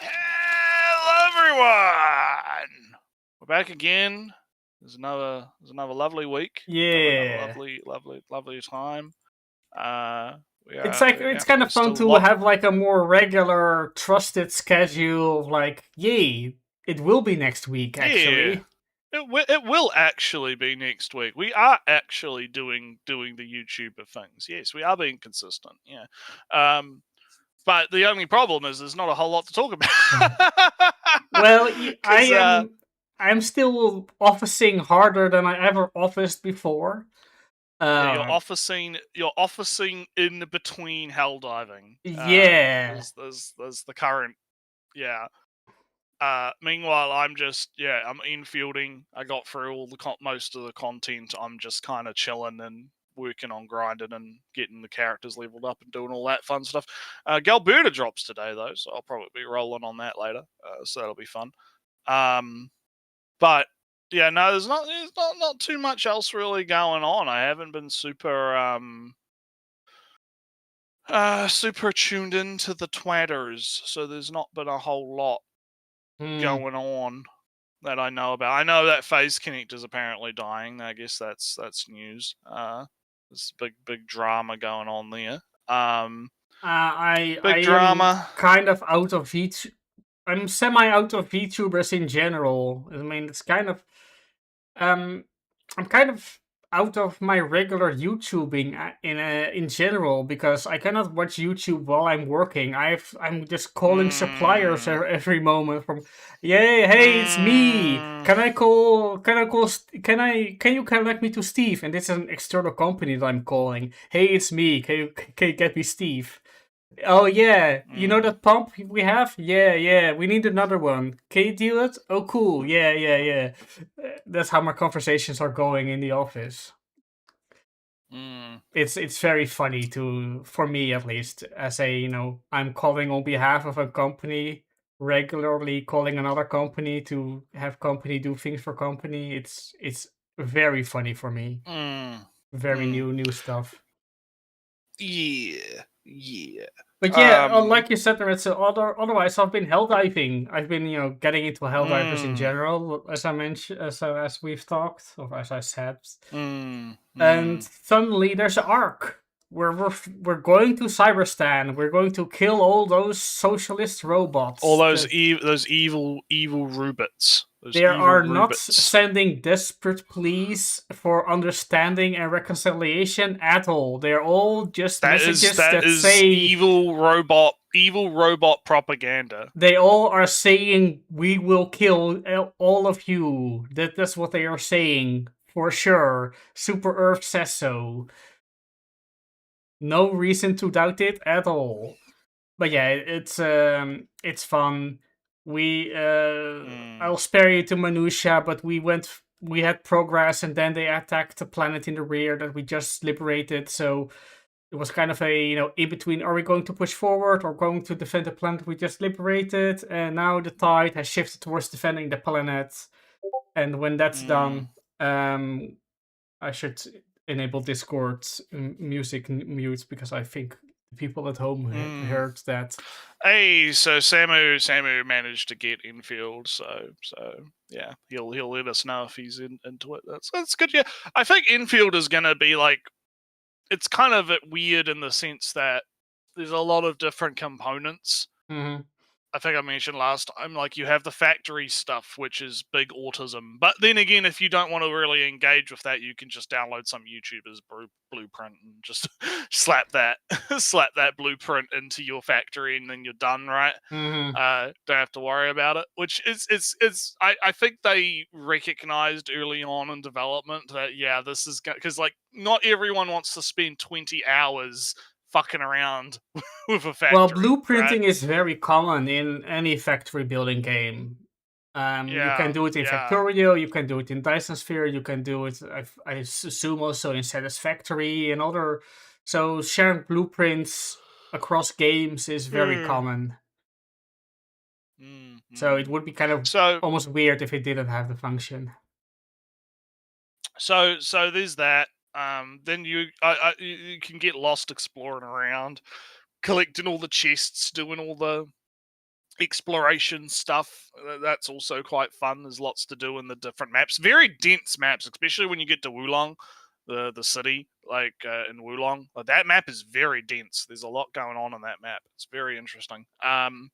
Hello, everyone. We're back again. There's another lovely week. Another Yeah. lovely time. We It's are like it's kind we're of fun still to have like a more regular, trusted schedule of like, yay, it will be next week Yeah. actually. It will actually be next week. We are actually doing the YouTuber things. Yes, we are being consistent. Yeah. But the only problem is there's not a whole lot to talk about. Well, Because I'm still officing harder than I ever officed before. yeah, Um, you're officing in between hell diving. yeah. There's the current, yeah. Meanwhile, I'm infielding. I got through all the most of the content. I'm just kind of chilling and working on grinding and getting the characters leveled up and doing all that fun stuff. Galberta drops today though, so I'll probably be rolling on that later. So that'll be fun. But yeah, no, there's not too much else really going on. I haven't been super tuned into the twatters, so there's not been a whole lot going on that I know about. I know that Phase Connect is apparently dying. I guess that's news. There's big drama going on there. I Big am drama. kind of out of I'm semi out of VTubers in general. I mean, it's kind of um, I'm kind of out of my regular YouTubing in general because I cannot watch YouTube while I'm working. I'm just calling suppliers Mm, every moment from, yeah, hey, it's me. mm, Can you connect me to Steve? And this is an external company that I'm calling. Hey, it's me. Can you get me Steve? Oh yeah, you know mm. that pump we have? Yeah, yeah. We need another one. Can you deal it? Oh cool. Yeah, yeah, yeah. That's how my conversations are going in the office. Mm. It's very funny to for me at least as a I'm calling on behalf of a company regularly calling another company to have company do things for company. It's very funny for me. Mm. Very Mm. new stuff. Yeah. Yeah. But yeah, like you said, it's otherwise I've been hell diving. I've been, getting into hell divers in Mm. general, as I mentioned, as we've talked, or as I said. Mm. And Mm. suddenly there's an arc where we're going to Cyberstan. We're going to kill all those socialist All robots. those evil Rubits. Those They evil are not Rubits. sending desperate pleas for understanding and reconciliation at all. They're all just messages That that is say evil robot propaganda. they all are saying we will kill all of you. That's what they are saying for sure. Super Earth says so. No reason to doubt it at all. But yeah, it's fun. We I'll Mm. spare you to minutia, but we had progress and then they attacked the planet in the rear that we just liberated. So it was kind of a in between, are we going to push forward or going to defend the planet we just liberated? And now the tide has shifted towards defending the planet. And when that's Mm. done, I should enable Discord music mute because I think the people at home Mm. heard that. Hey, so Samu managed to get infield, so yeah, he'll let us know if he's into it. That's good. Yeah, I think infield is gonna be like, it's kind of weird in the sense that there's a lot of different components. Mm-hmm. I think I mentioned last time, like you have the factory stuff, which is big autism. But then again, if you don't want to really engage with that, you can just download some YouTuber's blueprint and just slap that blueprint into your factory, and then you're done, right? Mm-hmm. Don't have to worry about it. Which I think they recognized early on in development that yeah, this is because like not everyone wants to spend 20 hours fucking around with a Well, factory, right? blueprinting is very common in any factory building game. You can Yeah, do it in yeah. Factorio, you can do it in Dyson Sphere, you can do it, I assume, also in Satisfactory and other. So sharing blueprints across games is very Mm, common. So it mm. would be kind of So almost weird if it didn't have the function. so there's that. Then you can get lost exploring around, collecting all the chests, doing all the exploration stuff. That's also quite fun. There's lots to do in the different maps. Very dense maps, especially when you get to Wulong, the city, like in Wulong. Like, that map is very dense. There's a lot going on in that map. It's very interesting. And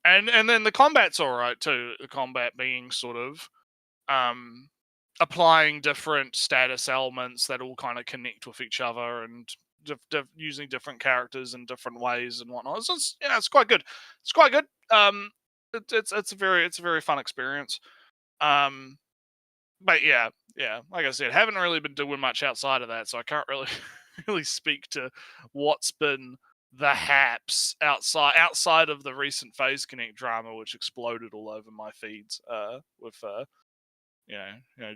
then the combat's all right too. The combat being sort of applying different status elements that all kind of connect with each other, and using different characters in different ways and whatnot. So it's quite good. It's quite good. It's a very fun experience. But yeah, like I said, haven't really been doing much outside of that, so I can't really really speak to what's been the haps outside of the recent Phase Connect drama, which exploded all over my feeds with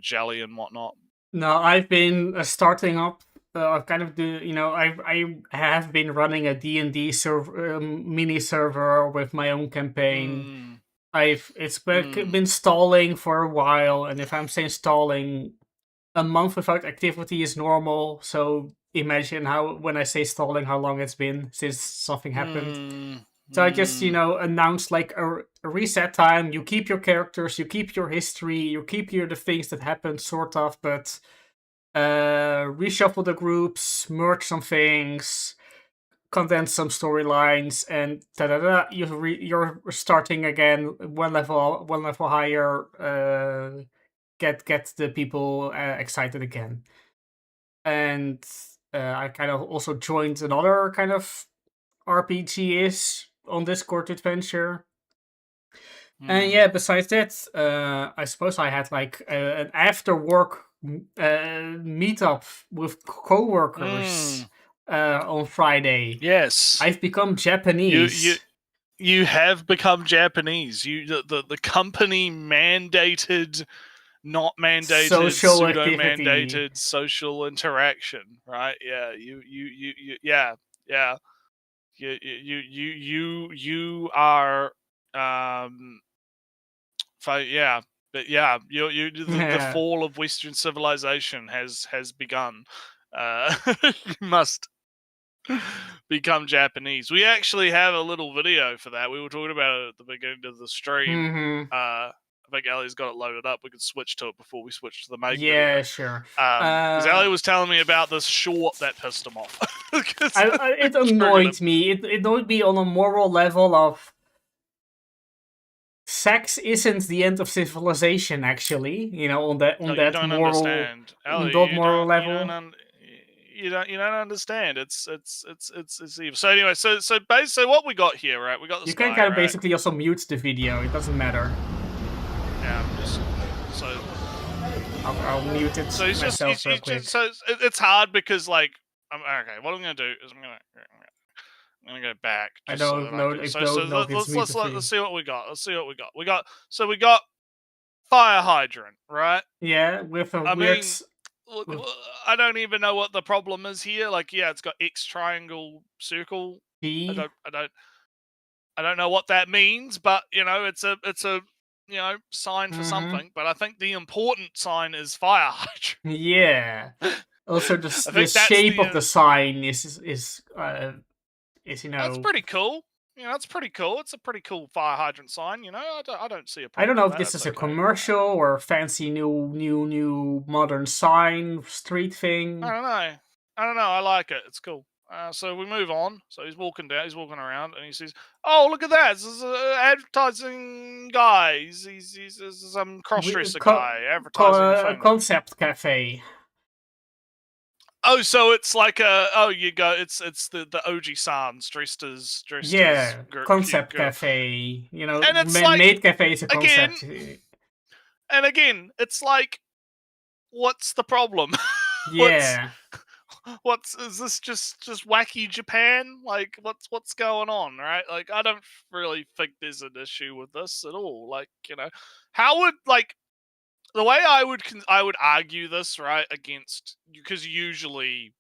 jelly and whatnot. No, I've been starting up. I've kind of I have been running a D&D server, mini server with my own campaign. It's been stalling for a while, and if I'm saying stalling, a month without activity is normal. So imagine when I say stalling, how long it's been since something happened. So I just announced like a reset time. You keep your characters, you keep your history, you keep the things that happened, sort of, but reshuffle the groups, merge some things, condense some storylines, and you're starting again one level higher. Get the people excited again. And I kind of also joined another kind of RPG on Discord adventure. And yeah, besides that, I suppose I had like an after work meetup with coworkers on Friday. Yes, I've become Japanese. You have become Japanese. The company mandated, not mandated, pseudo mandated social interaction, right? Yeah, you are the fall of Western civilization has begun. You must become Japanese. We actually have a little video for that. We were talking about it at the beginning of the stream. I think Ellie's got it loaded up. We could switch to it before we switch to the main video. Yeah, sure. Because Ellie was telling me about this short that pissed him off. It annoyed me. It annoyed me on a moral level of sex isn't the end of civilization, actually. On that moral level. You don't understand. It's evil. So anyway, so basically what we got here, right? We got this. You can kind of basically also mute the video. It doesn't matter. Yeah, I'm just I'll mute it. So he's so it's hard because like okay. What I'm gonna do is I'm gonna go back. I don't know if let's see what we got. We got fire hydrant, right? Yeah, with a weird. I don't even know what the problem is here. Like, yeah, it's got X triangle circle. I don't know what that means, but it's a sign for something. But I think the important sign is fire hydrant. Yeah. Also, the shape of the sign is That's pretty cool. That's pretty cool. It's a pretty cool fire hydrant sign. I don't see a problem. I don't know if this is a commercial or a fancy new modern sign street thing. I don't know. I like it. It's cool. So we move on. So he's walking around, and he says, "Oh, look at that! This is an advertising guy. He's some crossdresser guy advertising concept cafe." Oh, so it's like it's the OG Sans dressed as concept cafe. And it's maid cafe is a concept. And again, it's like, what's the problem? Yeah. Is this just wacky Japan? Like, what's going on, right? Like, I don't really think there's an issue with this at all. Like, how would the way I would argue this, right, against, because usually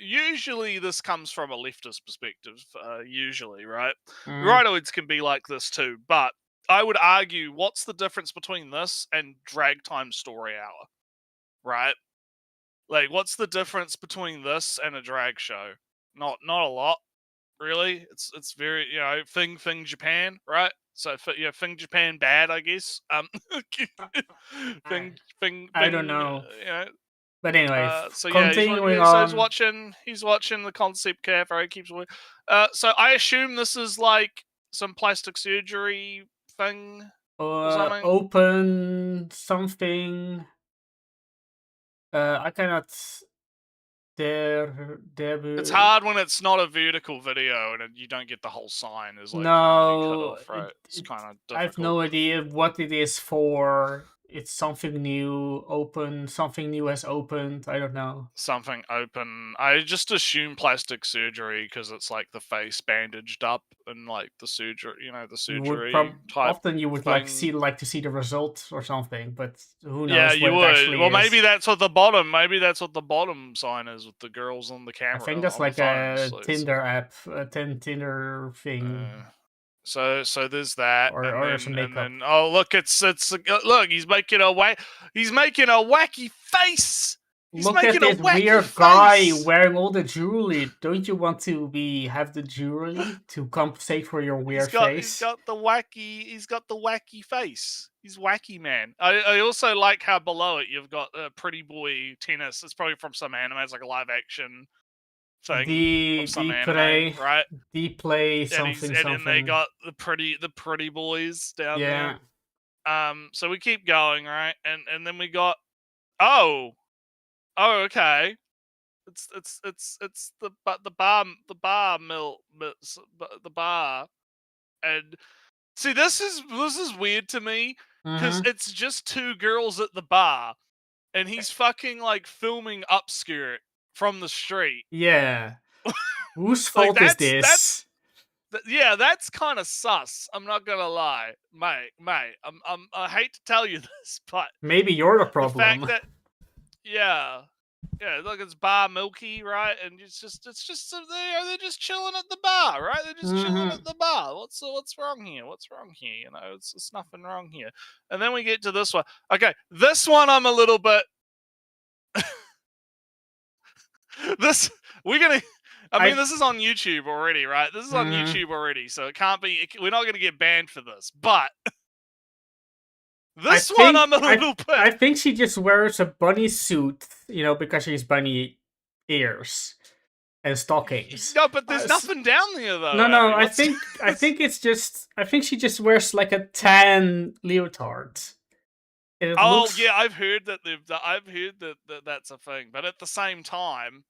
usually this comes from a leftist perspective, usually, right? Rightoids can be like this too, but I would argue, what's the difference between this and Drag Time Story Hour, right? Like, what's the difference between this and a drag show? Not a lot, really. It's very Thing Japan, right? So Thing Japan bad, I guess. I don't Thing, know. you know. But anyway, So continuing he's on. watching the concept cafe. Keeps so I assume this is like some plastic surgery thing or something. Open something. I cannot debut. It's hard when it's not a vertical video and you don't get the whole sign is like completely cut No, off, right? It's kind of I have difficult. no idea what it is for. It's something new, open. Something new has opened. I don't know. Something open. I just assume plastic surgery because it's like the face bandaged up and like the surgery, the You would surgery type. often you would thing. like to see the result or something, but who knows? Yeah, you what would. It actually Well, is. maybe that's what the bottom. Maybe that's what the bottom sign is with the girls on the camera. I think that's like a Tinder app, a Tinder thing. So there's that, or and then oh look, look, he's making a wacky face. Look at this weird guy wearing all the jewelry. Don't you want to have the jewelry to compensate for your weird face? He's got the wacky face. He's wacky, man. I also like how below it you've got Pretty Boy Tennis. It's probably from some anime. It's like a live action thing. Play, right? Play something. And they got the pretty boys down there. So we keep going, right? And then we got okay. It's the bar, and see this is weird to me because it's just two girls at the bar, and he's fucking like filming upskirt from the street. Yeah, whose fault is this? That's kind of sus. I'm not gonna lie, mate. I hate to tell you this, but maybe you're the problem. The fact that look, it's Bar Milky, right? And it's just they're just chilling at the bar, right? They're just chilling at the bar. What's wrong here? What's wrong here? It's nothing wrong here. And then we get to this one. Okay, this one I'm a little bit. This is on YouTube already, right? This is on YouTube already, so it can't be. We're not going to get banned for this, but. I'm a little bit. I think she just wears a bunny suit, because she's bunny ears and stockings. No, but there's nothing down there though. No. I think it's just. I think she just wears like a tan leotard. Yeah, I've heard that that's a thing, but at the same time,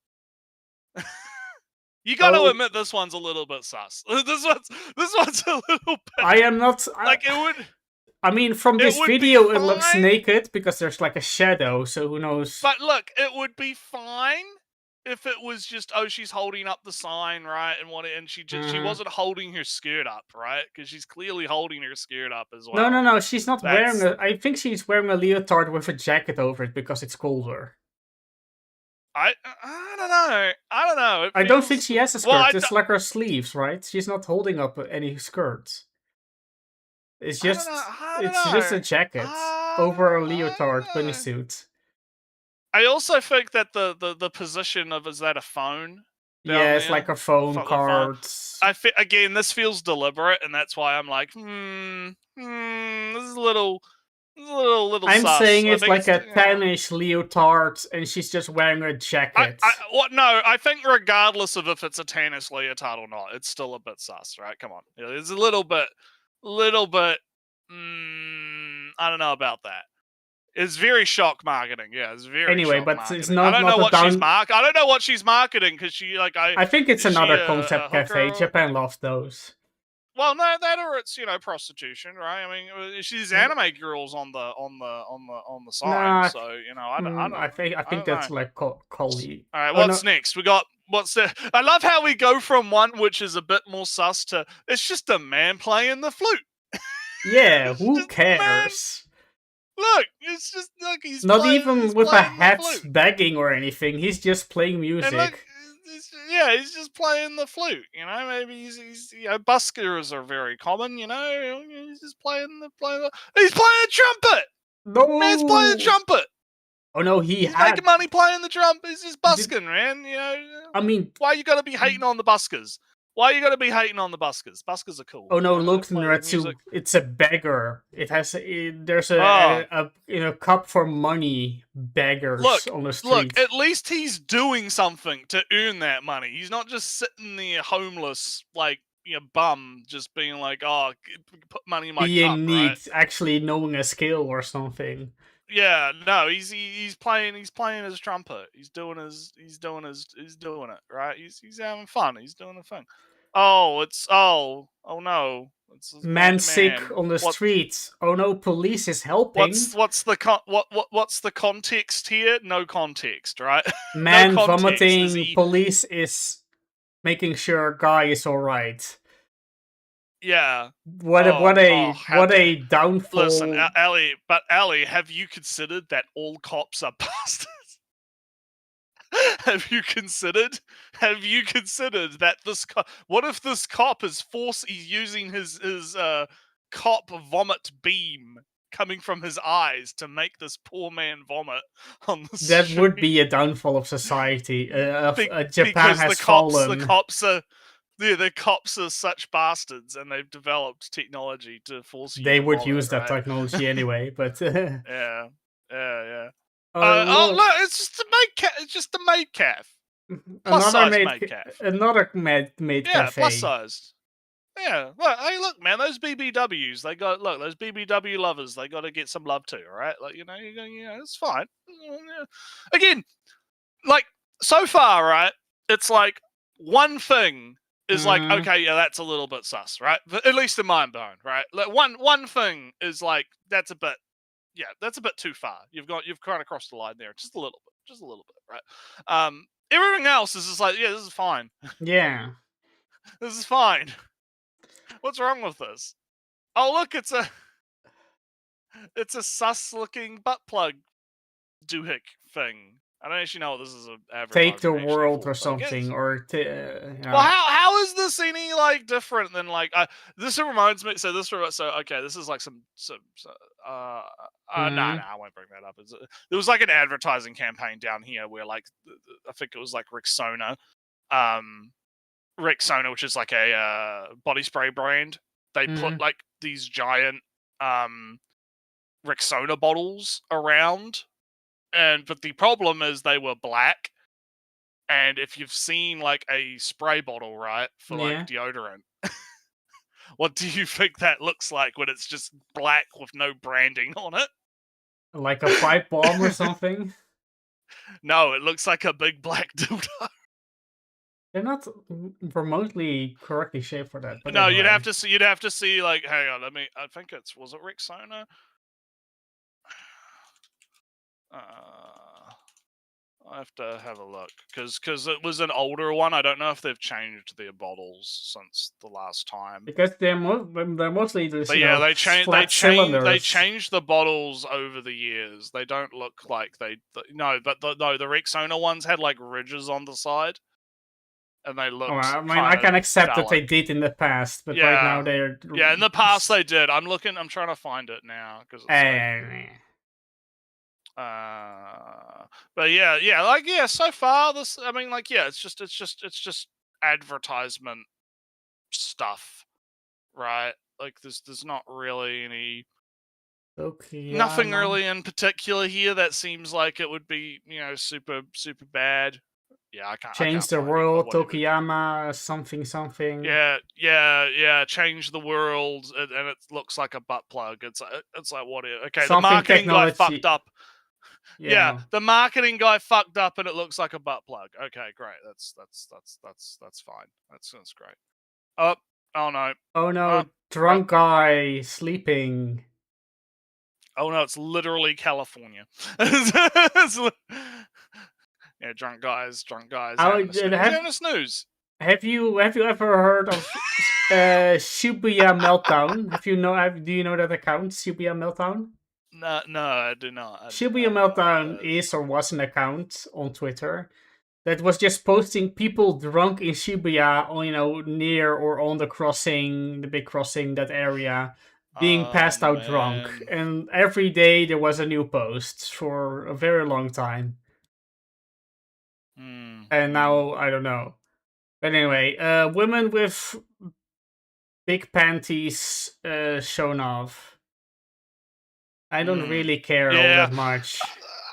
you got to admit this one's a little bit sus. This one's a little bit. I am not it would. I mean, from this video, it looks naked because there's like a shadow, so who knows? But look, it would be fine if it was just, she's holding up the sign, right? And she wasn't holding her skirt up, right? Because she's clearly holding her skirt up as well. No, she's not wearing I think she's wearing a leotard with a jacket over it because it's colder. I don't know. I don't think she has a skirt. It's like her sleeves, right? She's not holding up any skirts. It's just just a jacket over a leotard bunny suit. I also think that the position of is that a phone? Yeah, it's like a phone card. Again, this feels deliberate, and that's why I'm like, this is a little I'm sus. saying it's like a tannish leotard, and she's just wearing a jacket. I think regardless of if it's a tannish leotard or not, it's still a bit sus, right? Come on, it's a little bit. I don't know about that. It's very shock marketing. Yeah, it's very. Anyway, but marketing. It's not. I don't know what she's marketing because she like. I think it's another concept cafe. Japan loves those. Well, no, that or it's prostitution, right? I mean, she's anime girls on the side, so I don't. I think that's like Collie. All right, what's next? We got I love how we go from one which is a bit more sus to it's just a man playing the flute. Yeah, who cares? Look, it's just he's not even with a hat begging or anything. He's just playing music. He's just playing the flute. Maybe he's buskers are very common. He's just playing he's playing a trumpet. No, man's playing the trumpet. Oh no, he's making money playing the trumpet. He's just busking, man. I mean, why you gotta be hating on the buskers? Why you gotta be hating on the buskers? Buskers are cool. Oh no, You know, look, play the Naretsu, music. it's a beggar. It has there's Oh. a cup for money beggars on the Look, street. at least he's doing something to earn that money. He's not just sitting there homeless, like, bum, just being like, oh, put money in my Being cup, neat, right? actually knowing a skill or something. Yeah, no, he's playing his trumpet. He's doing it, right? He's having fun. He's doing the thing. Oh no. It's this Man sick man. on the What streets. Oh no, police is helping. what's the what's the context here? No context, right? Man no context. vomiting. Police is making sure guy is all right. Yeah. What a downfall. Listen, Ellie, have you considered that all cops are bastards? Have you considered that this what if this cop is he's using his cop vomit beam coming from his eyes to make this poor man vomit on the street? That would be a downfall of society. Japan because has the fallen. the cops are such bastards, and they've developed technology to force you. They to would vomit, use that right? technology anyway, but yeah. look, Look, it's just a maid calf. It's just a maid calf. Plus size maid calf. Another maid cafe. Plus sized. Yeah, look, man, those BBWs, those BBW lovers, they got to get some love too, all right? Like, it's fine. Again, like, so far, right, it's like, one thing is like, okay, yeah, that's a little bit sus, right? But at least in my mind, right? Like, one thing is like, that's a bit too far. You've kind of crossed the line there, just a little bit, right? Everything else is just like, yeah, this is fine. Yeah, this is fine. What's wrong with this? Oh, look, it's a sus-looking butt plug doohick thing. I don't actually know what this is an advertisement. Take the world or something, or well, how is this any like different than like this reminds me? So okay, this is like some no, I won't bring that up. There was like an advertising campaign down here where like I think it was like Rexona, which is like a body spray brand. They put like these giant Rexona bottles around. But the problem is they were black, and if you've seen like a spray bottle, right, for like deodorant, what do you think that looks like when it's just black with no branding on it? Like a pipe bomb or something? No, it looks like a big black dildo. They're not remotely correctly shaped for that. But no, anyway. you'd have to see like, hang on, I think was it Rexona? I have to have a look because it was an older one. I don't know if they've changed their bottles since the last time. Because they're mostly just they changed the bottles over the years. They don't look like the Rexona ones had like ridges on the side, and they looked. I can accept that they did in the past, but right now they're. Yeah, in the past they did. I'm trying to find it now because. But so far this, it's just advertisement stuff, right? Like there's not really any nothing really in particular here that seems like it would be, super bad. Yeah, I can't change the world, Tokiyama, something. Yeah. Change the world, and it looks like a butt plug. It's like what? Okay, something the marketing technology. guy fucked up. Yeah, the marketing guy fucked up, and it looks like a butt plug. Okay, great. That's fine. That's great. Oh no. Oh no, drunk guy sleeping. Oh no, it's literally California. Yeah, drunk guys. Having a snooze. Have you ever heard of Shibuya Meltdown? Do you know that account, Shibuya Meltdown? No, I do not. Shibuya Meltdown is or was an account on Twitter that was just posting people drunk in Shibuya, near or on the big crossing, that area, being passed out drunk. And every day there was a new post for a very long time. And now, I don't know. But anyway, women with big panties shown off. I don't really care all Yeah. that much.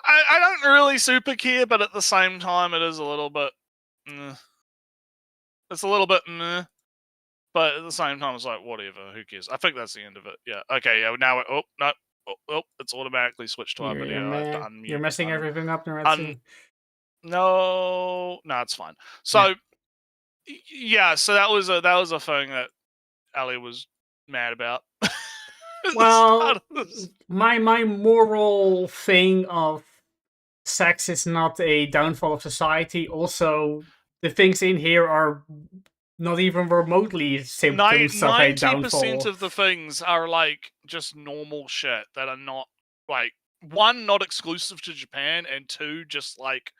I don't really super care, but at the same time, it is a little bit. It's a little bit meh. But at the same time, it's like, whatever, who cares? I think that's the end of it. Yeah. Okay, yeah, now, no. Oh, it's automatically switched to our video. I have to unmute. You're messing everything up, Naretsu. No, it's fine. Yeah. So, yeah, so that was a thing that Ali was mad about. Well, my moral thing of sex is not a downfall of society. Also, the things in here are not even remotely symptoms of a downfall. 90% of the things are like just normal shit that are not like, one, not exclusive to Japan, and two, just like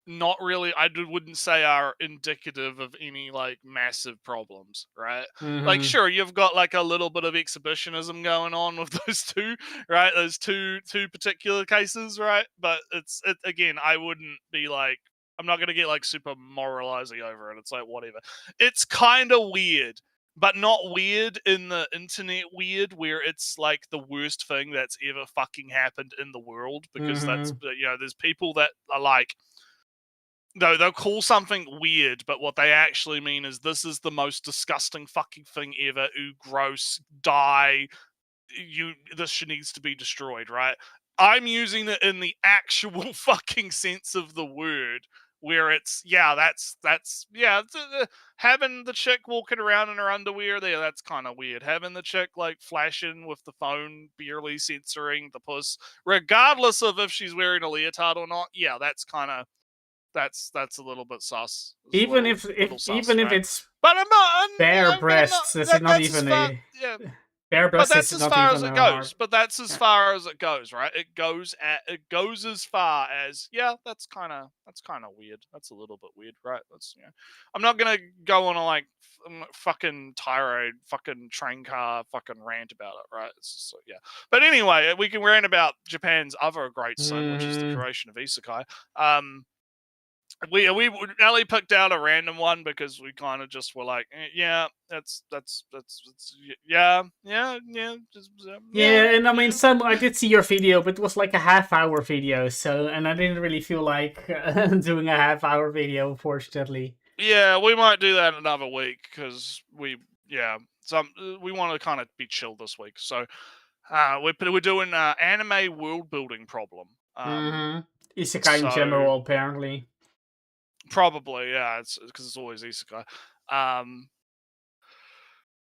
not really, wouldn't say are indicative of any like massive problems, right? Like, sure, you've got like a little bit of exhibitionism going on with those two, right? Those two particular cases, right? But again, I wouldn't be like, I'm not gonna get like super moralizing over it. It's like, whatever. It's kind of weird, but not weird in the internet weird where it's like the worst thing that's ever fucking happened in the world, because that's, there's people that are like, no, they'll call something weird, but what they actually mean is, this is the most disgusting fucking thing ever. Ooh, gross, die. This needs to be destroyed, right? I'm using it in the actual fucking sense of the word, where it's, having the chick walking around in her underwear there, that's kind of weird. Having the chick like flashing with the phone, barely censoring the puss, regardless of if she's wearing a leotard or not, yeah, that's kind of, that's a little bit sus. Even if it's bare breasts, this is not even a bare breasts. But that's as far as it goes. But that's as far as it goes, right? It goes as far as, that's kind of weird. That's a little bit weird, right? That's, I'm not gonna go on a like fucking tirade, fucking train car, fucking rant about it, right? It's just, But anyway, we can rant about Japan's other great sin, which is the creation of isekai. Ali picked out a random one because we kind of just were like, that's and I mean, I did see your video, but it was like a half-hour video, and I didn't really feel like doing a half-hour video, unfortunately. Yeah, we might do that another week because we want to kind of be chill this week. So we're doing anime world building problem. Isekai in general, apparently. Probably, yeah. It's because it's always isekai.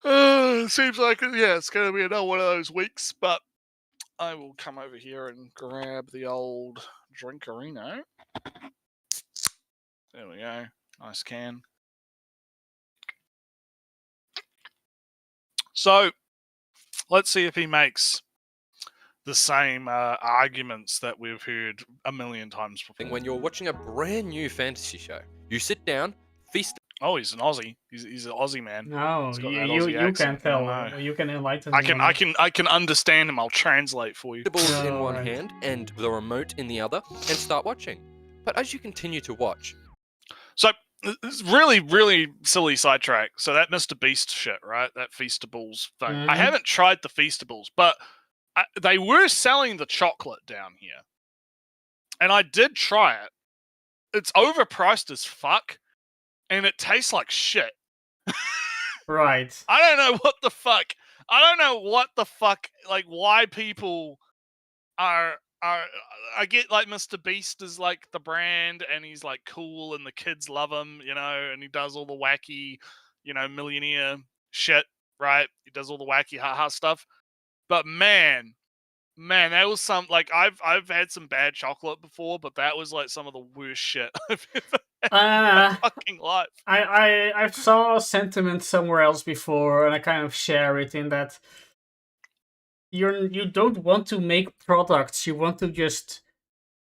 It seems like, it's going to be another one of those weeks. But I will come over here and grab the old drinkerino. There we go. Nice can. So let's see if he makes the same arguments that we've heard a million times before. When you're watching a brand new fantasy show, you sit down, feast. Oh, he's an Aussie. He's an Aussie man. No, you can tell. You can enlighten me. I can understand him. I'll translate for you. The balls in one hand and the remote in the other, and start watching. But as you continue to watch, so it's really, really silly sidetrack. So that Mr. Beast shit, right? That Feastables thing. I haven't tried the Feastables, but they were selling the chocolate down here, and I did try it. It's overpriced as fuck, and it tastes like shit. Right. I don't know what the fuck. Like, why people are. I get like Mr. Beast is like the brand, and he's like cool, and the kids love him, and he does all the wacky, millionaire shit, right? He does all the wacky haha stuff. But man, that was some, like, I've had some bad chocolate before, but that was like some of the worst shit I've ever had in my fucking life. I saw a sentiment somewhere else before, and I kind of share it in that you don't want to make products. You want to just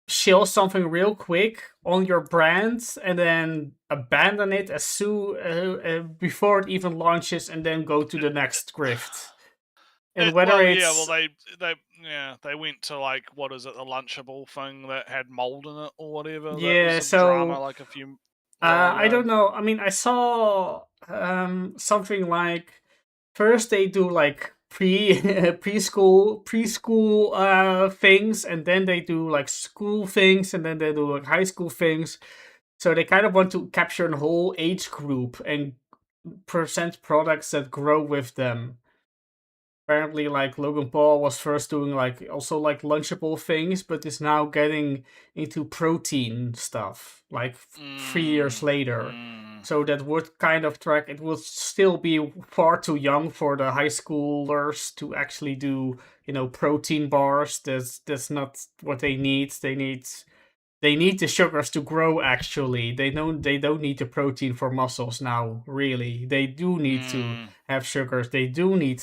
show something real quick on your brand and then abandon it as soon before it even launches, and then go to the next grift. And whether it's they went to, like, what is it, the Lunchable thing that had mold in it or whatever. Yeah, that was some drama, like a few I don't know. I mean, I saw something like first they do like preschool things, and then they do like school things, and then they do like high school things. So they kind of want to capture a whole age group and present products that grow with them. Apparently, like Logan Paul was first doing like also like lunchable things, but is now getting into protein stuff like 3 years later. So that would kind of track. It would still be far too young for the high schoolers to actually do, protein bars. That's not what they need. They need the sugars to grow. Actually, they don't need the protein for muscles now. Really, they do need to have sugars. They do need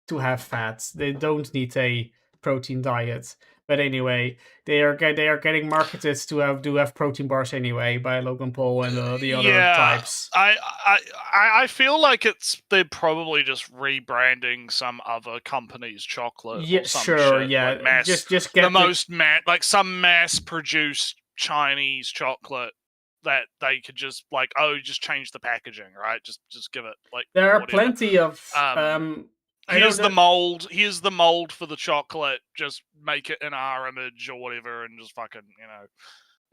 to have fats. They don't need a protein diet. But anyway, they are getting marketed to have protein bars anyway by Logan Paul and the other types. I feel like they're probably just rebranding some other company's chocolate. Yeah, or some sure. shit, Yeah, like just get like some mass-produced Chinese chocolate that they could just like, just change the packaging, right? Just give it like. There are whatever. plenty of Here's the mold. Here's the mold for the chocolate. Just make it in our image or whatever, and just fucking,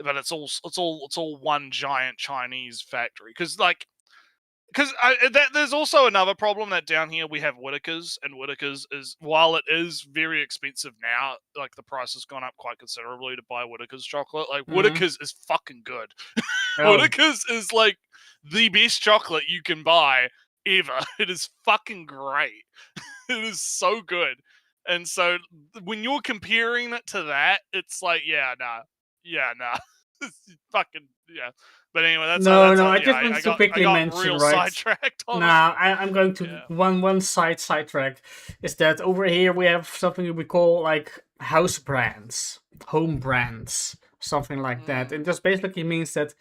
But it's all one giant Chinese factory. Because there's also another problem that down here we have Whittaker's, and Whittaker's is, while it is very expensive now, like the price has gone up quite considerably to buy Whittaker's chocolate. Like Whittaker's is fucking good. Whittaker's is like the best chocolate you can buy ever. It is fucking great. It is so good. And so when you're comparing it to that, it's like, fucking, yeah. But anyway, that's I just want to quickly mention, real right? sidetracked on I'm going to one sidetrack. Is that over here we have something we call like house brands, home brands, something like that, and just basically means that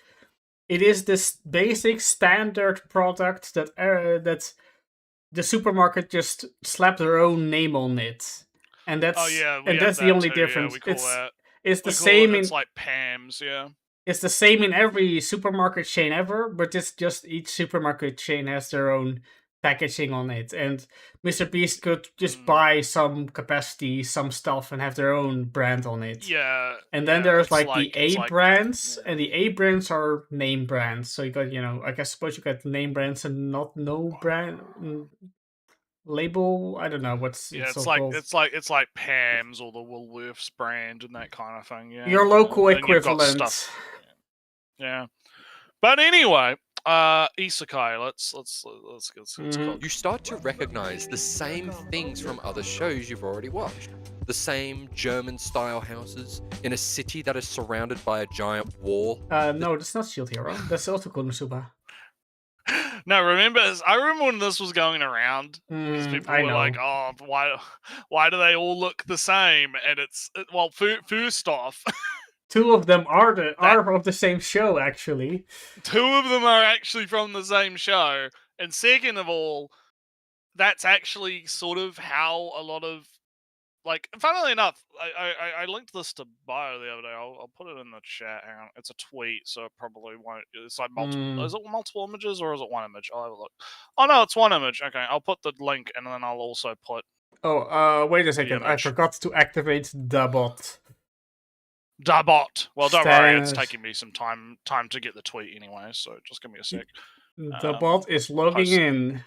it is this basic standard product that that the supermarket just slapped their own name on it, and that's the only difference. It's the same. It's like Pam's, yeah. It's the same in every supermarket chain ever, but it's just each supermarket chain has their own packaging on it. And Mr. Beast could just buy some capacity, some stuff, and have their own brand on it. Yeah. And then there's the A brands, and the A brands are name brands. So you got, I suppose you got name brands and not no brand label. I don't know what's it's like Pam's or the Woolworths brand and that kind of thing. Yeah. Your local equivalent. Yeah, but anyway, Isekai. Let's go. You start to recognize the same things from other shows you've already watched. The same German-style houses in a city that is surrounded by a giant wall. No, that's not Shield Hero. That's also Konosuba. No, I remember when this was going around, because people were like, "Oh, why do they all look the same?" And first off. Two of them are of the same show, actually. Two of them are actually from the same show. And second of all, that's actually sort of how a lot of, like, funnily enough, I linked this to Bio the other day. I'll put it in the chat. Hang on. It's a tweet, so it probably won't. It's like multiple. Is it multiple images or is it one image? I'll have a look. Oh, no, it's one image. Okay, I'll put the link and then I'll also put. Oh, wait a second. I forgot to activate the bot. Dabot. Well, don't worry, it's taking me some time to get the tweet anyway, so just give me a sec. The bot is logging in.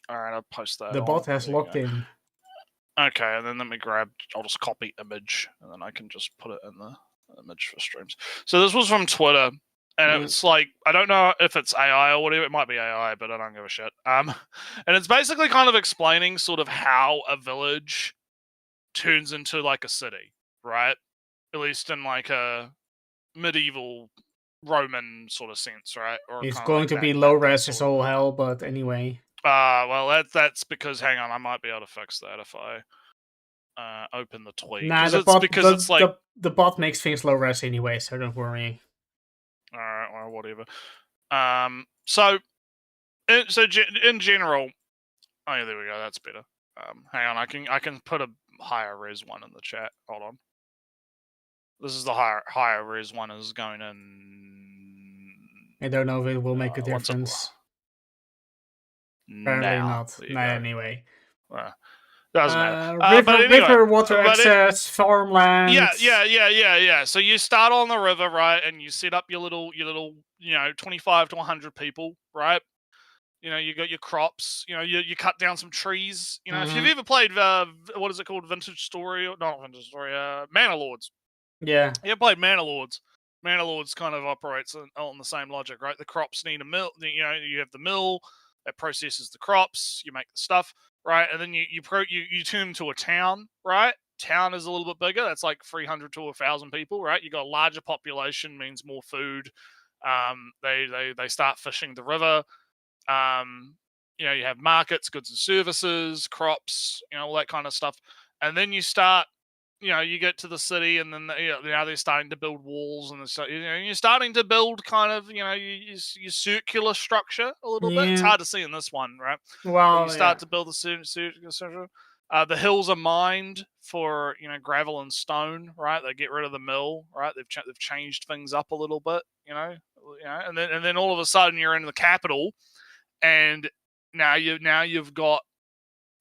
Alright, I'll post that. The bot has logged in. Okay, and then I'll just copy image, and then I can just put it in the image for streams. So this was from Twitter, and it's like, I don't know if it's AI or whatever, it might be AI, but I don't give a shit. And it's basically kind of explaining sort of how a village turns into like a city, right? At least in like a medieval Roman sort of sense, right? Or it's going to be low res as all hell, but anyway. Well, that's because, hang on, I might be able to fix that if I open the tweet. Nah, the bot makes things low res anyway, so don't worry. All right, well, whatever. So in general, oh yeah, there we go. That's better. Hang on, I can put a higher res one in the chat. Hold on. This is the higher res one is going in I don't know if it will make a What's up? difference. Apparently Now, not. there you No, go. anyway. Doesn't matter. River, water access, farmland. Yeah. So you start on the river, right, and you set up your little, 25 to 100 people, right? You got your crops. You cut down some trees. If you've ever played, what is it called, Vintage Story? Not Vintage Story. Manor Lords. Yeah. You played Manor Lords. Manor Lords kind of operates on the same logic, right? The crops need a mill. You have the mill that processes the crops. You make the stuff, right? And then you turn into a town, right? Town is a little bit bigger. That's like 300 to 1,000 people, right? You got a larger population, means more food. They start fishing the river. You have markets, goods and services, crops, all that kind of stuff. And then you start, you get to the city, and then now they're starting to build walls, and you're starting to build kind of, your circular structure a little bit. It's hard to see in this one, right? Well, you start to build the circular structure. The hills are mined for gravel and stone, right? They get rid of the mill, right? They've changed things up a little bit, and then all of a sudden you're in the capital, and now you've got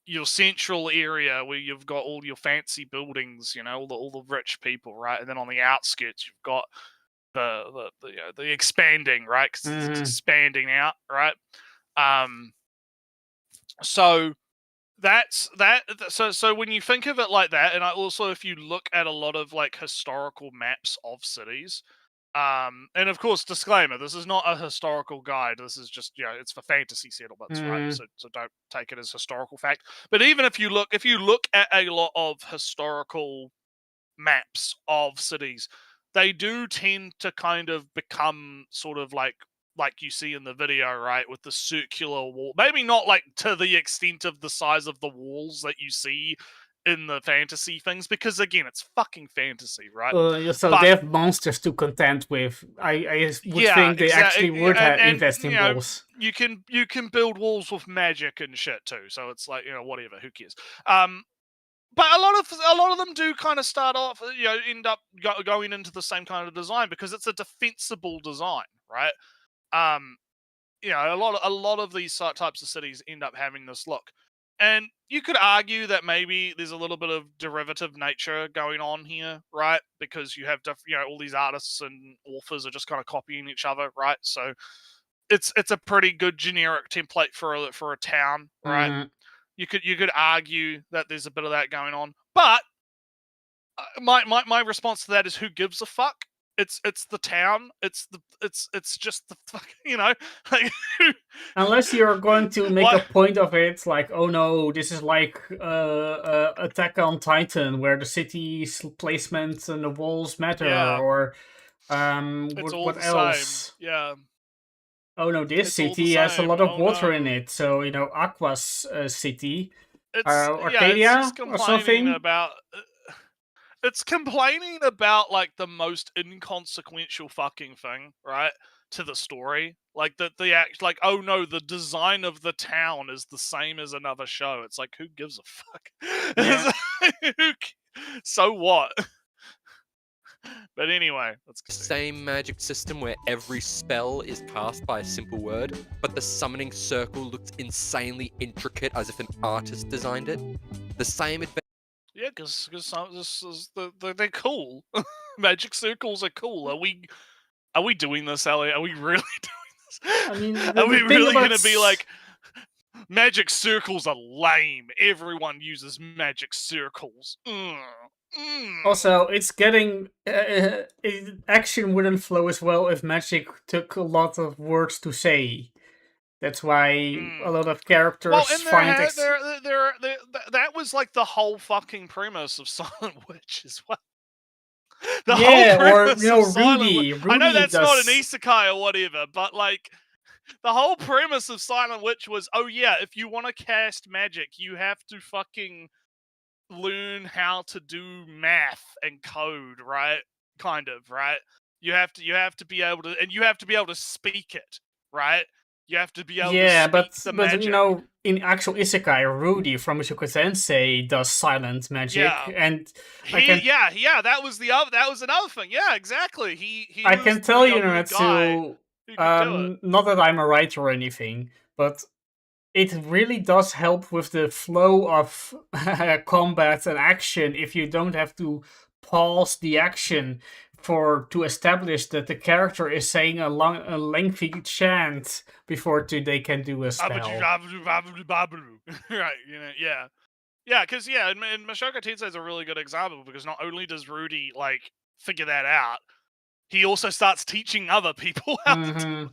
your central area where you've got all your fancy buildings, all the rich people, right? And then on the outskirts you've got the expanding, right? Because it's expanding out, right? So that's that. So when you think of it like that, and also if you look at a lot of like historical maps of cities, and of course, disclaimer: this is not a historical guide. This is just it's for fantasy settlements, right? So don't take it as historical fact. But even if you look at a lot of historical maps of cities, they do tend to kind of become sort of like you see in the video, right, with the circular wall. Maybe not like to the extent of the size of the walls that you see in the fantasy things, because again, it's fucking fantasy, right? So they have monsters to contend with. I would think they actually would invest in walls. You can build walls with magic and shit too. So it's like, whatever, who cares? But a lot of them do kind of start off, end up going into the same kind of design because it's a defensible design, right? A lot of these types of cities end up having this look. And you could argue that maybe there's a little bit of derivative nature going on here, right? Because you have, all these artists and authors are just kind of copying each other, right? So it's a pretty good generic template for a town, right? You could argue that there's a bit of that going on, but my response to that is, who gives a fuck? It's the town. It's just the fucking, like, unless you're going to make a point of it, like, oh no, this is like Attack on Titan, where the city's placement and the walls matter, or what else? Same. Yeah. Oh no, this city has a lot of water in it, so Aqua's city, Arcadia or something. It's complaining about like the most inconsequential fucking thing, right, to the story. Like the act, like, oh no, the design of the town is the same as another show. It's like, who gives a fuck? Yeah. So what? But anyway, let's go. Same magic system where every spell is cast by a simple word, but the summoning circle looks insanely intricate as if an artist designed it. The same yeah, because they're cool. Magic circles are cool. Are we doing this, Elliot? Are we really doing this? I mean, are we really going to be like, magic circles are lame? Everyone uses magic circles. Also, it's getting action wouldn't flow as well if magic took a lot of words to say. That's why a lot of characters find it. That was like the whole fucking premise of Silent Witch as well. Rudy. I know that's not an isekai or whatever, but like, the whole premise of Silent Witch was, oh yeah, if you want to cast magic, you have to fucking learn how to do math and code, right? Kind of, right? You have to be able to, and you have to be able to speak it, right? You have to be able to speak the magic. In actual isekai, Rudy from Mushoku Tensei does silent magic, and that was another thing. Yeah, exactly. I can tell you, Natsu, You can do it. Not that I'm a writer or anything, but it really does help with the flow of combat and action if you don't have to pause the action to establish that the character is saying a lengthy chant before they can do a spell. Right, yeah. Yeah, because, and Mushoku Tensei is a really good example, because not only does Rudy, like, figure that out, he also starts teaching other people how to do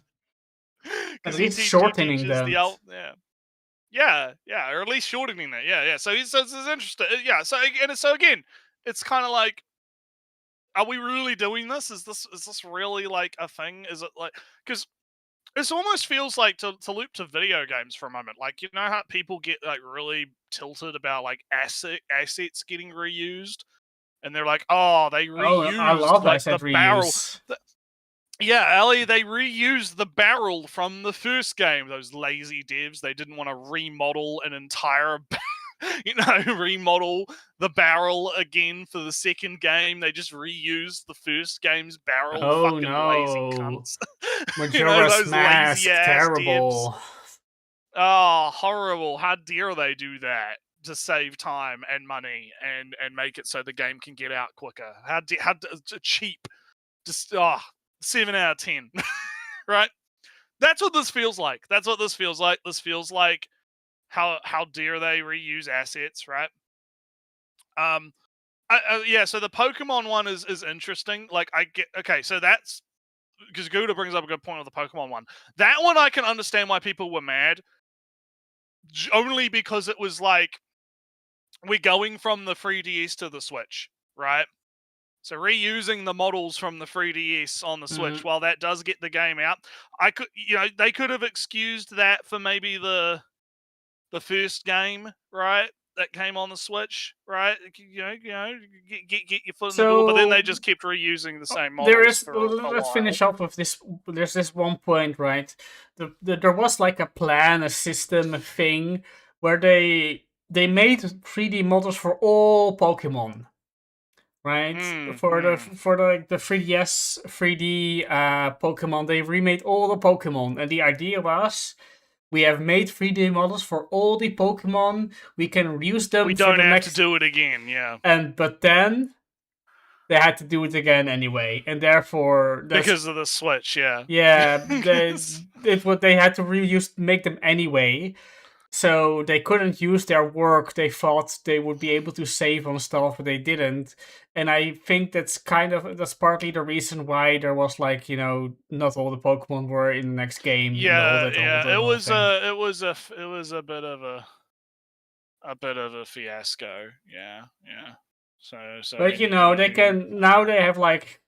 it. At least shortening them. Yeah, or at least shortening it. Yeah. So it's interesting. Yeah. So again, it's kind of like, are we really doing this? Is this really like a thing? Is it like, because this almost feels like, to loop to video games for a moment. Like, you know how people get like really tilted about like assets getting reused, and they're like, oh, they reused I love like asset the barrel. reuse. Yeah, Ellie, they reused the barrel from the first game. Those lazy devs, they didn't want to remodel an entire, remodel the barrel again for the second game. They just reused the first game's barrel. Oh, fucking no. lazy cunts. Majora's those Mask, lazy-ass terrible. devs. Oh, horrible. How dare they do that to save time and money and make it so the game can get out quicker? How cheap. Just, 7 out of 10. Right? That's what this feels like. This feels like how dare they reuse assets, right? So the Pokemon one is interesting. Like, I get, okay, so that's because Gouda brings up a good point with the Pokemon one. That one I can understand why people were mad, only because it was like, we're going from the 3DS to the Switch, right? So reusing the models from the 3DS on the Switch, while that does get the game out, they could have excused that for maybe the first game, right? That came on the Switch, right? Get your foot in the door, but then they just kept reusing the same models. Let's finish off with this. There's this one point, right? There was like a plan, a system, a thing where they made 3D models for all Pokemon. Right, for the 3DS 3D Pokemon, they remade all the Pokemon, and the idea was, we have made 3D models for all the Pokemon. We can reuse them. We don't have to do it again, yeah. But then they had to do it again anyway, and therefore because of the Switch, yeah. Yeah, they had to make them anyway. So they couldn't use their work. They thought they would be able to save on stuff, but they didn't. And I think that's partly the reason why there was not all the Pokemon were in the next game. Yeah, it was a bit of a fiasco. Yeah. So but they have like.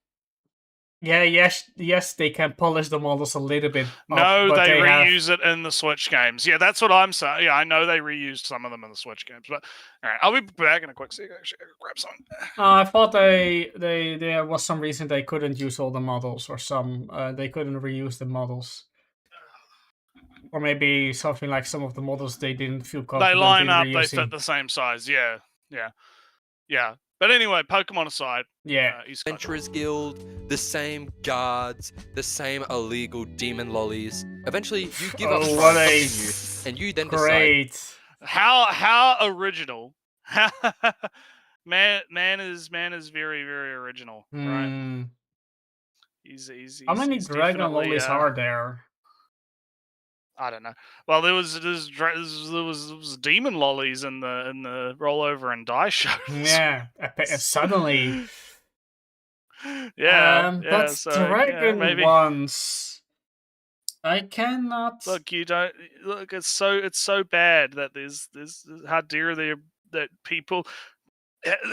Yeah, yes, they can polish the models a little bit. No, they reuse it in the Switch games. Yeah, that's what I'm saying. Yeah, I know they reused some of them in the Switch games. But all right, I'll be back in a quick second. Actually, grab something. I thought there was some reason they couldn't use all the models, or they couldn't reuse the models, or maybe something like some of the models they didn't feel confident. They line up. They fit the same size. Yeah. But anyway, Pokemon aside, Adventurers Guild, the same guards, the same illegal demon lollies. Eventually, you give up and you then decide. How original. man is very, very original, right? He's how many dragon lollies are there? I don't know. Well, there was demon lollies in the rollover and die shows. Yeah, suddenly. But dragon ones, I cannot. Look, you don't look. It's so bad that there's how dare people.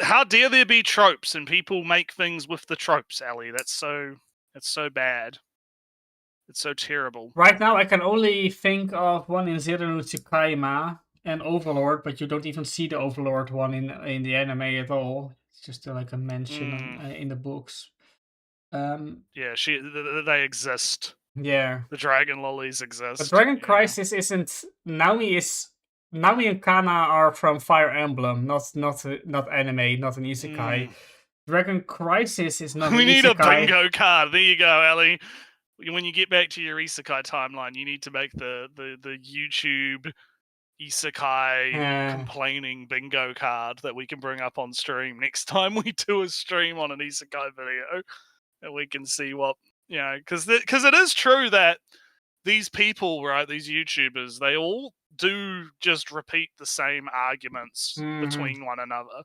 How dare there be tropes and people make things with the tropes, Ellie? It's so bad. It's so terrible. Right now, I can only think of one in Zero no Tsukaima and Overlord, but you don't even see the Overlord one in the anime at all. It's just like a mention in the books. They exist. Yeah. The dragon lollies exist. But Dragon Crisis isn't. Naomi and Kana are from Fire Emblem, not anime, not an isekai. Dragon Crisis is not. We an need isekai. a bingo card. There you go, Ellie. when you get back to your isekai timeline, you need to make the YouTube isekai complaining bingo card that we can bring up on stream next time we do a stream on an isekai video, and we can see what, because it is true that these people, right, these YouTubers, they all do just repeat the same arguments between one another,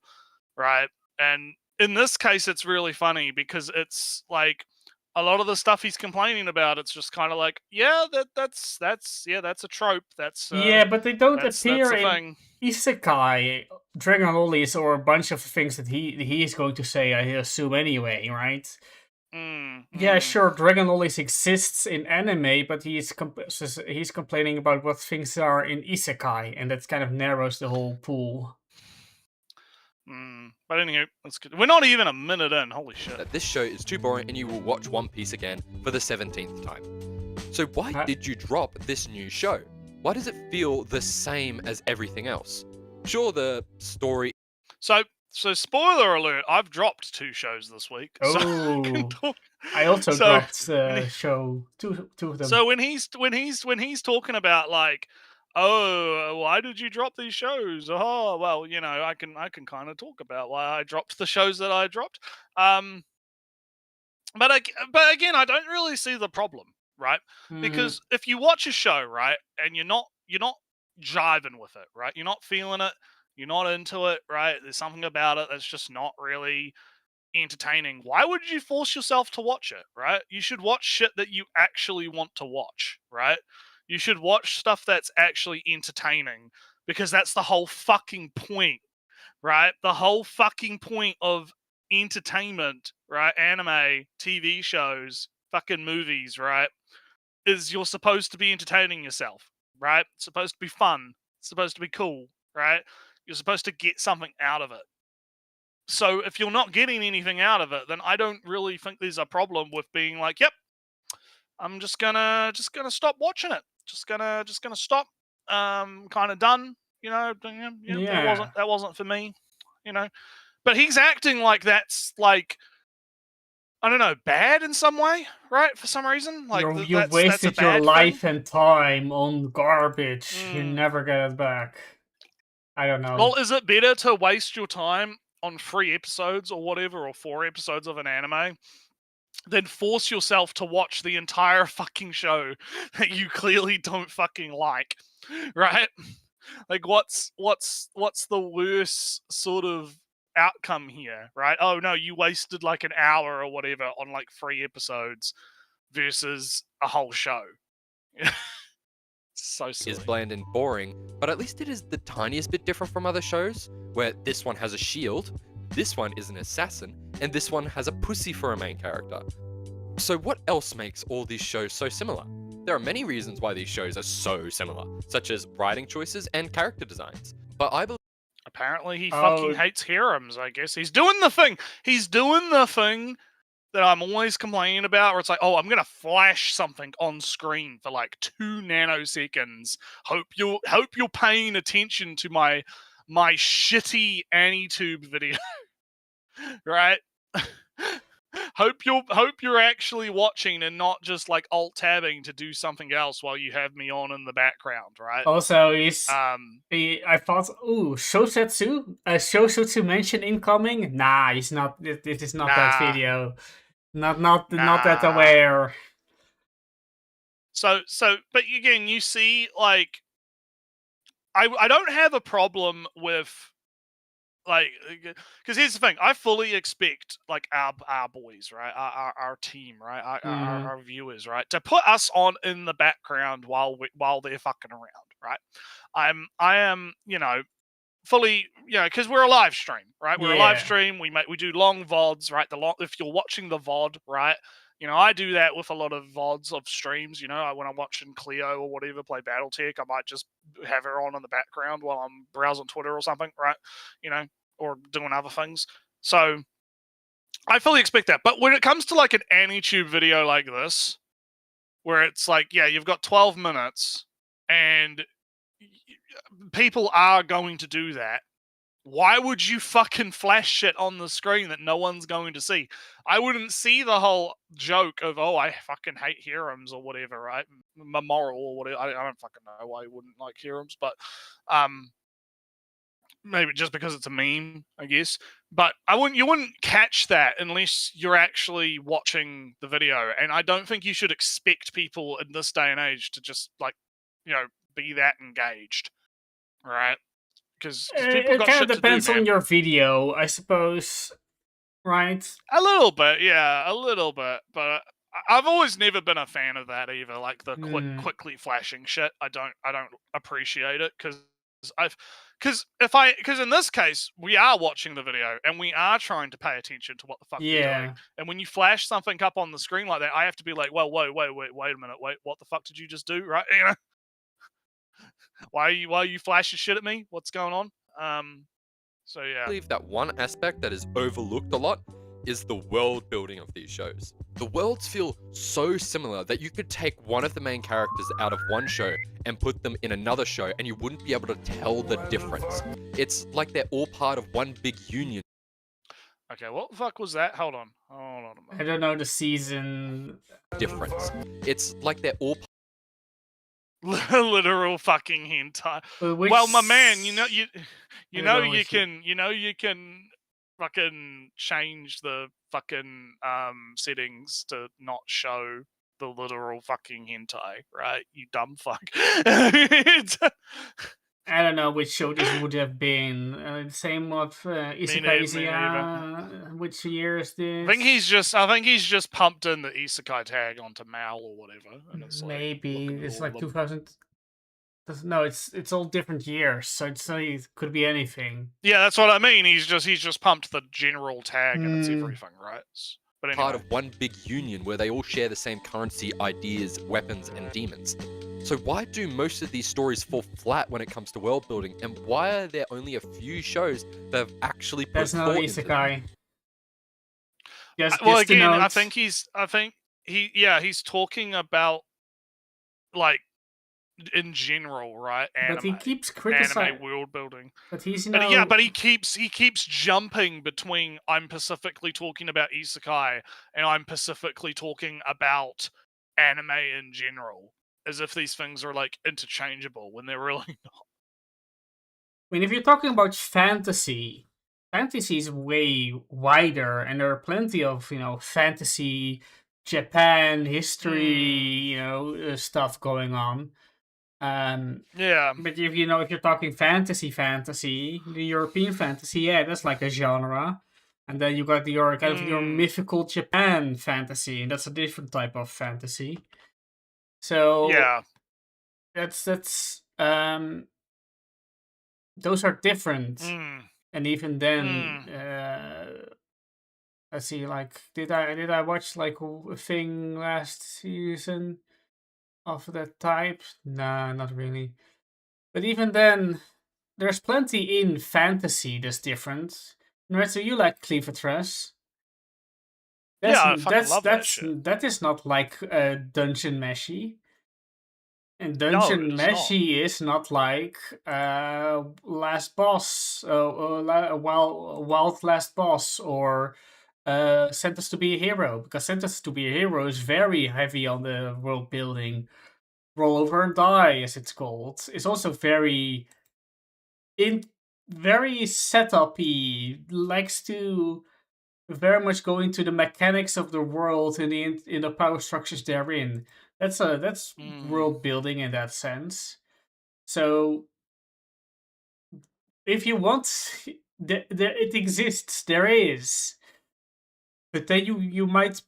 right? And in this case, it's really funny because it's like a lot of the stuff he's complaining about, it's just kind of like, yeah, that's a trope. That's yeah, but they don't that's appear a in thing. Isekai, Dragon Lollies, or a bunch of things that he's going to say, I assume, anyway, right? Yeah, sure, Dragon Lollies exists in anime, but he's complaining about what things are in Isekai, and that kind of narrows the whole pool. But anyway, that's good. We're not even a minute in. Holy shit! That this show is too boring, and you will watch One Piece again for the 17th time. So why did you drop this new show? Why does it feel the same as everything else? Sure, the story. So spoiler alert, I've dropped 2 shows this week. Oh, I also dropped the show, two of them. So when he's talking about like, oh, why did you drop these shows? Oh, well, I can kind of talk about why I dropped the shows that I dropped. But again, I don't really see the problem, right? Because if you watch a show, right, and you're not jiving with it, right, you're not feeling it, you're not into it, right, there's something about it that's just not really entertaining, why would you force yourself to watch it, right? You should watch shit that you actually want to watch, right? You should watch stuff that's actually entertaining, because that's the whole fucking point, right? The whole fucking point of entertainment, right? Anime, TV shows, fucking movies, right? Is you're supposed to be entertaining yourself, right? It's supposed to be fun. It's supposed to be cool, right? You're supposed to get something out of it. So if you're not getting anything out of it, then I don't really think there's a problem with being like, yep, I'm just gonna stop watching it. Just gonna stop. Kind of done. That wasn't for me. But he's acting like that's like, I don't know, bad in some way, right? For some reason, like you wasted your life and time on garbage. You never get it back. I don't know. Well, is it better to waste your time on 3 episodes or whatever, or 4 episodes of an anime, than force yourself to watch the entire fucking show that you clearly don't fucking like, right? Like, what's the worst sort of outcome here, right? Oh no, you wasted like an hour or whatever on like 3 episodes versus a whole show. So silly. Is bland and boring, but at least it is the tiniest bit different from other shows, where this one has a shield, this one is an assassin, and this one has a pussy for a main character. So what else makes all these shows so similar? There are many reasons why these shows are so similar, such as writing choices and character designs. But I believe apparently he fucking hates harems, I guess. He's doing the thing that I'm always complaining about, where it's like, oh, I'm gonna flash something on screen for like 2 nanoseconds. Hope you're paying attention to my shitty AniTube video, right? Hope you're actually watching and not just like alt tabbing to do something else while you have me on in the background, right? Also, I thought, Shosetsu mention incoming. Nah, he's not. This is not that video. Not that aware. So, but again, you see, like, I don't have a problem with, like, because here's the thing, I fully expect, like, our boys, right, our team, right, our viewers, right, to put us on in the background while they're fucking around, right. I am, fully, because we're a live stream, right? We're a live stream. We do long VODs, right? If you're watching the VOD, right? I do that with a lot of VODs of streams. When I'm watching Cleo or whatever play BattleTech, I might just have her on in the background while I'm browsing Twitter or something, right? Or doing other things. So I fully expect that. But when it comes to like an AniTube video like this, where it's like, yeah, you've got 12 minutes and people are going to do that, why would you fucking flash shit on the screen that no one's going to see? I wouldn't see the whole joke of, oh, I fucking hate Hirams or whatever, right? Moral or whatever. I don't fucking know why you wouldn't like Hirams, but maybe just because it's a meme, I guess. But you wouldn't catch that unless you're actually watching the video. And I don't think you should expect people in this day and age to just be that engaged, right? Because people It got kind shit of depends to do, man. on your video, I suppose. Right? A little bit, yeah, a little bit. But I've always never been a fan of that either. Like the quickly flashing shit. I don't appreciate it because in this case we are watching the video and we are trying to pay attention to what the fuck they're doing. And when you flash something up on the screen like that, I have to be like, well, wait a minute, what the fuck did you just do, right? Why are you flashing shit at me? What's going on? So yeah. I believe that one aspect that is overlooked a lot is the world building of these shows. The worlds feel so similar that you could take one of the main characters out of one show and put them in another show and you wouldn't be able to tell the difference. It's like they're all part of one big union. Okay, what the fuck was that? Hold on a moment. I don't know the season difference. It's like they're all literal fucking hentai. Well, my man, you can fucking change the fucking settings to not show the literal fucking hentai, right? You dumb fuck. I don't know which show this would have been. Same with Isekai. Which year is this? I think he's just pumped in the isekai tag onto Mal or whatever. And it's maybe it's like 2000. No, it's all different years, so it could be anything. Yeah, that's what I mean. He's just pumped the general tag and it's everything, right? But anyway. Part of one big union where they all share the same currency, ideas, weapons, and demons. So why do most of these stories fall flat when it comes to world building, and why are there only a few shows that have actually put That's not isekai. Well, again, I think he's talking about like in general, right? Anime, but he keeps criticizing anime world building. But he's but he keeps jumping between I'm specifically talking about isekai and I'm specifically talking about anime in general, as if these things are like interchangeable when they're really not. I mean, if you're talking about fantasy is way wider, and there are plenty of fantasy, Japan history, stuff going on. Yeah. But if you're talking fantasy, the European fantasy, that's like a genre. And then you got your kind of your mythical Japan fantasy, and that's a different type of fantasy. So yeah, that's those are different. And even then, let's see, like did I watch like a thing last season of that type? Nah, not really. But even then, there's plenty in fantasy that's different. Right, so you like Cleavertress. That is not like Dungeon Meshi. And Dungeon Meshi is not like Last Boss, Wild Last Boss, or Sentenced to be a Hero, because Sentenced to be a Hero is very heavy on the world building. Roll Over and Die, as it's called, is also very setup-y, likes to very much go into the mechanics of the world and in the power structures therein. That's world building in that sense. So if you want, it exists. There is, but then you might.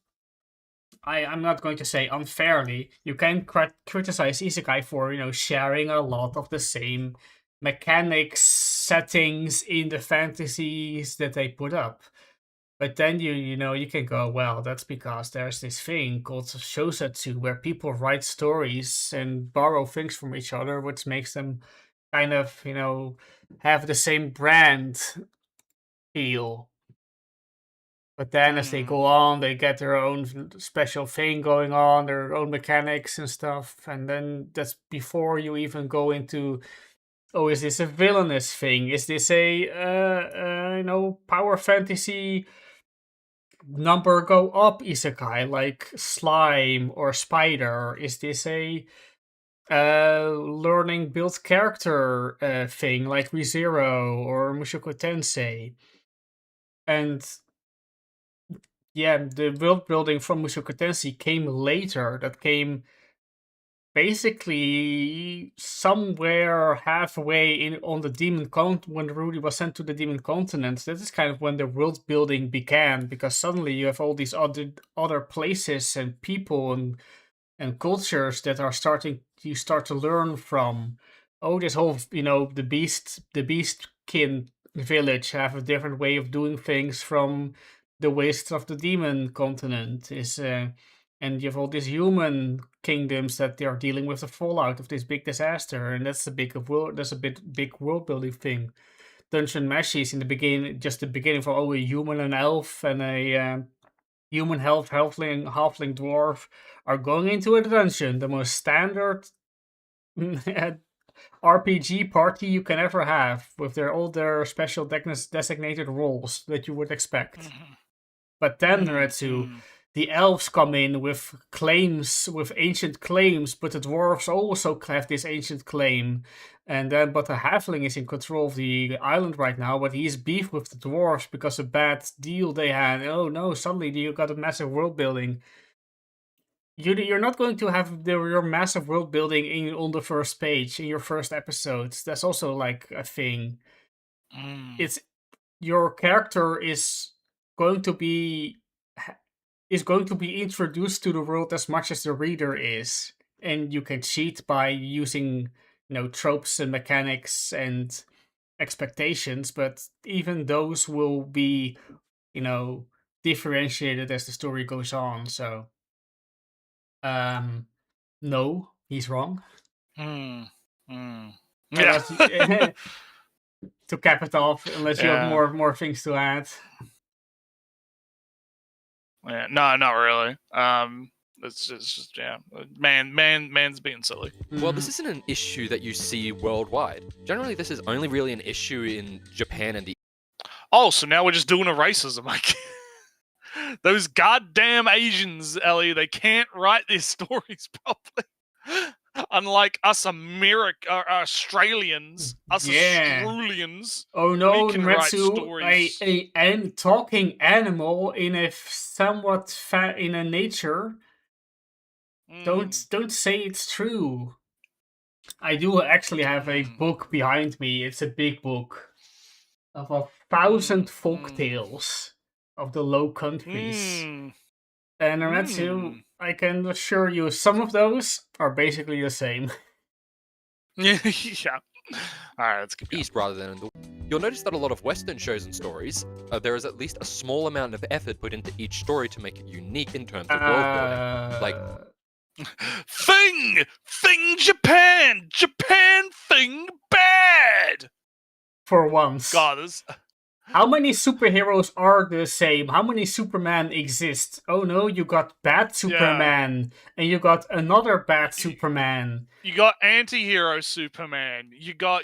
I'm not going to say unfairly. You can criticize isekai for sharing a lot of the same mechanics, settings in the fantasies that they put up. But then you can go, well, that's because there's this thing called shousetsu where people write stories and borrow things from each other, which makes them kind of have the same brand feel. But then as they go on, they get their own special thing going on, their own mechanics and stuff. And then that's before you even go into oh, is this a villainous thing? Is this a power fantasy number go up isekai like Slime or Spider? Is this a learning build character thing like ReZero or Mushoku Tensei? And yeah, the world building from Mushoku Tensei came later. That came basically somewhere halfway in on the demon when Rudy was sent to the demon continent. That is kind of when the world building began, because suddenly you have all these other places and people and cultures that are you start to learn from. Oh, this whole the beastkin village have a different way of doing things from the wastes of the demon continent. And you have all these human kingdoms that they are dealing with the fallout of this big disaster, and that's a big world building thing. Dungeon Meshes in the beginning, just the beginning for a human, an elf, and a human halfling dwarf are going into a dungeon, the most standard RPG party you can ever have, with all their special designated roles that you would expect. Mm-hmm. But then, Retsu, the elves come in with ancient claims, but the dwarves also have this ancient claim. And then, but the halfling is in control of the island right now, but he's beef with the dwarves because of a bad deal they had. Oh no, suddenly you got a massive world building. You're not going to have your massive world building on the first page, in your first episodes. That's also like a thing. It's your character is going to be introduced to the world as much as the reader is, and you can cheat by using tropes and mechanics and expectations, but even those will be differentiated as the story goes on. So no, he's wrong. Yeah. To cap it off, unless you have more things to add. Yeah, no, not really. It's just man's being silly. Well, this isn't an issue that you see worldwide. Generally, this is only really an issue in Japan and the. Oh, so now we're just doing a racism. Those goddamn Asians, Ellie, they can't write their stories properly. Unlike us Australians, us Australians. Oh no, we can write stories. A talking animal in a somewhat in a nature. Don't say it's true. I do actually have a book behind me. It's a big book of 1,000 folk tales of the Low Countries. And Amatsu, I can assure you, some of those are basically the same. Yeah. Alright, let's keep East rather than in the. You'll notice that a lot of Western shows and stories, there is at least a small amount of effort put into each story to make it unique in terms of world building. Like Thing Japan thing bad. For once. God, how many superheroes are the same? How many Superman exist? Oh no, you got bad Superman, and you got another bad Superman. You got anti-hero Superman. You got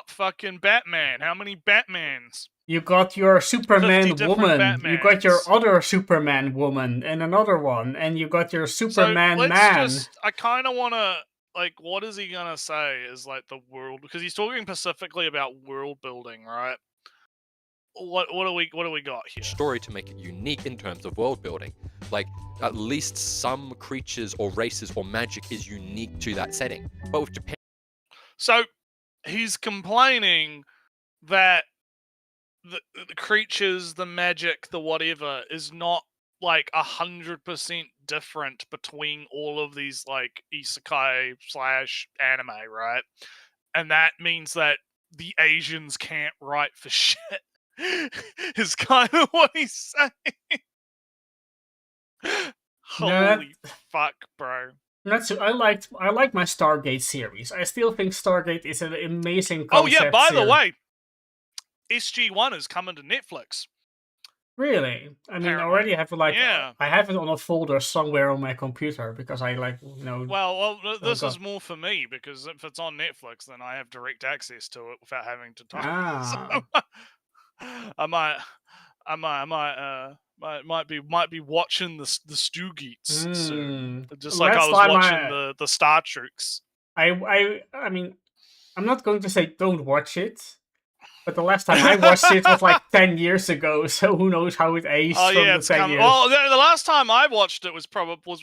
fucking Batman. How many Batmans? You got your Superman woman. Batmans. You got your other Superman woman, and another one, and you got your Superman man. I kind of want to, like, what is he gonna say is like the world, because he's talking specifically about world building, right? What do we got here? Story to make it unique in terms of world building. Like, at least some creatures or races or magic is unique to that setting. But with Japan, so he's complaining that the creatures, the magic, the whatever is not like 100% different between all of these like isekai / anime, right? And that means that the Asians can't write for shit. Is kind of what he's saying. Holy fuck, bro. I like my Stargate series. I still think Stargate is an amazing concept. Oh yeah, by the way, SG1 is coming to Netflix. Really? I mean, I Apparently. already have Yeah. I have it on a folder somewhere on my computer because I Well, this go- is more for me because if it's on Netflix, then I have direct access to it without having to type. Ah. So I might, might be watching the Stoogeats soon, just like I Last was time watching the Star Treks. I mean, I'm not going to say don't watch it, but the last time I watched it was like 10 years ago, so who knows how it aged Oh from yeah, the it's 10 coming. years. Oh, the last time I watched it was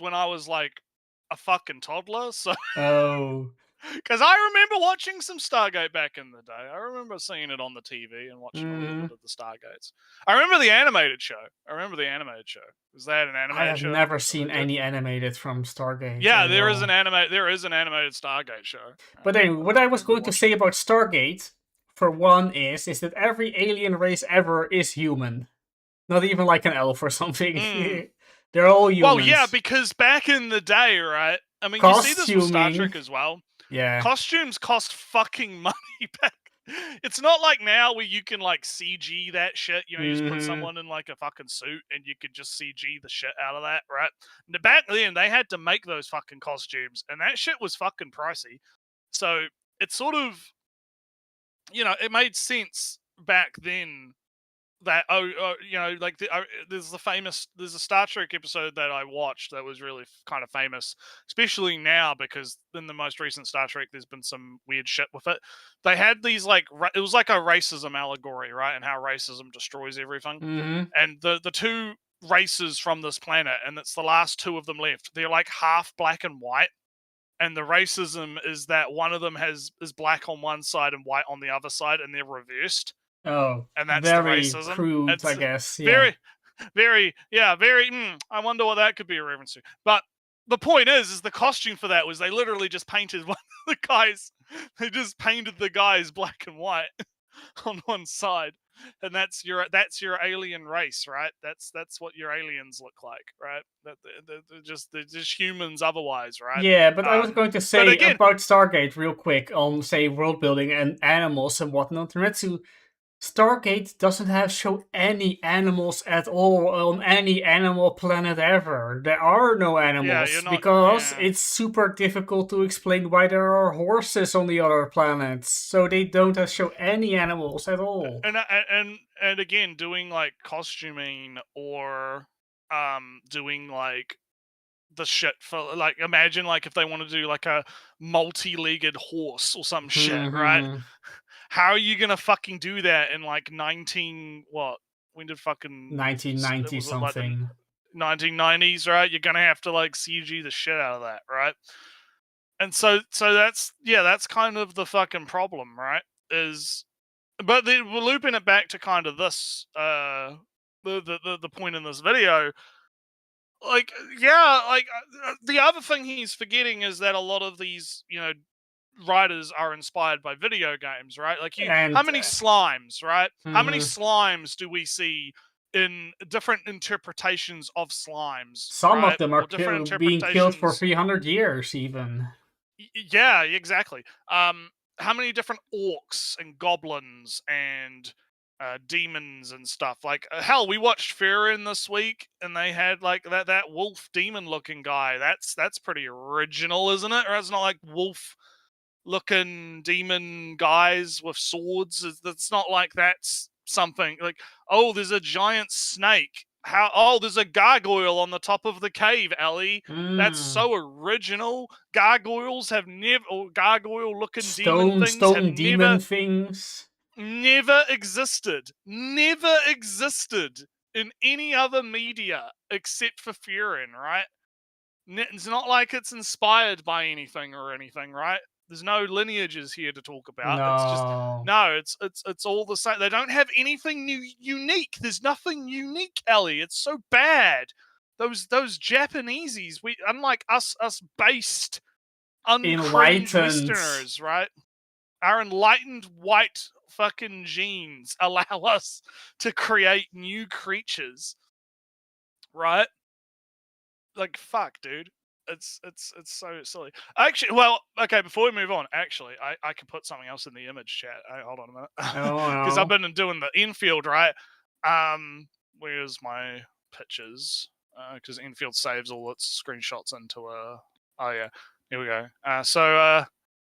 when I was like a fucking toddler. So. Oh. Because I remember watching some Stargate back in the day. I remember seeing it on the TV and watching a little bit of the Stargates. I remember the animated show. Was that an I animated have show? never that seen they did? any animated from Stargate. Yeah, at there is all. an animated Stargate show. But anyway, what I was going to say about Stargate, for one, is that every alien race ever is human. Not even like an elf or something. They're all humans. Well, yeah, because back in the day, right? I mean, you see this with Star Costuming. Trek as well. Yeah. Costumes cost fucking money back. It's not like now where you can like CG that shit. You know, you just put someone in like a fucking suit and you could just CG the shit out of that, right? And back then they had to make those fucking costumes, and that shit was fucking pricey. So it's sort of, it made sense back then that like there's a Star Trek episode that I watched that was really kind of famous, especially now because in the most recent Star Trek there's been some weird shit with it. They had these like it was like a racism allegory, right, and how racism destroys everything. And the two races from this planet, and it's the last two of them left, they're like half black and white. And the racism is that one of them is black on one side and white on the other side, and they're reversed. Oh, And that's very the racism. crude, I guess. Yeah. Very. I wonder what that could be a reference to. But the point is the costume for that was they literally just painted one of the guys. They just painted the guys black and white on one side, and that's your alien race, right? That's what your aliens look like, right? They're just humans otherwise, right? Yeah, but I was going to say again, about Stargate real quick on, say, world building and animals and whatnot. Retsu, Stargate doesn't show any animals at all on any animal planet ever. There are no animals because it's super difficult to explain why there are horses on the other planets. So they don't show any animals at all. And again, doing like costuming or doing like the shit for like, imagine like if they want to do like a multi-legged horse or some shit, right? How are you gonna fucking do that in like 1990 something? 1990s, right? You're gonna have to like CG the shit out of that, right? And so that's kind of the fucking problem, right? But we're looping it back to kind of this the point in this video. Like, the other thing he's forgetting is that a lot of these, writers are inspired by video games, right? Like, how many slimes, right? How many slimes do we see in different interpretations of slimes? Some right? of them are being killed for 300 years, even. Yeah, exactly. How many different orcs and goblins and demons and stuff? Like, hell, we watched Farron this week, and they had like that wolf demon looking guy. That's pretty original, isn't it? Or it's not like wolf looking demon guys with swords. It's not like that's something like, oh, there's a giant snake. There's a gargoyle on the top of the cave, Ellie. That's so original. Gargoyle looking demon things never existed. Never existed in any other media except for Furin, right? It's not like it's inspired by anything, right? There's no lineages here to talk about. It's all the same. They don't have anything unique. There's nothing unique, Ellie. It's so bad. Those Japaneses, unlike us based uncringed Westerners, right? Our enlightened white fucking genes allow us to create new creatures, right? Like, fuck, dude. It's so silly. Actually, well, okay, before we move on, actually, I can put something else in the image chat. Hold on a minute. Because I've been doing the infield, right? where's my pictures? Because Enfield saves all its screenshots into a. Oh yeah, here we go. So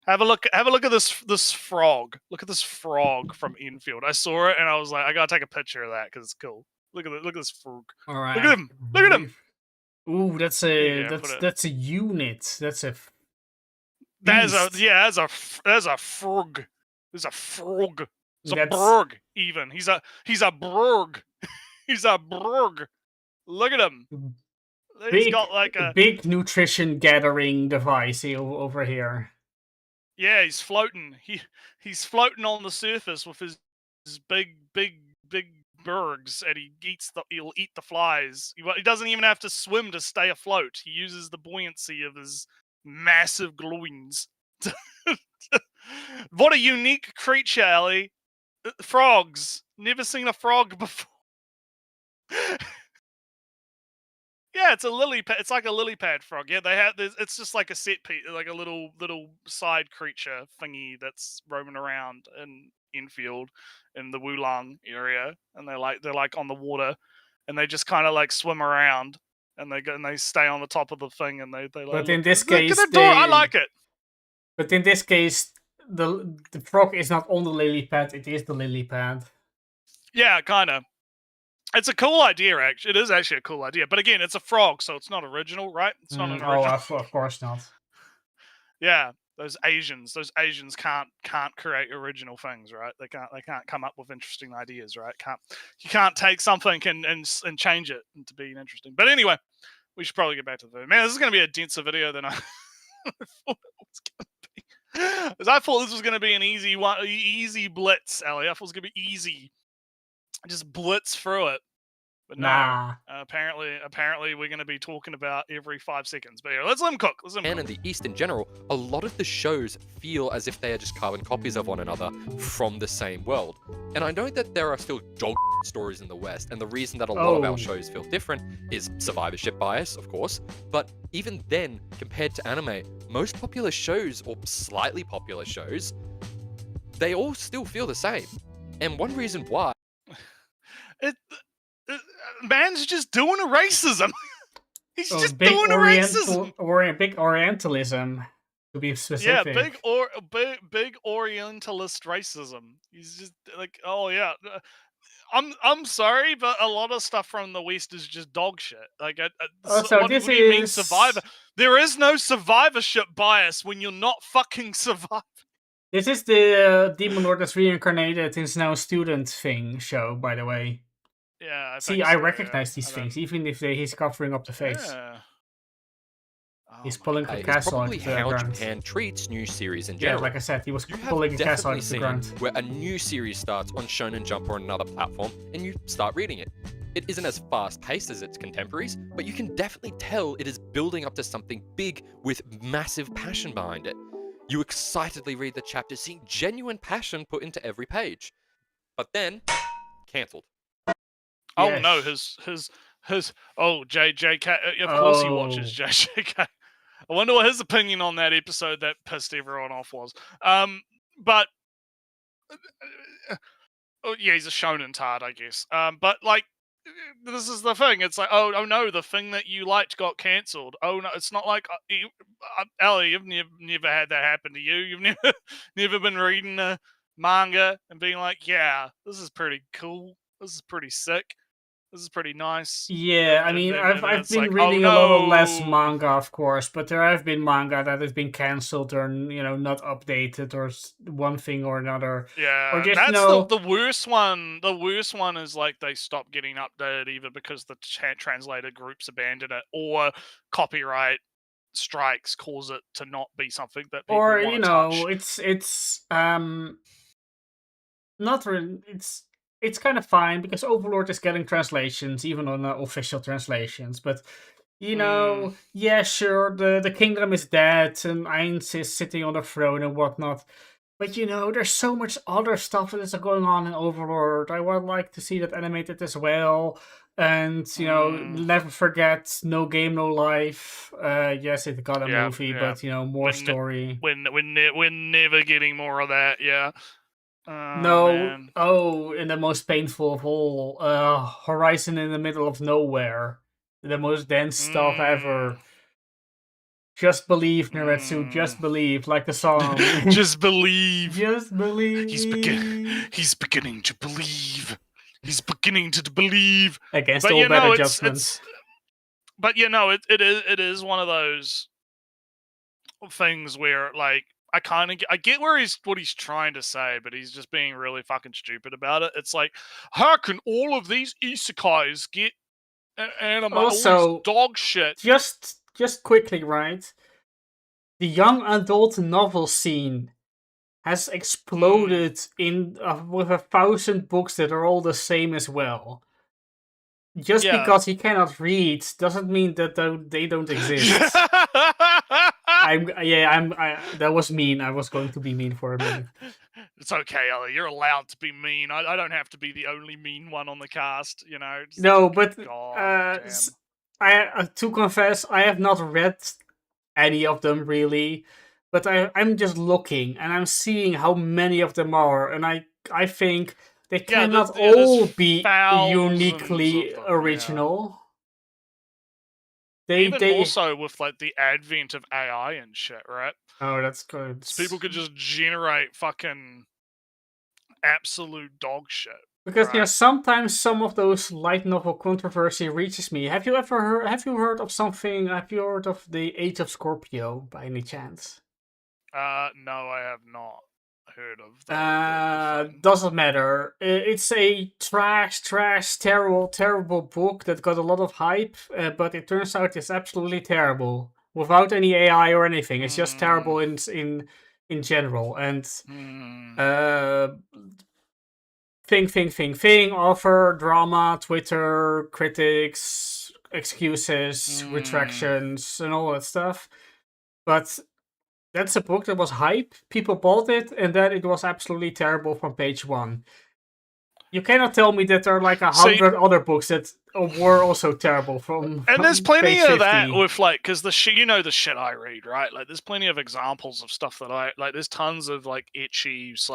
have a look at this frog. Look at this frog from Enfield. I saw it and I was like, I gotta take a picture of that because it's cool. Look at this frog. All right. Look at him. Look at him. Ooh, that's There a you go, put it. that's a unit. That's a There's a beast. there's a frog. There's a frog. He's a That's- brug. Even he's a brug. He's a brug. Look at him. He's big, got like a big nutrition gathering device over here. yeah. He's floating. He's floating on the surface with his big bergs, and he'll eat the flies. He doesn't even have to swim to stay afloat. He uses the buoyancy of his massive loins. What a unique creature, Ellie. Frogs. Never seen a frog before. Yeah, it's a lily pad. It's like a lily pad frog. Yeah, it's just like a set piece, like a little side creature thingy that's roaming around in Enfield in the Wulong area, and they're like on the water, and they just kind of like swim around, and they stay on the top of the thing, and they like. But in this case, I like it. But in this case, the frog is not on the lily pad; it is the lily pad. Yeah, kind of. It's a cool idea, actually. It is actually a cool idea. But again, it's a frog, so it's not original, right? It's not an original. Of course not. Yeah, those Asians can't create original things, right? They can't come up with interesting ideas, right? You can't take something and change it to be interesting. But anyway, we should probably get back to the video. Man, this is going to be a denser video than I thought it was going to be. Because I thought this was going to be an easy blitz, Ellie. I thought it was going to be easy. Just blitz through it. But no, Nah. apparently we're going to be talking about every 5 seconds. But yeah, let's let them cook. And in the East in general, a lot of the shows feel as if they are just carbon copies of one another from the same world. And I know that there are still dog stories in the West, and the reason that a lot of our shows feel different is survivorship bias, of course. But even then, compared to anime, most popular shows, or slightly popular shows, they all still feel the same. And one reason why... Man's just doing a racism. He's just big doing a racism. Or a big Orientalism, to be specific. Yeah, big Orientalist racism. He's just like, oh yeah, I'm sorry, but a lot of stuff from the West is just dog shit. Like, what do you mean survivor? There is no survivorship bias when you're not fucking surviving. This is the Demon Lord that's reincarnated is now student thing show, by the way. Yeah, I recognize these things, even if he's covering up the face. Yeah. He's pulling a It's castle probably into the how ground. Japan treats new series in general. Yeah, like I said, he was You pulling a have castle definitely into the seen ground. where a new series starts on Shonen Jump or another platform, and you start reading it. It isn't as fast-paced as its contemporaries, but you can definitely tell it is building up to something big with massive passion behind it. You excitedly read the chapter, seeing genuine passion put into every page. But then, cancelled. Oh Yes. no, his JJK. Of course he watches JJK. I wonder what his opinion on that episode that pissed everyone off was. But yeah, he's a shonen tard, I guess. But like, this is the thing. It's like, oh no, the thing that you liked got cancelled. Oh no, it's not like Ellie, you've never had that happen to you. You've never been reading a manga and being like, yeah, this is pretty cool. This is pretty sick. This is pretty nice. Yeah, I mean, I've been like, reading oh, a lot of no. less manga, of course, but there have been manga that has been cancelled or not updated or one thing or another. Yeah, Or just, that's the worst one. The worst one is like they stop getting updated either because the translator groups abandon it or copyright strikes cause it to not be something that people Or want to touch. it's not really. It's kind of fine because Overlord is getting translations, even on official translations. But yeah, sure, the kingdom is dead and Ainz is sitting on the throne and whatnot. But there's so much other stuff that is going on in Overlord. I would like to see that animated as well. And never forget, No Game, No Life. Yes, it got a movie, but more story. We're never getting more of that. Yeah. Oh, No, man. and the most painful of all, Horizon in the Middle of Nowhere. The most dense stuff ever. Just believe, Naretsu, just believe, like the song. Just believe. Just believe. He's beginning to believe. He's beginning to believe. Against But all you better know, judgment. but you know, it is one of those things where like I get what he's trying to say, but he's just being really fucking stupid about it. It's like, how can all of these isekais get anime, all Also, this dog shit? Just quickly, right? The young adult novel scene has exploded in with 1,000 books that are all the same as well. Just Yeah. because he cannot read doesn't mean that they don't exist. That was mean. I was going to be mean for a minute. It's okay, Ellie. You're allowed to be mean. I don't have to be the only mean one on the cast, you know. No, but God damn. to confess, I have not read any of them really, but I'm just looking and I'm seeing how many of them are, and I think they cannot all be uniquely them, original. Even more so with like the advent of AI and shit, right? Oh, that's good. So people could just generate fucking absolute dog shit. Because right? Sometimes some of those light novel controversy reaches me. Have you heard of something? Have you heard of the Age of Scorpio by any chance? No, I have not heard of that. Doesn't matter. It's a trash, terrible book that got a lot of hype, but it turns out it's absolutely terrible without any AI or anything. It's just terrible in general. And thing. Offer, drama, Twitter, critics, excuses, retractions, and all that stuff. But that's a book that was hype. People bought it, and then it was absolutely terrible from page 1. You cannot tell me that there are like 100 other books that were also terrible from. And there's plenty page of 50. that with like, because the shit, you know, the shit I read, right? Like, there's plenty of examples of stuff that I like. There's tons of like itchy /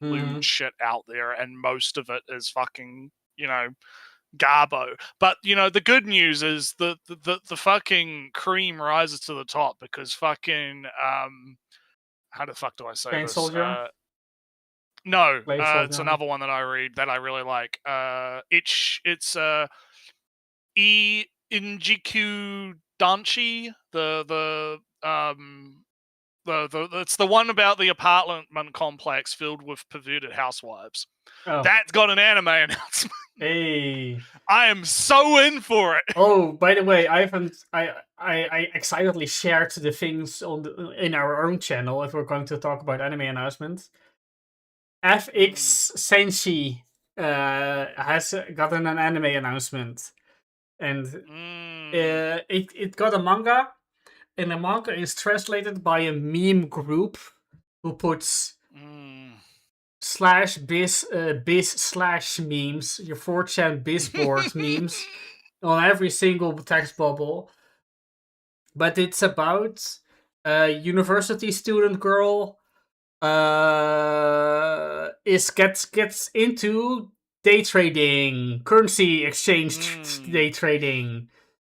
lewd shit out there, and most of it is fucking, you know, garbo. But you know, the good news is the fucking cream rises to the top, because fucking how the fuck do I say Chain this? Soldier? No, it's another one that I read that I really like. It's Injiku Danchi, it's the one about the apartment complex filled with perverted housewives. Oh. That's got an anime announcement. Hey, I am so in for it. Oh, by the way, I excitedly shared the things in our own channel if we're going to talk about anime announcements. FX Senshi has gotten an anime announcement, and it got a manga, and the manga is translated by a meme group who puts /biz/memes, your 4chan bizboard memes on every single text bubble. But it's about a university student girl gets into day trading, currency exchange day trading,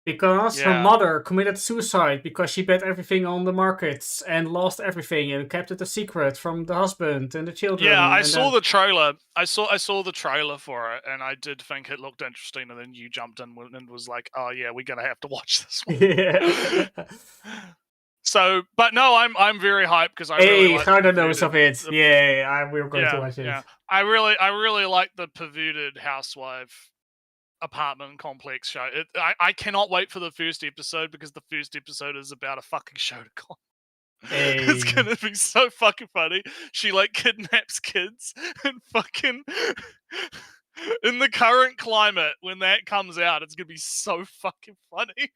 because her mother committed suicide because she bet everything on the markets and lost everything and kept it a secret from the husband and the children. Yeah, I saw the trailer. I saw the trailer for it, and I did think it looked interesting. And then you jumped in and was like, "Oh yeah, we're gonna have to watch this one." Yeah. So, but no, I'm very hyped because I really like how the nose of it. We were going to watch it. Yeah, I really like the perverted housewife apartment complex show. I cannot wait for the first episode, because the first episode is about a fucking Shotokan. It's gonna be so fucking funny. She like kidnaps kids and fucking in the current climate, when that comes out, it's gonna be so fucking funny.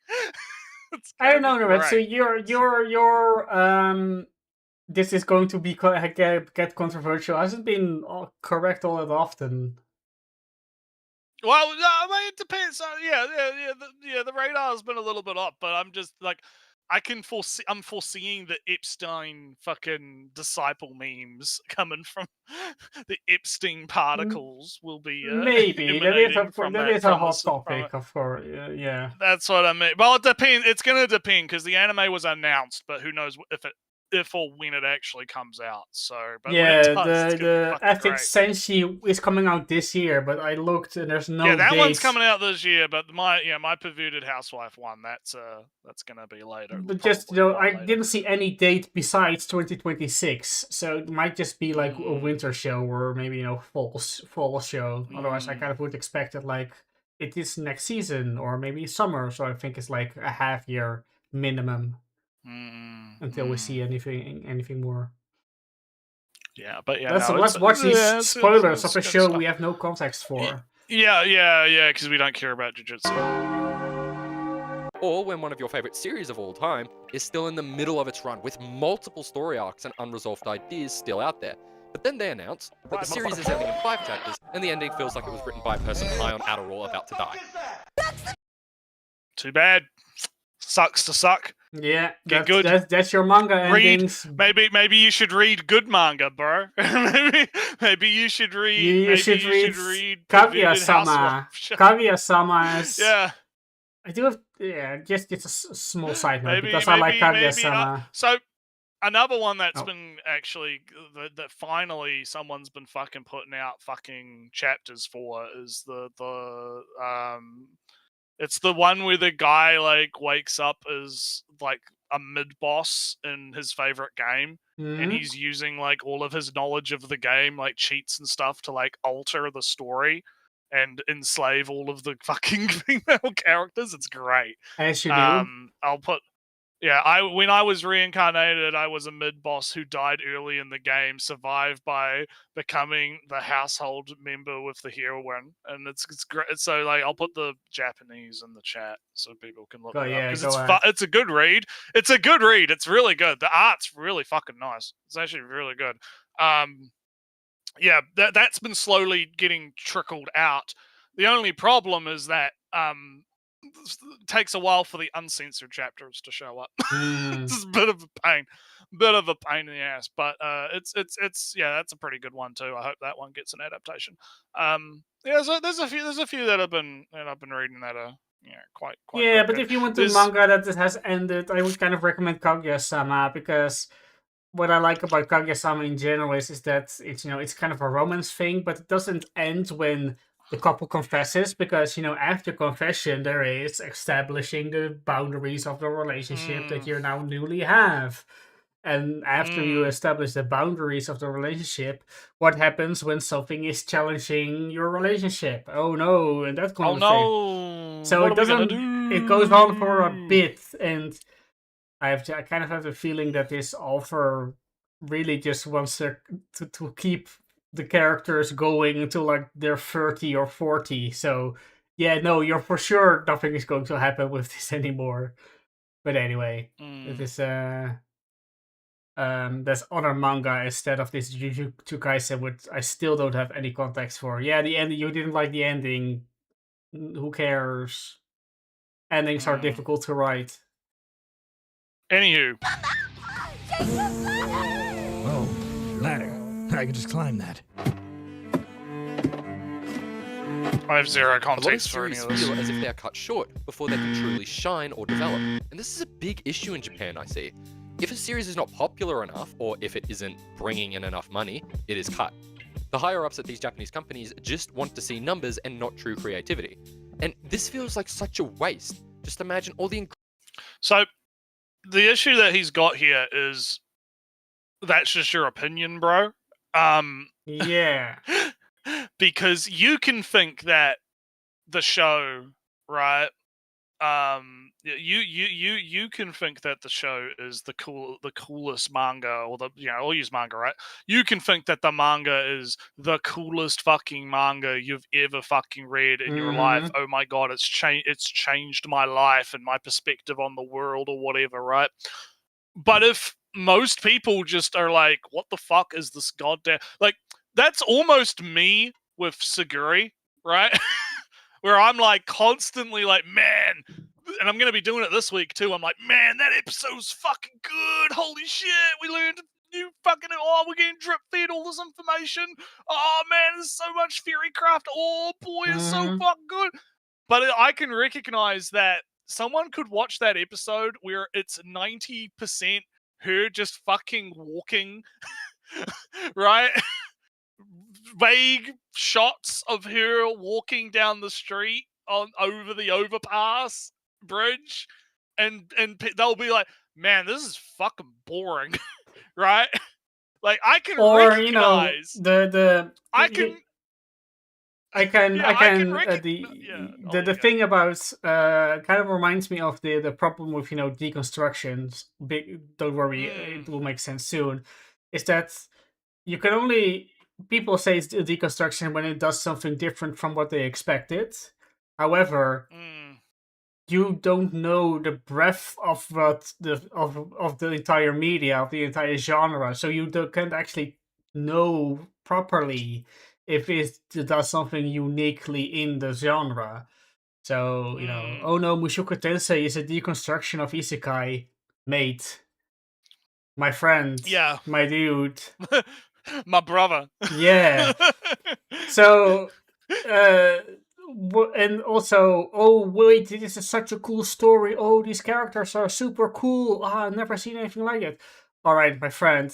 I don't know, Red. So your this is going to be get controversial. Hasn't been correct all that often. Well, I mean, it depends. The radar's been a little bit up, but I'm just like, I'm foreseeing the Epstein fucking disciple memes coming from the Epstein particles will be Maybe emanating from that that is a from hot this from topic, of course. Yeah. That's what I mean. Well, it depends. It's going to depend because the anime was announced, but who knows if or when it actually comes out. So, but when it Yeah, does, it's going to be the fucking Ethics great. Senshi is coming out this year, but I looked and there's no Yeah, that one's dates. coming out this year, but my perverted housewife one that's going to be later. But just probably a lot I later. didn't see any date besides 2026, so it might just be like a winter show or maybe fall show. Otherwise, I kind of would expect it like it is next season or maybe summer. So I think it's like a half year minimum until we see anything more. Yeah, but yeah, let's watch these spoilers of a show we have no context for. Yeah, because we don't care about Jujutsu. Or when one of your favorite series of all time is still in the middle of its run with multiple story arcs and unresolved ideas still out there. But then they announce that the series is ending in 5 chapters and the ending feels like it was written by a person high on Adderall about to die. Too bad. Sucks to suck. Yeah, Get good. That's your manga endings. Maybe you should read good manga, bro. maybe you should read. You should read Kaguya-sama. Kaguya-sama is. Yeah. I do have. Yeah, just it's a small side note because I like Kaguya-sama. So another one that's been actually that finally someone's been fucking putting out fucking chapters for is the it's the one where the guy like wakes up as like a mid boss in his favorite game, and he's using like all of his knowledge of the game, like cheats and stuff, to like alter the story and enslave all of the fucking female characters. It's great. As you do. When I was reincarnated, I was a mid-boss who died early in the game, survived by becoming the household member with the heroine, and it's great. So like, I'll put the Japanese in the chat so people can look it up, because it's a good read. It's a good read. It's really good. The art's really fucking nice. It's actually really good. That's been slowly getting trickled out. The only problem is that it takes a while for the uncensored chapters to show up. It's a bit of a pain in the ass, but it's that's a pretty good one too. I hope that one gets an adaptation. So there's a few that I've been reading that are quite yeah, but good. if you want to manga that has ended, I would kind of recommend Kaguya-sama, because what I like about Kaguya-sama in general is that it's kind of a romance thing, but it doesn't end when the couple confesses, because after confession there is establishing the boundaries of the relationship that you now newly have. And after you establish the boundaries of the relationship, what happens when something is challenging your relationship? Oh no, and that kind of thing. So it goes on for a bit, and I kind of have the feeling that this author really just wants to keep the characters going until like they're 30 or 40. So yeah, no, you're for sure nothing is going to happen with this anymore. But anyway, it is there's other manga instead of this Jujutsu Kaisen, which I still don't have any context for. Yeah, the ending, you didn't like the ending. Who cares? Endings are difficult to write. Anywho. Oh, ladder. I can just climb that. I have zero context for any of this. Feel as if they are cut short before they can truly shine or develop. And this is a big issue in Japan, I see. If a series is not popular enough, or if it isn't bringing in enough money, it is cut. The higher-ups at these Japanese companies just want to see numbers and not true creativity. And this feels like such a waste. Just imagine all the... So, the issue that he's got here is that's just your opinion, bro. Yeah. Because you can think that the show, right? You can think that the show is the coolest manga, or I'll use manga, right? You can think that the manga is the coolest fucking manga you've ever fucking read in your life. Oh my god, it's changed my life and my perspective on the world, or whatever, right? But if most people just are like, what the fuck is this goddamn... Like, that's almost me with Saguri, right? Where I'm like constantly like, man, and I'm gonna be doing it this week too. I'm like, man, that episode's fucking good. Holy shit, we learned new fucking. Oh, we're getting drip fed all this information. Oh man, there's so much Fairycraft. Oh boy, it's so Mhm. fucking good. But I can recognize that someone could watch that episode where it's 90% her just fucking walking, right? Vague shots of her walking down the street over the overpass bridge, and they'll be like, "Man, this is fucking boring," right? Like I can Or recognize, I can, I can yeah, I can recognize, yeah. I'll let the you go. thing about kind of reminds me of the problem with deconstructions. Don't worry, it will make sense soon. Is that you can only people say it's a deconstruction when it does something different from what they expected. However, you don't know the breadth of what of the entire media, of the entire genre, so you can't actually know properly if it does something uniquely in the genre. So oh no, Mushoku Tensei is a deconstruction of isekai, mate, my friend, Yeah, my dude. my brother. Yeah. So, and also, oh wait, this is such a cool story. Oh, these characters are super cool. Ah, I've never seen anything like it. All right, my friend,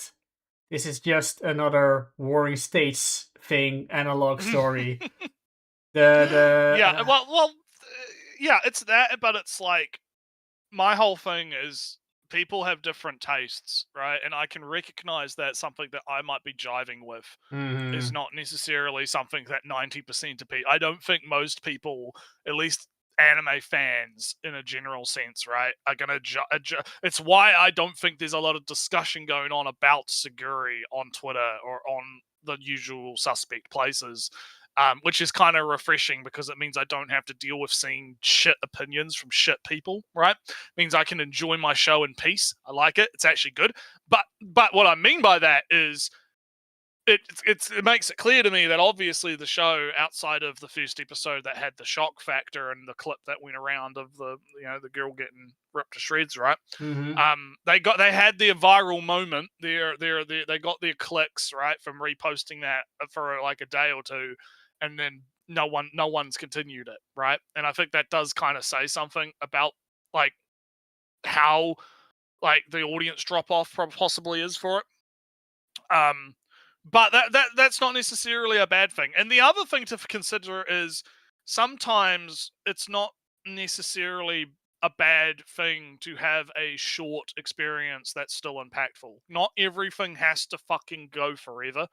this is just another Warring States thing, analog story. Yeah, well, yeah, it's that, but it's like my whole thing is people have different tastes, right? And I can recognize that something that I might be jiving with is not necessarily something that 90% of people. I don't think most people, at least anime fans in a general sense, right, are gonna. It's why I don't think there's a lot of discussion going on about Saguri on Twitter or on the usual suspect places. Which is kind of refreshing because it means I don't have to deal with seeing shit opinions from shit people, right? It means I can enjoy my show in peace. I like it. It's actually good. But what I mean by that is it makes it clear to me that obviously the show, outside of the first episode that had the shock factor and the clip that went around of the the girl getting ripped to shreds, right? They had their viral moment. They got their clicks, right, from reposting that for like a day or two, and then no one's continued it, right? And I think that does kind of say something about like how like the audience drop off possibly is for it. But that's not necessarily a bad thing. And the other thing to consider is sometimes it's not necessarily a bad thing to have a short experience that's still impactful. Not everything has to fucking go forever,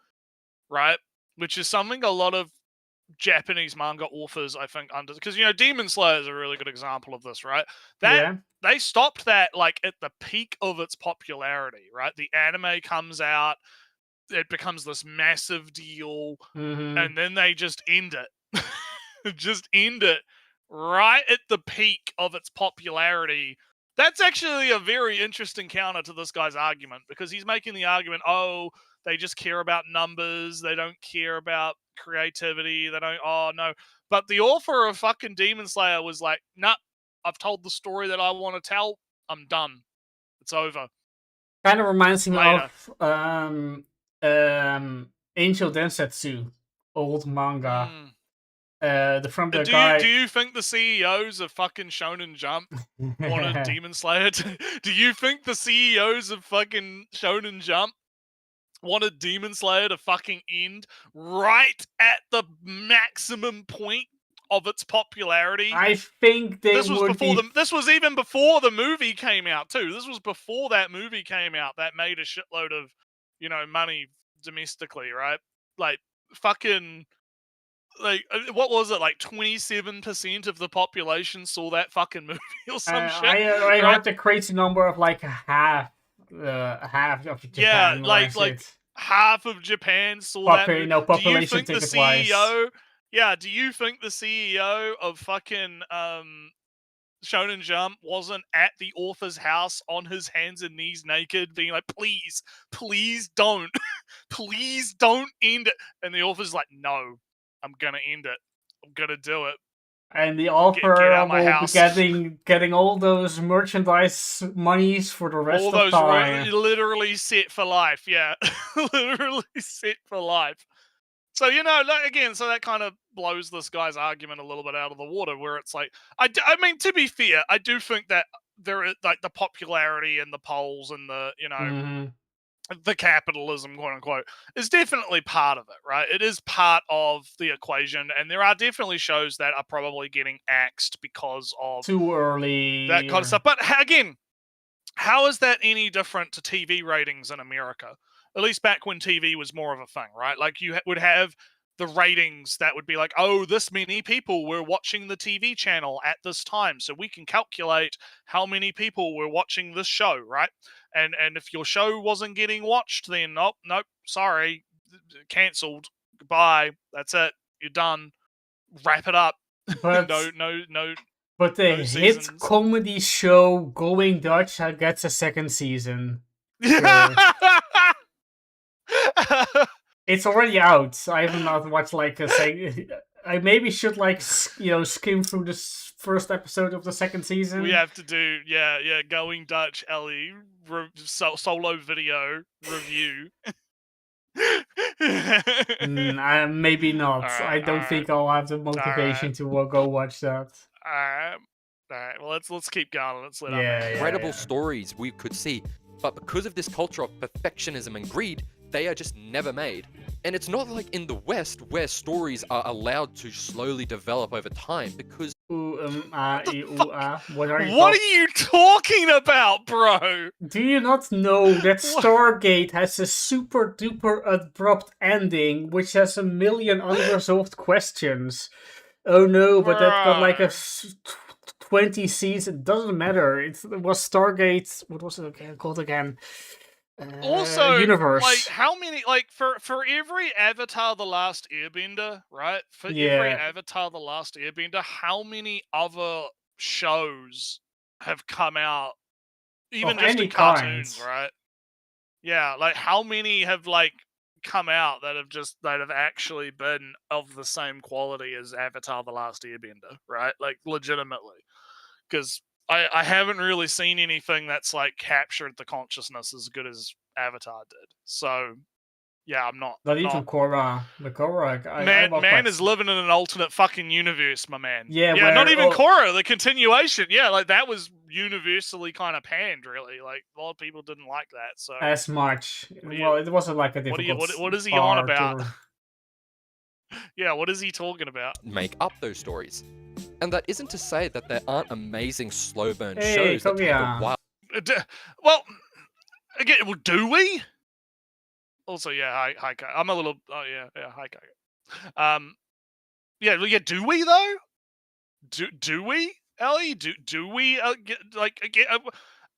right? Which is something a lot of Japanese manga authors, I think, because Demon Slayer is a really good example of this, right? They stopped that like at the peak of its popularity, right? The anime comes out, it becomes this massive deal, and then they just end it. Just end it right at the peak of its popularity. That's actually a very interesting counter to this guy's argument, because he's making the argument, oh, they just care about numbers, they don't care about creativity, they don't, oh no. But the author of fucking Demon Slayer was like, nah, I've told the story that I want to tell, I'm done. It's over. Kind of reminds me Later. of Angel Densetsu, old manga. From the guy. Do you think the CEOs of fucking Shonen Jump wanted Demon Slayer to? Do you think the CEOs of fucking Shonen Jump wanted Demon Slayer to fucking end right at the maximum point of its popularity? I think this was even before the movie came out too. This was before that movie came out that made a shitload of money domestically, right? Like fucking. Like, what was it? Like 27% of the population saw that fucking movie or some shit. I heard the crazy number of like half of Japan. Yeah, like half of Japan saw that movie. Population ticket wise. Yeah, do you think the CEO of fucking Shonen Jump wasn't at the author's house on his hands and knees naked, being like, please don't, please don't end it? And the author's like, no, I'm gonna end it. I'm gonna do it. And the get author out my will house. be getting all those merchandise monies for the rest All of those time. literally set for life. Yeah, literally set for life. So again, so that kind of blows this guy's argument a little bit out of the water. Where it's like, I mean, to be fair, I do think that there is like the popularity and the polls and the Mhm. the capitalism, quote unquote, is definitely part of it, right? It is part of the equation, and there are definitely shows that are probably getting axed because of Too early. that kind of stuff. But again, how is that any different to TV ratings in America? At least back when TV was more of a thing, right? Like you would have the ratings that would be like, oh, this many people were watching the TV channel at this time, so we can calculate how many people were watching this show, right? And if your show wasn't getting watched, then nope, sorry, cancelled. Goodbye. That's it. You're done. Wrap it up. But no. but the no hit seasons. comedy show Going Dutch gets a second season. It's already out. I have not watched like a second. I maybe should like skim through this first episode of the second season. We have to do Going Dutch Ellie solo video review. Maybe not. Alright, I don't think I'll have the motivation to go watch that. Alright. Well, let's keep going. Let's let Incredible stories we could see, but because of this culture of perfectionism and greed, they are just never made. And it's not like in the West where stories are allowed to slowly develop over time because what are you What are you talking about, bro? Do you not know that Stargate has a super duper abrupt ending which has a million unresolved questions? Oh no, but that got like a 20 seasons. It doesn't matter. It was Stargate. What was it called again? Also, universe. like how many, like for every Avatar: The Last Airbender, right? For every Avatar: The Last Airbender, how many other shows have come out, even just in cartoons, right? Yeah, like how many have like come out that have actually been of the same quality as Avatar: The Last Airbender, right? Like legitimately, because I haven't really seen anything that's like captured the consciousness as good as Avatar did. So yeah, I'm not. Not even Korra. The Korra. Man is living in an alternate fucking universe, my man. Yeah, not even Korra, the continuation. Yeah, like that was universally kind of panned. Really, like a lot of people didn't like that. So as much. Well, it wasn't like a difficult. What is he on about? Yeah, what is he talking about? Make up those stories. And that isn't to say that there aren't amazing slow burn shows that take a while. Well, again, do we? Also, yeah, hi, Kai. I'm a little. Oh yeah, hi, Kai. Yeah. Do we though? Do we, Ellie? Do we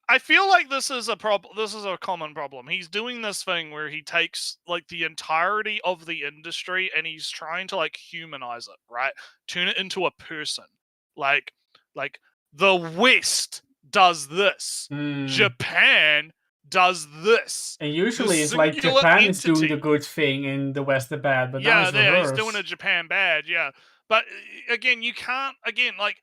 I feel like this is a problem. This is a common problem. He's doing this thing where he takes like the entirety of the industry and he's trying to like humanize it, right? Turn it into a person. Like the West does this. Japan does this. And usually it's like Japan is doing the good thing and the West the bad, but now it's reversed. He's doing a Japan bad, yeah. But again, you can't, like,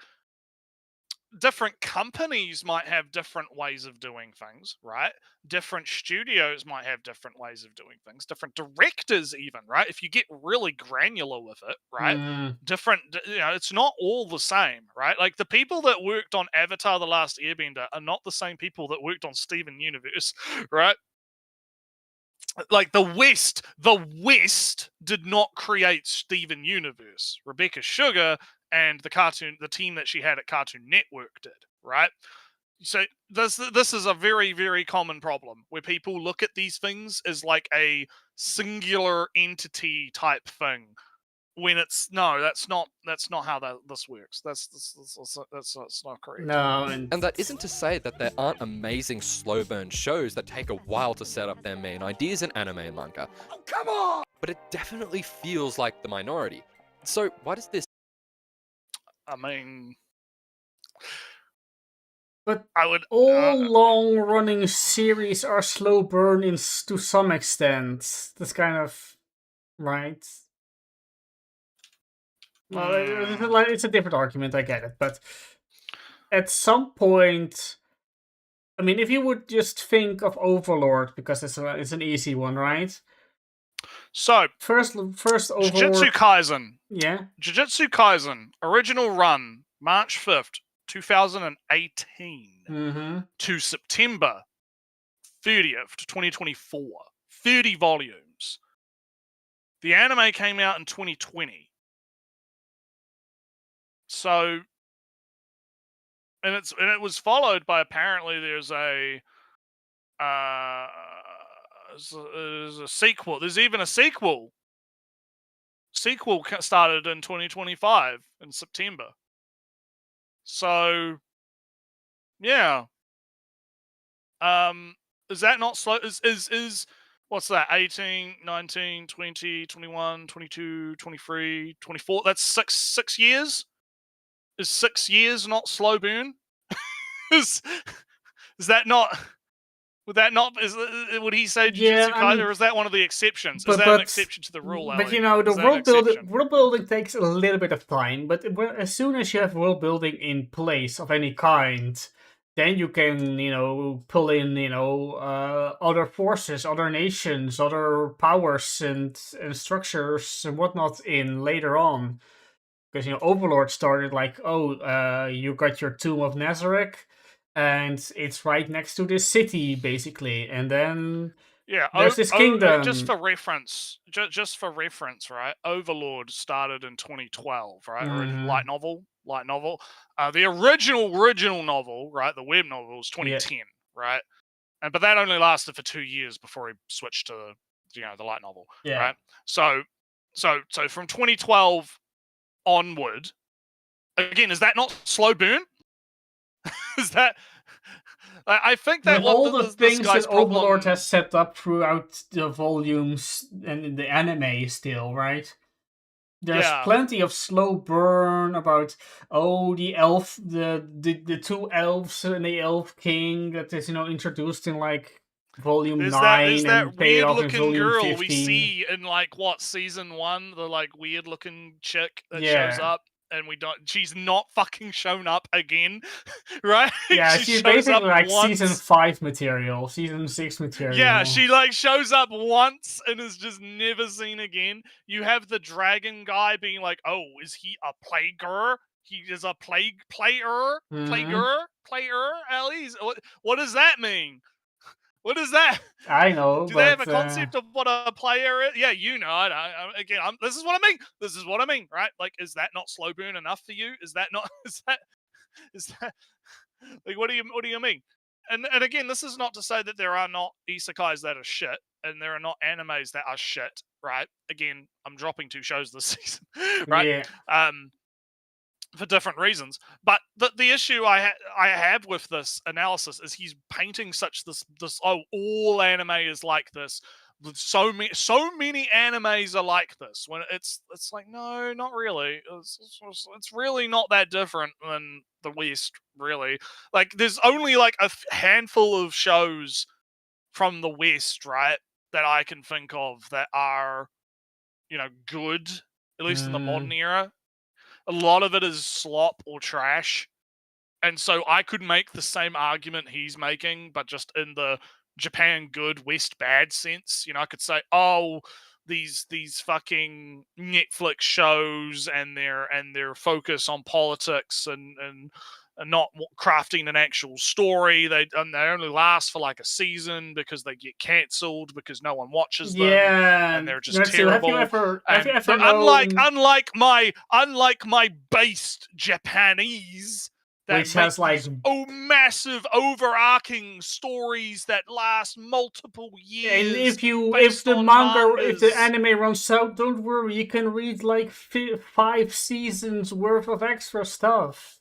different companies might have different ways of doing things, right? Different studios might have different ways of doing things. Different directors, even, right? If you get really granular with it, right? Different, it's not all the same, right? Like the people that worked on Avatar: The Last Airbender are not the same people that worked on Steven Universe, right? Like the West did not create Steven Universe. Rebecca Sugar and the team that she had at Cartoon Network did, right? So this is a very, very common problem where people look at these things as like a singular entity type thing, when it's that's not how this works. That's not correct. No, and that isn't to say that there aren't amazing slow burn shows that take a while to set up their main ideas in anime and manga. Oh, come on! But it definitely feels like the minority. So why does this? I mean, but I would. All long-running series are slow burn to some extent. That's kind of right. Well, it's a different argument, I get it, but at some point, I mean, if you would just think of Overlord, because it's an easy one, right? So, First Overlord. Jujutsu Kaisen. Yeah. Jujutsu Kaisen, original run, March 5th, 2018 Mm-hmm. to September 30th, 2024. 30 volumes. The anime came out in 2020. So, and it was followed by, apparently there's a sequel. There's even a sequel. Sequel started in 2025 in September. So, yeah. Is that not slow? Is what's that? 18, 19, 20, 21, 22, 23, 24. That's six years. Is 6 years not slow burn? is that not? Would that not? Would he say Jujutsu Kaisen, or is that one of the exceptions? Is that an exception to the rule? But Ellie? you know, the Is that an world building takes a little bit of time. But as soon as you have world building in place of any kind, then you can, pull in, other forces, other nations, other powers and structures and whatnot in later on. Because, Overlord started like, you got your Tomb of Nazareth, and it's right next to this city, basically. And then there's this kingdom. Just for reference, right? Overlord started in 2012, right? Mhm. Light novel. The original novel, right? The web novel was 2010, right? But that only lasted for 2 years before he switched to the light novel, right? So from 2012 onward, again, is that not slow burn? Is that? I think that all the things that Overlord problem... has set up throughout the volumes and in the anime still, right? There's plenty of slow burn about the elf, the two elves and the elf king that is introduced in like volume 9 there's that and paid off in weird-looking volume girl 15. we see in like season 1, the like weird-looking chick that shows up, and she's not fucking shown up again, right? Yeah, she's basically like once. Season 5 material, season 6 material. Yeah, she like shows up once and is just never seen again. You have the dragon guy being like, "Oh, is he a plaguer? He is a player, Ellie. What does that mean? What is that? I know. Do they have a concept of what a player is? Yeah, this is what I mean. This is what I mean, right? Like, is that not slow burn enough for you? Is that not? Is that like what do you mean? And again, this is not to say that there are not isekais that are shit, and there are not animes that are shit, right? Again, I'm dropping 2 shows this season, right? Yeah. For different reasons. But the issue I have with this analysis is he's painting such this all anime is like this. So many animes are like this. When it's like, no, not really. It's really not that different than the West, really. Like, there's only like a handful of shows from the West, right, that I can think of that are, good, at least in the modern era. A lot of it is slop or trash. And so I could make the same argument he's making, but just in the Japan good, West bad sense. I could say, these fucking Netflix shows and their focus on politics and not crafting an actual story. They only last for like a season because they get cancelled because no one watches them. Yeah, and they're just terrible. Have you ever unlike my based Japanese, which has like massive overarching stories that last multiple years. And if the anime runs out, don't worry, you can read like 5 seasons worth of extra stuff.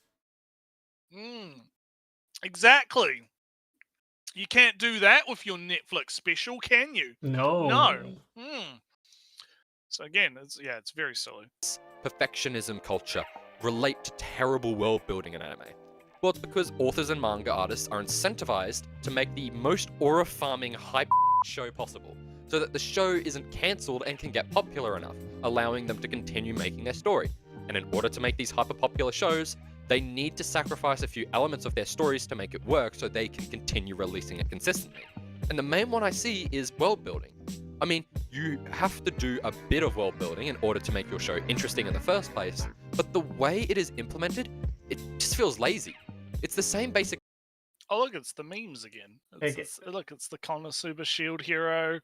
Exactly. You can't do that with your Netflix special, can you? No. So again, it's very silly. Perfectionism culture relate to terrible world building in anime? Well, it's because authors and manga artists are incentivized to make the most aura farming hype show possible, so that the show isn't cancelled and can get popular enough, allowing them to continue making their story. And in order to make these hyper popular shows, they need to sacrifice a few elements of their stories to make it work so they can continue releasing it consistently. And the main one I see is world building. I mean, you have to do a bit of world building in order to make your show interesting in the first place, but the way it is implemented, it just feels lazy. It's the same basic. Oh, look, it's the memes again. Look, it's the Konosuba Shield hero,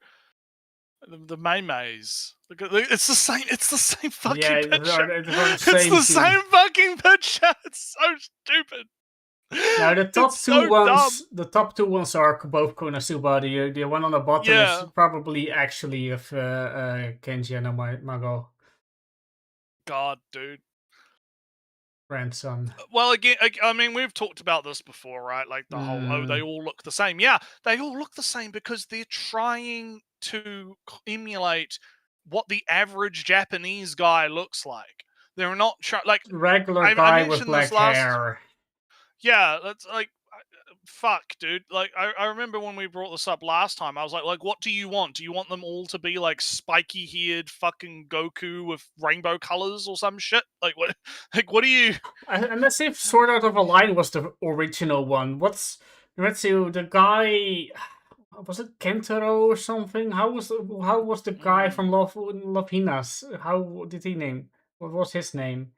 the Maymays. Look, it's the same. It's the same fucking picture. It's the same fucking picture. It's so stupid. Now the top It's two so ones, dumb. the top two ones are both Konosuba. The one on the bottom Yeah. is probably actually of Kenji and Mago God, dude. grandson. Well, again, I mean, we've talked about this before, right? Like the whole, oh, they all look the same. Yeah, they all look the same because they're trying to emulate what the average Japanese guy looks like. They're not like Regular I guy with mentioned black this last. hair. Yeah, that's like, fuck, dude. Like, I remember when we brought this up last time, I was like, what do you want? Do you want them all to be like spiky-haired fucking Goku with rainbow colors or some shit? Like, what? Like, what do you? Unless if Sword Art of a Line was the original one. Let's see, the guy, was it Kentaro or something? How was the guy from Love Hinas? How did he name? What was his name?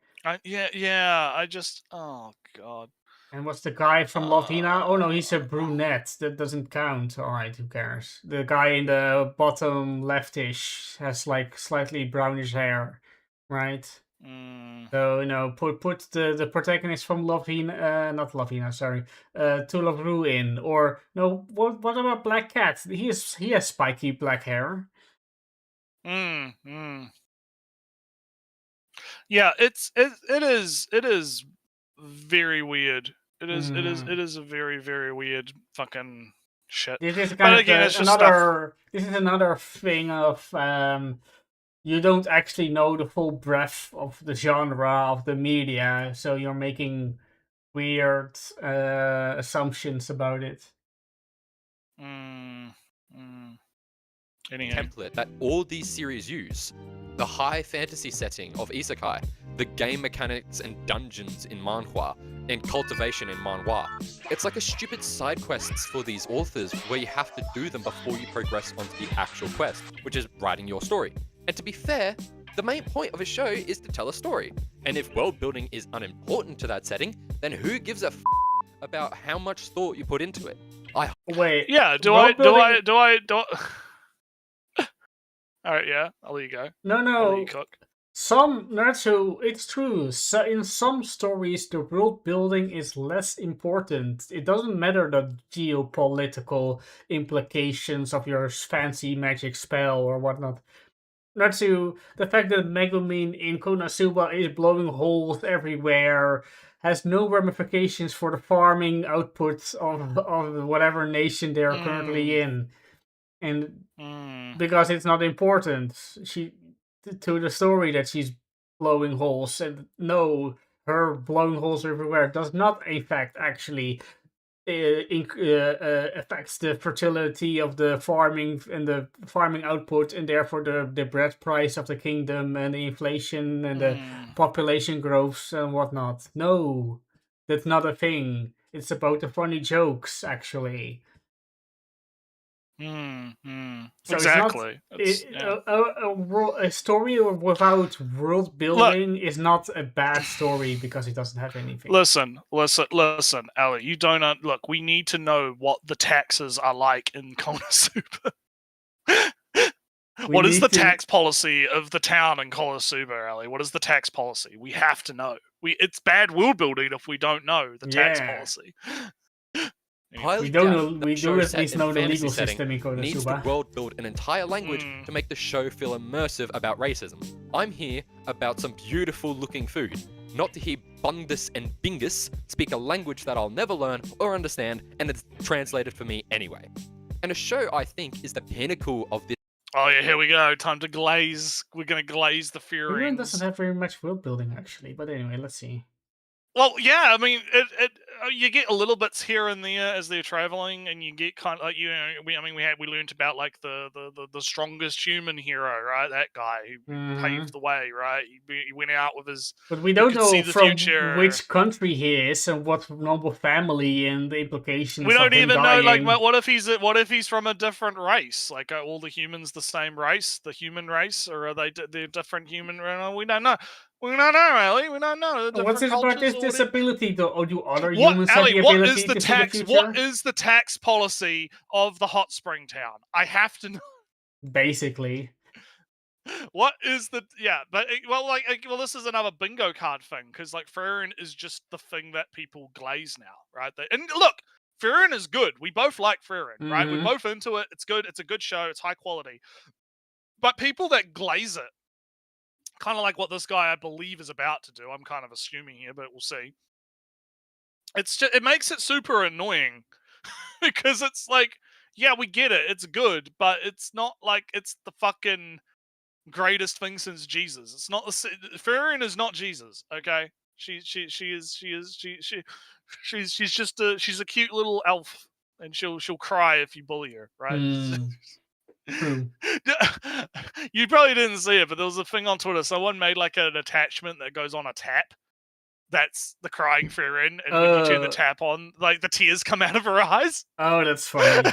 Yeah. I just, oh god. And what's the guy from Love Hina? Oh no, he's a brunette. That doesn't count. Alright, who cares? The guy in the bottom leftish has like slightly brownish hair, right? So, you know, put the protagonist from Love Hina, not Love Hina, sorry, To Love Ru in. Or, no, what about Black Cat? He has spiky black hair. Yeah, it is very weird. It is a very, very weird fucking shit. This is But kind again, of it's just stuff. this is another thing of you don't actually know the full breadth of the genre of the media, so you're making weird assumptions about it. Anyhow. Template that all these series use. The high fantasy setting of isekai, the game mechanics and dungeons in manhwa, and cultivation in manhwa. It's like a stupid side quests for these authors where you have to do them before you progress onto the actual quest, which is writing your story. And to be fair, the main point of a show is to tell a story. And if world building is unimportant to that setting, then who gives a about how much thought you put into it? Wait. Yeah, do I All right, yeah, I'll let you go. I'll let No. you cook. Naruto, it's true. So in some stories, the world building is less important. It doesn't matter the geopolitical implications of your fancy magic spell or whatnot. Naruto, the fact that Megumin in Konosuba is blowing holes everywhere has no ramifications for the farming output of whatever nation they're currently in. And because it's not important to the story that she's blowing holes, and no, her blowing holes everywhere does not in fact actually affects the fertility of the farming and the farming output, and therefore the bread price of the kingdom and the inflation and the population growth and whatnot. No, that's not a thing. It's about the funny jokes, actually. So exactly. A story without world building is not a bad story because it doesn't have anything. Listen, Ali. You don't look. We need to know what the taxes are like in Konosuba. What is the tax policy of the town in Konosuba, Ali? What is the tax policy? We have to know. It's bad world building if we don't know the tax policy. We do at least know the legal system in Konosuba. Needs to world build an entire language to make the show feel immersive about racism. I'm here about some beautiful looking food, not to hear Bungus and Bingus speak a language that I'll never learn or understand, and it's translated for me anyway. And a show I think is the pinnacle of this. Oh yeah, here we go. Time to glaze. We're gonna glaze the Furies. It doesn't have very much world building actually, but anyway, let's see. Well, yeah, I mean, you get a little bits here and there as they're traveling, and you get kind of like we learned about like the strongest human hero, right? That guy who paved the way, right? He went out with his. But we He don't could see know the from future. which country he is and what noble family and the implications We of don't him even know. dying. Like, what if he's from a different race? Like, are all the humans the same race, the human race, or are they're different human? We don't know. We don't know, Ellie. We don't know. They're What's it different about cultures this or whatever. disability? Or do other What, humans have Ellie? the What ability is the to see tax? the What future? is the tax policy of the hot spring town? I have to know. Basically. What is the But this is another bingo card thing because like Frieren is just the thing that people glaze now, right? And look, Frieren is good. We both like Frieren, right? We're Mhm. both into it. It's good. It's a good show. It's high quality. But people that glaze it, kind of like what this guy I believe is about to do. I'm kind of assuming here, but we'll see. It makes it super annoying because it's like, yeah, we get it. It's good, but it's not like it's the fucking greatest thing since Jesus. It's not Frieren is not Jesus, okay? She's just she's a cute little elf, and she'll cry if you bully her, right? True. You probably didn't see it, but there was a thing on Twitter. Someone made like an attachment that goes on a tap. That's the crying Frieren, and when you turn the tap on, like the tears come out of her eyes. Oh, that's funny.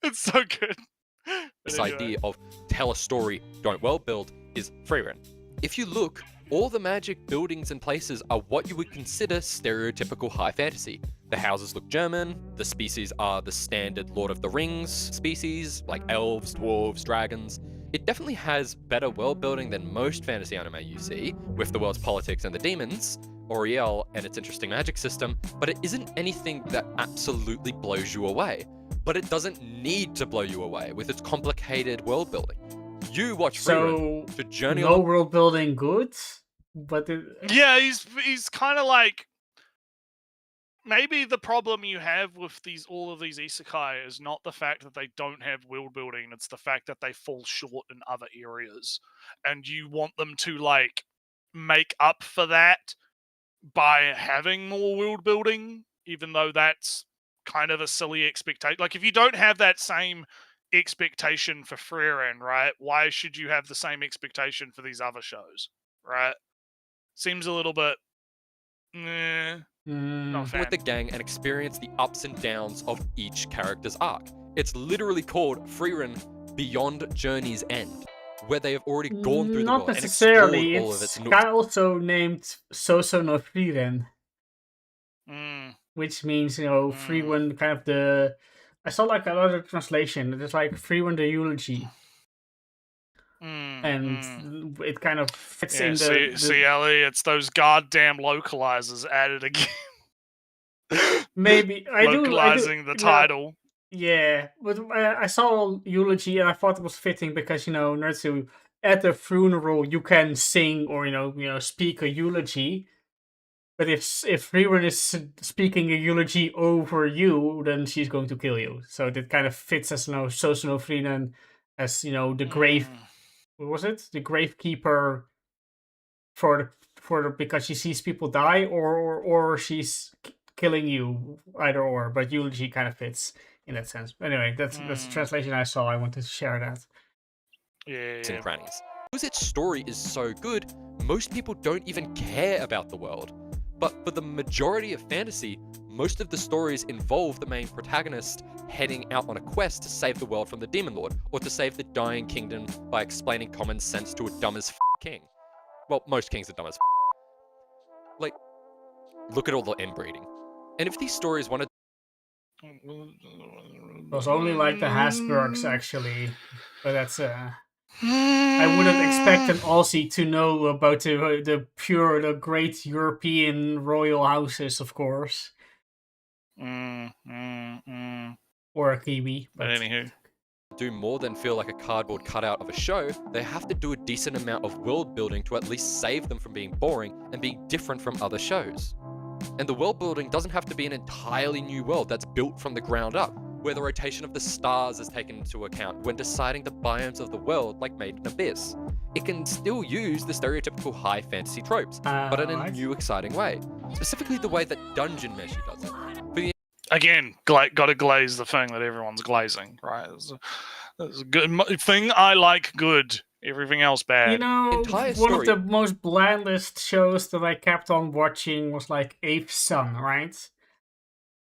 It's so good. This idea of tell a story, don't world build, is Frieren. If you look, all the magic buildings and places are what you would consider stereotypical high fantasy. The houses look German, the species are the standard Lord of the Rings species, like elves, dwarves, dragons. It definitely has better world building than most fantasy anime you see, with the world's politics and the demons, Auriel and its interesting magic system, but it isn't anything that absolutely blows you away. But it doesn't need to blow you away with its complicated world building. You watch Frieren to journey no world building good, but yeah, he's kind of like, maybe the problem you have with all of these isekai is not the fact that they don't have world building, it's the fact that they fall short in other areas, and you want them to like make up for that by having more world building, even though that's kind of a silly expectation. Like, if you don't have that same expectation for Frieren, right, why should you have the same expectation for these other shows, right? Seems a little bit not with the gang and experience the ups and downs of each character's arc. It's literally called Frieren Beyond Journey's End, where they have already gone through the world and explored all of its nooks. It's also named Soso no Frieren, which means, Frieren, kind of the... I saw like another translation. It's like Frieren the eulogy. And it kind of fits in the... See, Ellie, it's those goddamn localizers added again. Maybe. Localizing the title. Yeah, but I saw eulogy and I thought it was fitting because, Nertsu, at the funeral you can sing or, speak a eulogy. But if Frieren is speaking a eulogy over you, then she's going to kill you. So that kind of fits as, Soso no Frieren as, the grave... What was it? The gravekeeper for the because she sees people die, or she's killing you, either or. But eulogy kind of fits in that sense. Anyway, that's the translation I saw. I wanted to share that. And crannies. Because its story is so good, most people don't even care about the world. But for the majority of fantasy, most of the stories involve the main protagonist heading out on a quest to save the world from the Demon Lord, or to save the dying kingdom by explaining common sense to a dumb as king. Well, most kings are dumb as Like, look at all the inbreeding. And if these stories wanted... It was only like the Habsburgs, actually. But that's... I wouldn't expect an Aussie to know about the great European royal houses, of course. Or a Kiwi. But anywho. Do more than feel like a cardboard cutout of a show, they have to do a decent amount of world building to at least save them from being boring and being different from other shows. And the world building doesn't have to be an entirely new world that's built from the ground up. where the rotation of the stars is taken into account when deciding the biomes of the world, like Made in Abyss. It can still use the stereotypical high fantasy tropes, but in a Right. new, exciting way. Specifically the way that Dungeon Meshi does it. For the Again, gotta glaze the thing that everyone's glazing, right? It's a good thing I like good. Everything else bad. You know, entire one of story- the most blandest shows that I kept on watching was like Eighth Son, right?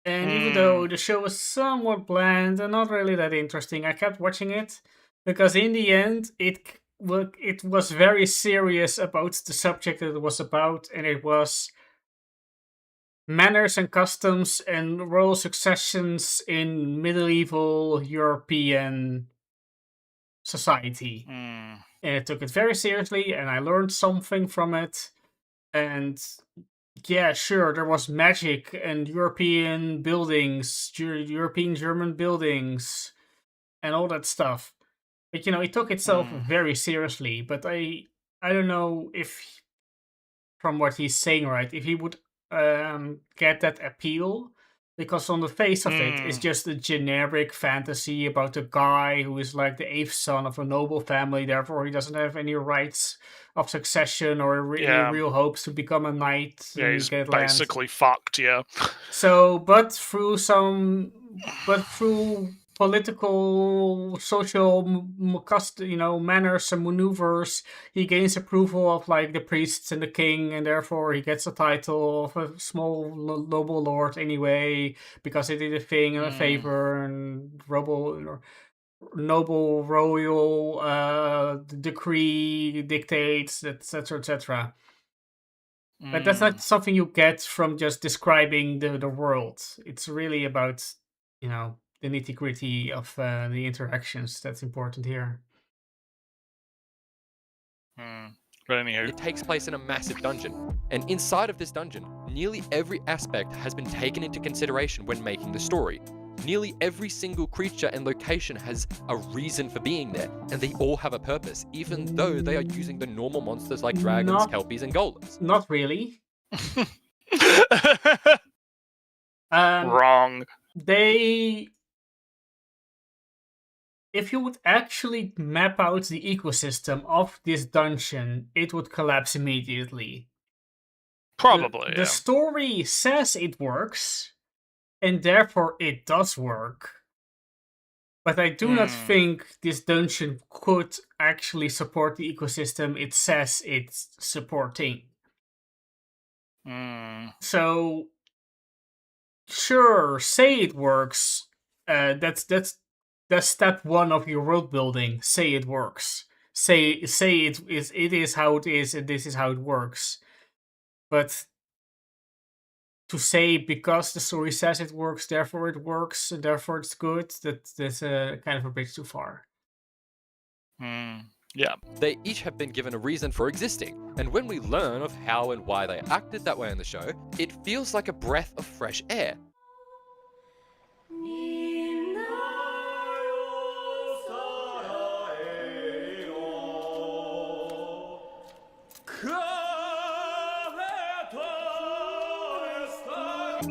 And even though the show was somewhat bland and not really that interesting, I kept watching it because in the end, it was very serious about the subject that it was about, and it was manners and customs and royal successions in medieval European society. Mm. And I took it very seriously, and I learned something from it. And yeah, sure, there was magic and European buildings, European German buildings, and all that stuff. But you know, it took itself very seriously. But I don't know if, from what he's saying, right, if he would get that appeal. Because on the face of it, it's just a generic fantasy about a guy who is like the eighth son of a noble family. Therefore, he doesn't have any rights of succession or any real hopes to become a knight. Yeah, and he's get land. basically fucked, yeah. So, but through political, social, manners and maneuvers, he gains approval of like the priests and the king, and therefore he gets a title of a small noble lord anyway, because he did a thing and a favor, and noble royal decree dictates, etc., etc. But that's not something you get from just describing the world. It's really about, the nitty-gritty of the interactions that's important here. But anywho, It takes place in a massive dungeon, and inside of this dungeon, nearly every aspect has been taken into consideration when making the story. Nearly every single creature and location has a reason for being there, and they all have a purpose, even though they are using the normal monsters like dragons, kelpies, and golems. Not really. Wrong. If you would actually map out the ecosystem of this dungeon, it would collapse immediately. Probably, The story says it works, and therefore it does work. But I do not think this dungeon could actually support the ecosystem it says it's supporting. So, sure, say it works. That's step one of your world building. Say it works. Say it is how it is, and this is how it works. But to say because the story says it works, therefore it works, and therefore it's good, that's kind of a bridge too far. Yeah. They each have been given a reason for existing, and when we learn of how and why they acted that way in the show, it feels like a breath of fresh air.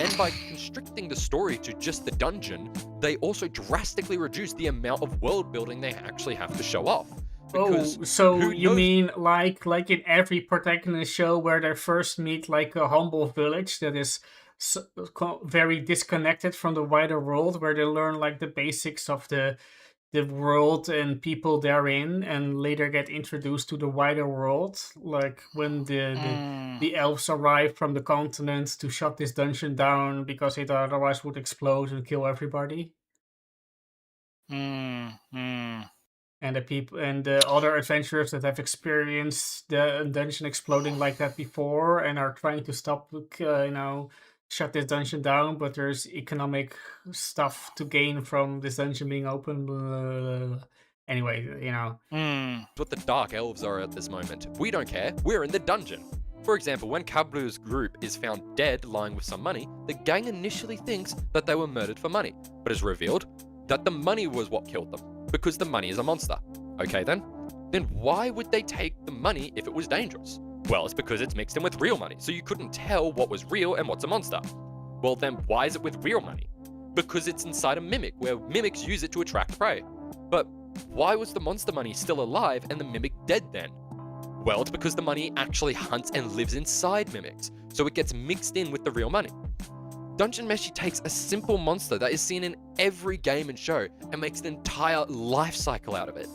And by constricting the story to just the dungeon, they also drastically reduce the amount of world building they actually have to show off. Because so you mean like in every protagonist show where they first meet like a humble village that is very disconnected from the wider world, where they learn like the basics of the world and people therein, and later get introduced to the wider world, like when the elves arrive from the continent to shut this dungeon down because it otherwise would explode and kill everybody. And the people and the other adventurers that have experienced the dungeon exploding like that before and are trying to stop, shut this dungeon down, but there's economic stuff to gain from this dungeon being open. Anyway, what the Dark Elves are at this moment. We don't care, we're in the dungeon. For example, when Kablu's group is found dead lying with some money, the gang initially thinks that they were murdered for money, but is revealed that the money was what killed them, because the money is a monster. Okay then why would they take the money if it was dangerous? Well, it's because it's mixed in with real money, so you couldn't tell what was real and what's a monster. Well then, why is it with real money? because it's inside a mimic, where mimics use it to attract prey. But why was the monster money still alive and the mimic dead then? Well, it's because the money actually hunts and lives inside mimics, so it gets mixed in with the real money. Dungeon Meshi takes a simple monster that is seen in every game and show and makes an entire life cycle out of it.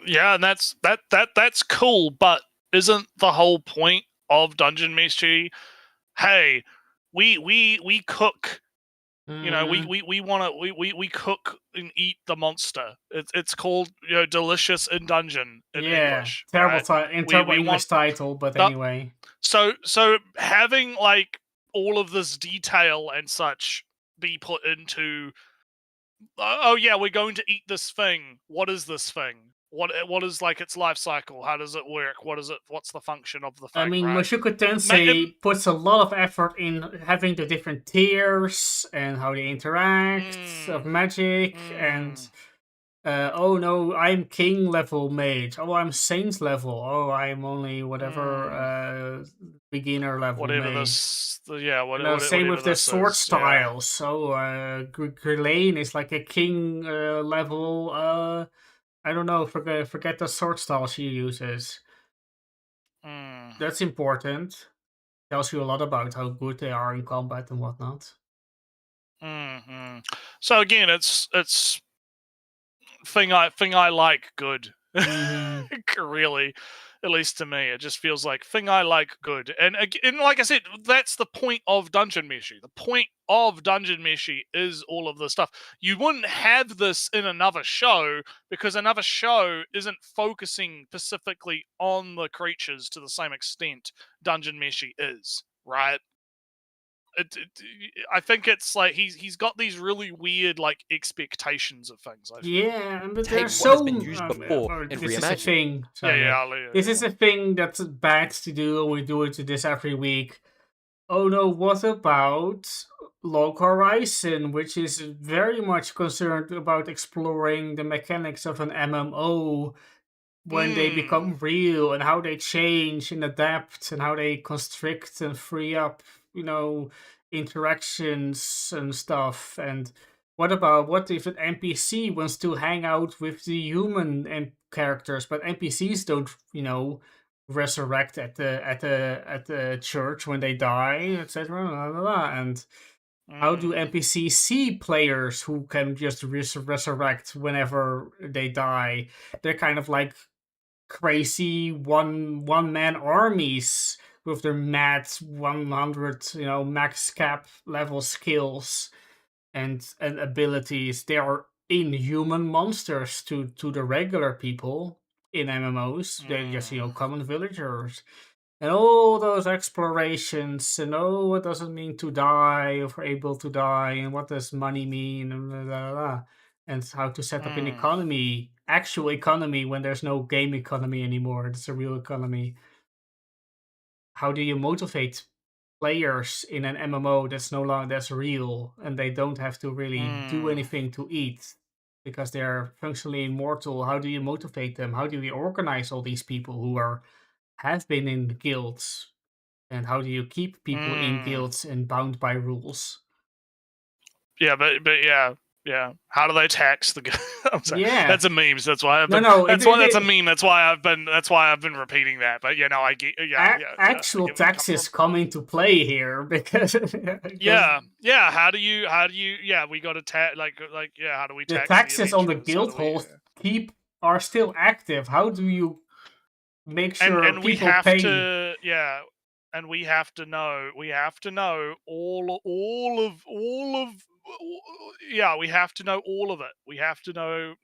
Yeah, and that's cool, but isn't the whole point of Dungeon Meshi, hey, we cook, you know, we cook and eat the monster. It's called, you know, delicious in dungeon in English. Terrible right? terrible We English want title, but anyway. So having like all of this detail and such be put into, oh yeah, we're going to eat this thing. What is this thing? What is like its life cycle? How does it work? What's the function of the thing? I mean, right? Mushoku Tensei puts a lot of effort in having the different tiers and how they interact of magic and oh no, I'm king level mage. Oh, I'm saint level. Oh, I'm only whatever beginner level whatever mage. this, yeah. Same with the sword is, styles. So Ghislaine is like a king level. I don't know. Forget the sword style she uses. Yeah. That's important. Tells you a lot about how good they are in combat and whatnot. So again, it's thing I like good. Really, at least to me, it just feels like thing I like good. And like I said, that's the point of Dungeon Meshi. The point of Dungeon Meshi is all of this stuff. You wouldn't have this in another show because another show isn't focusing specifically on the creatures to the same extent Dungeon Meshi is, right? I think it's like he's got these really weird like expectations of things. Yeah, but Take there's what has so been used before and this is a reimagine. thing. Yeah, this is a thing that's bad to do. We do it to this every week. Oh no, what about Log Horizon, which is very much concerned about exploring the mechanics of an MMO when they become real and how they change and adapt and how they constrict and free up, you know, interactions and stuff. And what if an NPC wants to hang out with the human characters, but NPCs don't, you know, resurrect at the church when they die, etc. And how do NPCs see players who can just resurrect whenever they die? They're kind of like crazy one man armies with their mad 100, you know, max cap level skills and abilities. They are inhuman monsters to the regular people in MMOs. They're just, you know, common villagers. And all those explorations, and oh, what does it mean to die, or able to die, and what does money mean, and blah, blah, blah, and how to set up an economy, actual economy, when there's no game economy anymore. It's a real economy. How do you motivate players in an MMO that's real, and they don't have to really do anything to eat because they're functionally immortal? How do you motivate them? How do you organize all these people who have been in guilds, and how do you keep people in guilds and bound by rules? Yeah, but yeah. How do they tax the? I'm sorry. Yeah, that's a meme. So that's why I've been. That's a meme. That's why I've been repeating that. But you know, I get. Actual taxes come into play here because. Yeah. How do you? Yeah, we got to tax. Like. Yeah. How do we tax the taxes on the guild halls are still active? How do you make sure and we have pay? to? Yeah. And we have to know. We have to know all of. Yeah, we have to know all of it. We have to know,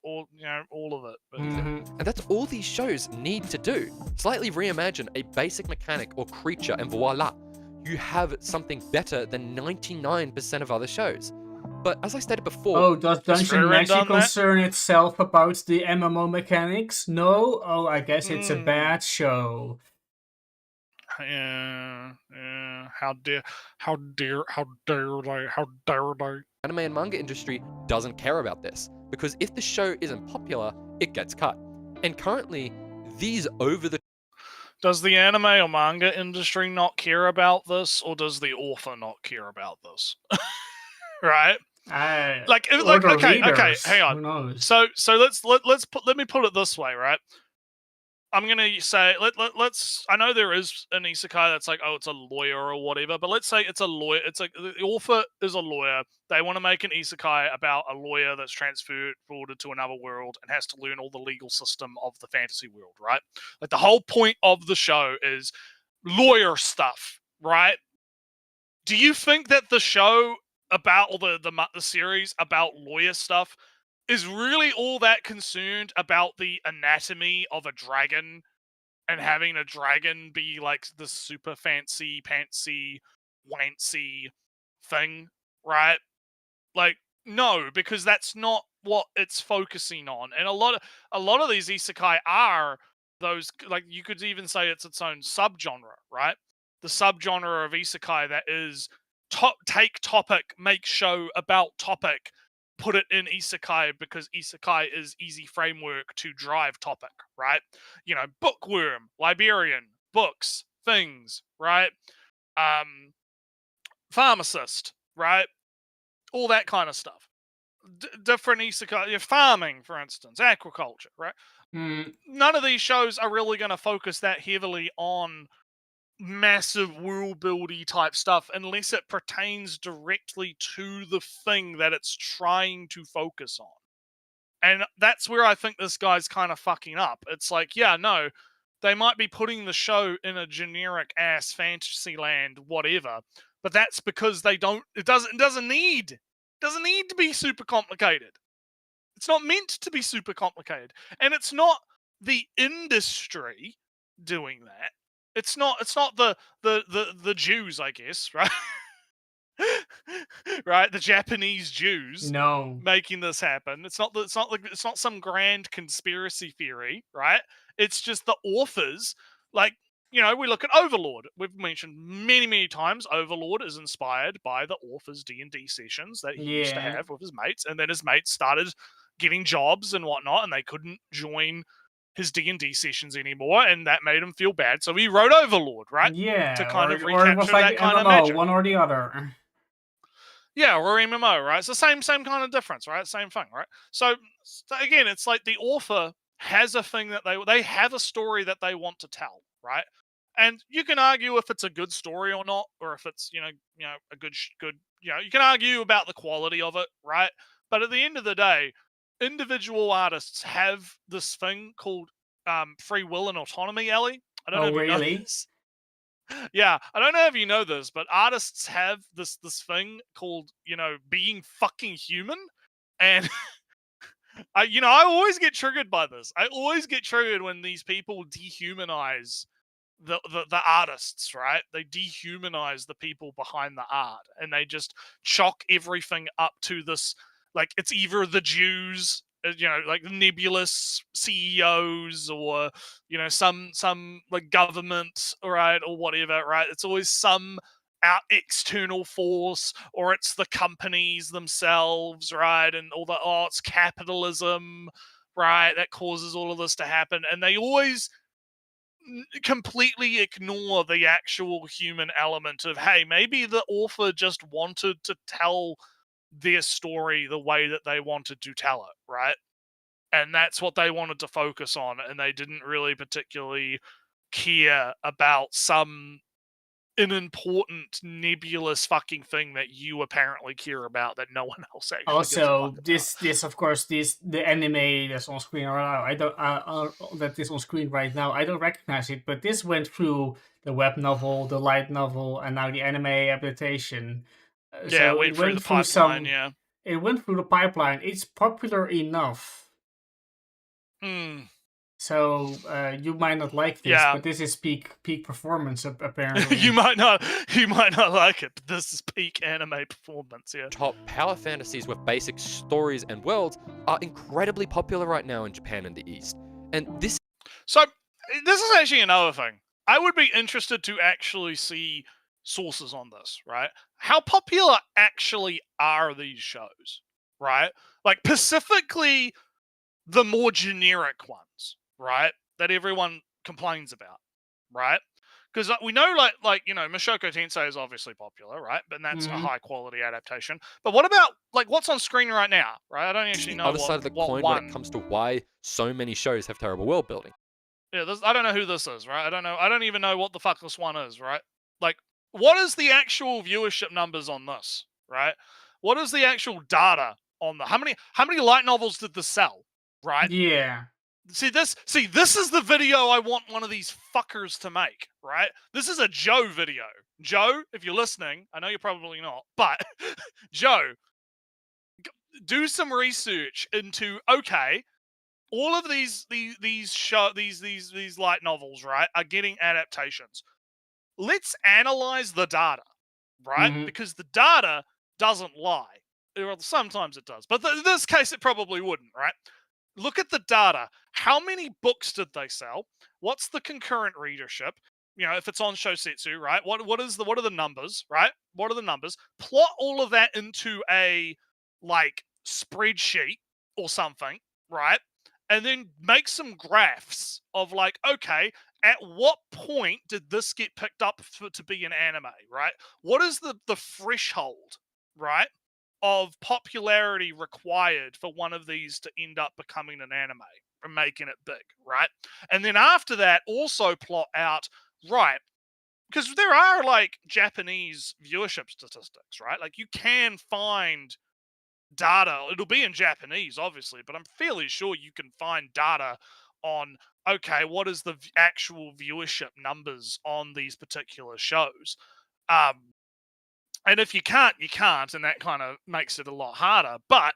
all of it. But, And that's all these shows need to do. Slightly reimagine a basic mechanic or creature, and voila, you have something better than 99% of other shows. But as I stated before... Oh, does Dungeon Meshi concern itself about the MMO mechanics? No? Oh, I guess it's a bad show. Yeah. How dare they? Anime and manga industry doesn't care about this, because if the show isn't popular, it gets cut. And currently, these Does the anime or manga industry not care about this, or does the author not care about this? Right? Like, or the okay, readers, hang on. Who knows? So let me put it this way, right? I'm gonna say let's. I know there is an isekai that's like, oh, it's a lawyer or whatever, but let's say it's a lawyer. It's like the author is a lawyer. They want to make an isekai about a lawyer that's transferred forwarded to another world and has to learn all the legal system of the fantasy world, right? Like the whole point of the show is lawyer stuff, right? Do you think that the show about or the series about lawyer stuff is really all that concerned about the anatomy of a dragon and having a dragon be like the super fancy pantsy wancy thing, right? Like, no, because that's not what it's focusing on. And a lot of these isekai are those, like, you could even say it's its own subgenre, right? The subgenre of isekai that is take topic, make show about topic, put it in isekai because isekai is easy framework to drive topic, right? You know, bookworm, Liberian, books, things, right? Pharmacist, right? All that kind of stuff. Different isekai, farming, for instance, aquaculture, right? None of these shows are really going to focus that heavily on massive world buildy type stuff unless it pertains directly to the thing that it's trying to focus on. And that's where I think this guy's kind of fucking up. It's like, yeah, no, they might be putting the show in a generic ass fantasy land, whatever, but that's because it doesn't need to be super complicated. It's not meant to be super complicated. And it's not the industry doing that. It's not the Jews, I guess, right? Right, the Japanese Jews making this happen. It's not some grand conspiracy theory, right? It's just the authors. Like, you know, we look at Overlord. We've mentioned many times Overlord is inspired by the author's D&D sessions that he used to have with his mates, and then his mates started getting jobs and whatnot, and they couldn't join his D&D sessions anymore, and that made him feel bad. So he wrote Overlord, right? Yeah, to kind of or it recapture was like that kind of MMO, magic. one or the other. Yeah, or MMO, right? It's the same kind of difference, right? Same thing, right? So again, it's like the author has a thing that they have a story that they want to tell, right? And you can argue if it's a good story or not, or if it's you know a good you can argue about the quality of it, right? But at the end of the day, individual artists have this thing called free will and autonomy, Ellie. I don't know if you know this. Yeah, I don't know if you know this, but artists have this thing called, being fucking human. And I always get triggered by this. I always get triggered when these people dehumanize the artists, right? They dehumanize the people behind the art, and they just chalk everything up to this, like, it's either the Jews, like nebulous CEOs, or some like government, right, or whatever, right? It's always some external force, or it's the companies themselves, right? And all it's capitalism, right, that causes all of this to happen, and they always completely ignore the actual human element of, hey, maybe the author just wanted to tell their story the way that they wanted to tell it, right? And that's what they wanted to focus on, and they didn't really particularly care about some unimportant nebulous fucking thing that you apparently care about that no one else actually gives a Also, fuck about. this of course, the anime that's on screen right now, I don't that is on screen right now, I don't recognize it, but this went through the web novel, the light novel, and now the anime adaptation. Yeah, So went through the pipeline. Yeah, it went through the pipeline. It's popular enough. So you might not like this, but this is peak performance apparently. you might not like it, but this is peak anime performance. Yeah. Top power fantasies with basic stories and worlds are incredibly popular right now in Japan and the East, and this. So this is actually another thing. I would be interested to actually see sources on this, right? How popular actually are these shows, right? Like, specifically the more generic ones, right? That everyone complains about, right? Because we know, like Mushoku Tensei is obviously popular, right? But that's a Mhm. high quality adaptation. But what about like what's on screen right now, right? I don't actually know Other side of the what coin one. when it comes to why so many shows have terrible world building. Yeah, I don't know who this is, right? I don't know. I don't even know what the fuck this one is, right? Like, what is the actual viewership numbers on this, right? What is the actual data on the how many light novels did this sell, right? Yeah. See this is the video I want one of these fuckers to make, right? This is a Joe video. Joe, if you're listening, I know you're probably not, but Joe, do some research into okay, all of these light novels, right, are getting adaptations. Let's analyze the data, right? Mhm. Because the data doesn't lie. Well, sometimes it does, but in this case, it probably wouldn't, right? Look at the data. How many books did they sell? What's the concurrent readership? If it's on Shosetsu, right? What are the numbers, right? What are the numbers? Plot all of that into a like spreadsheet or something, right? And then make some graphs of like, okay, at what point did this get picked up to be an anime, right? What is the threshold, right, of popularity required for one of these to end up becoming an anime and making it big, right? And then after that, also plot out, right, because there are like Japanese viewership statistics, right? Like you can find data. It'll be in Japanese, obviously, but I'm fairly sure you can find data on okay, what is the actual viewership numbers on these particular shows? And if you can't, you can't, and that kind of makes it a lot harder. But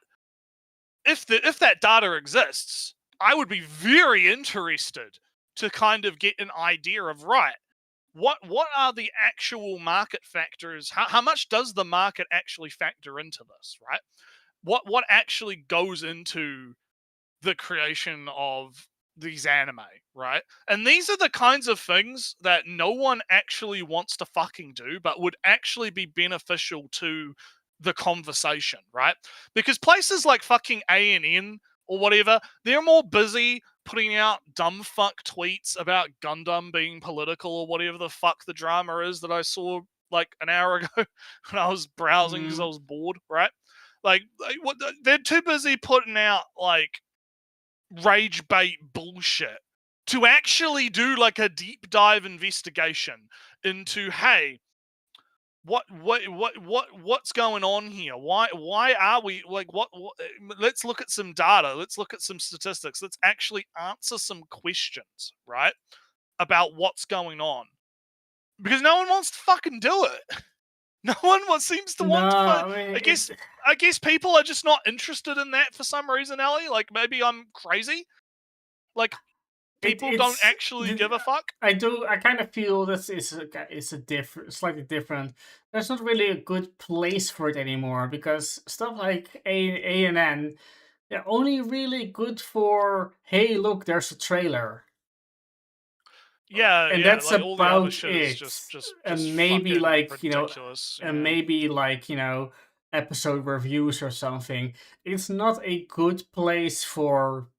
if that data exists, I would be very interested to kind of get an idea of right, what are the actual market factors? How much does the market actually factor into this, right? What actually goes into the creation of these anime, right? And these are the kinds of things that no one actually wants to fucking do, but would actually be beneficial to the conversation, right? Because places like fucking ANN or whatever, they're more busy putting out dumb fuck tweets about Gundam being political or whatever the fuck the drama is that I saw like an hour ago when I was browsing because I was bored, right? Like what they're too busy putting out like rage bait bullshit to actually do like a deep dive investigation into hey, what's going on here? Why are we like what let's look at some data, let's look at some statistics, let's actually answer some questions, right? About what's going on. Because no one wants to fucking do it. No one seems to want to. I mean, I guess people are just not interested in that for some reason, Ellie. Like maybe I'm crazy. Like people don't actually give a fuck. I do. I kind of feel this is a different, slightly different. There's not really a good place for it anymore because stuff like ANN, they're only really good for hey, look, there's a trailer. Yeah, and yeah, that's like all the other about shit it. is just And maybe like ridiculous. and maybe like episode reviews or something. It's not a good place for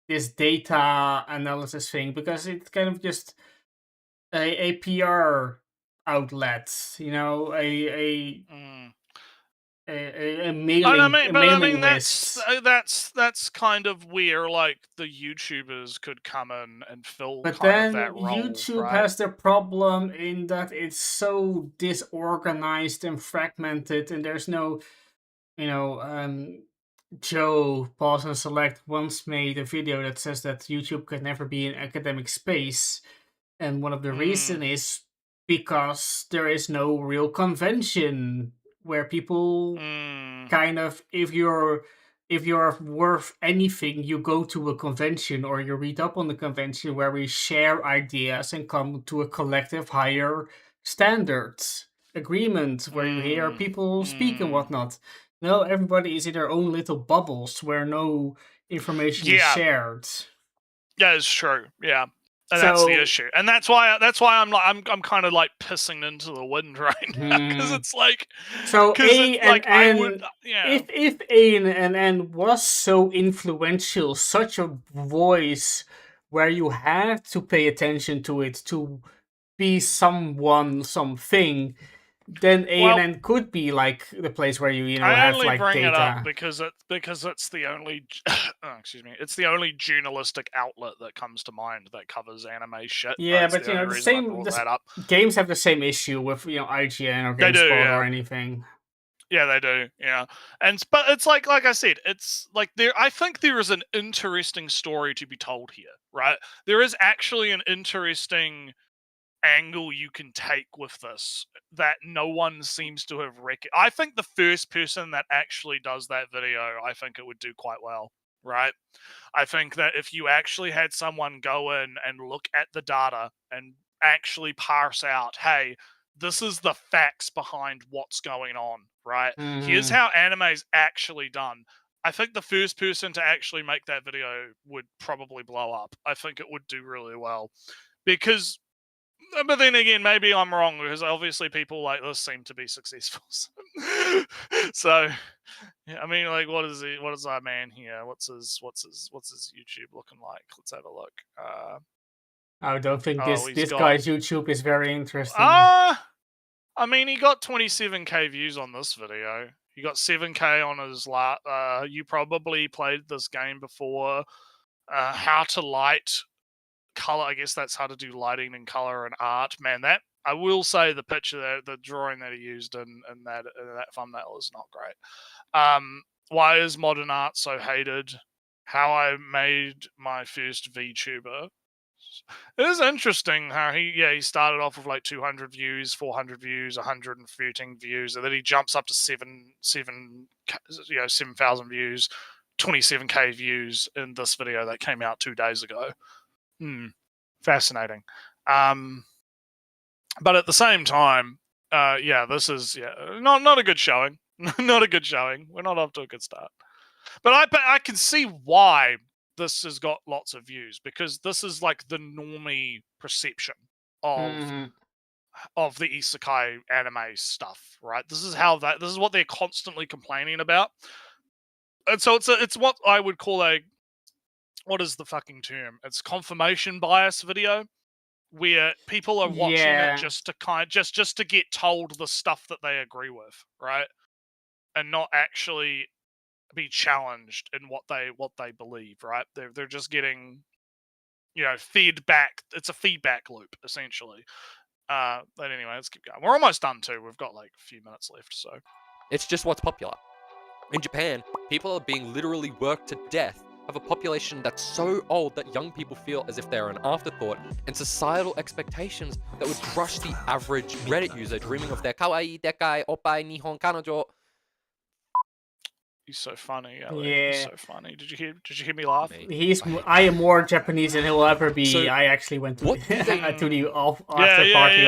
this data analysis thing because it's kind of just a PR outlet, a mailing list. That's kind of where like the YouTubers could come in and fill But kind then of that role. YouTube right? has the problem in that it's so disorganized and fragmented, and there's no, Joe Pause and Select once made a video that says that YouTube could never be an academic space, and one of the reason is because there is no real convention where people kind of if you're worth anything, you go to a convention or you read up on the convention where we share ideas and come to a collective higher standards agreement where you hear people speak and whatnot. No, everybody is in their own little bubbles where no information is shared. Yeah, it's true. Yeah. And that's the issue, and that's why I'm kind of like pissing into the wind right now because it's like if ANN was so influential, such a voice where you have to pay attention to it to be someone, something, then ANN could be like the place where you I have only like bring it up data. because it's the only it's the only journalistic outlet that comes to mind that covers anime shit. Yeah, That's but the you know, only the reason I same brought that up. games have the same issue with IGN or They do, GameSpot yeah. or anything. Yeah, they do. Yeah, but it's like I said, it's like there. I think there is an interesting story to be told here, right? There is actually an interesting angle you can take with this that no one seems to have I think the first person that actually does that video, I think it would do quite well, right? I think that if you actually had someone go in and look at the data and actually parse out, hey, this is the facts behind what's going on, right? Here's how anime's actually done. I think the first person to actually make that video would probably blow up. I think it would do really well. Because but then again, maybe I'm wrong because obviously people like this seem to be successful. So, yeah, I mean, like, what is our man here? What's his YouTube looking like? Let's have a look. I don't think Oh, this guy's YouTube is very interesting. I mean, he got 27k views on this video. He got 7k on his you probably played this game before. How to light color. I guess that's how to do lighting and color and art. Man, that I will say the picture, the drawing that he used in that thumbnail is not great. Why is modern art so hated? How I made my first VTuber. It is interesting how he started off with like 200 views, 400 views, 113 views, and then he jumps up to 7,000 views, 27k views in this video that came out 2 days ago. Fascinating. But at the same time, this is not a good showing. Not a good showing. We're not off to a good start. But I can see why this has got lots of views because this is like the normie perception of the isekai anime stuff, right? This is what they're constantly complaining about. And so it's what I would call what is the fucking term? It's confirmation bias video, where people are watching it just to get told the stuff that they agree with, right? And not actually be challenged in what they believe, right? They're just getting, feedback. It's a feedback loop essentially. But anyway, let's keep going. We're almost done too. We've got like a few minutes left, so It's just what's popular. In Japan, people are being literally worked to death of a population that's so old that young people feel as if they're an afterthought, and societal expectations that would crush the average Reddit user dreaming of their kawaii, dekai, oppai, nihon, kanojo. He's so funny, Ellie. He's so funny. Did you hear me laugh? I am more Japanese than he'll ever be. So, I actually went to what the they after party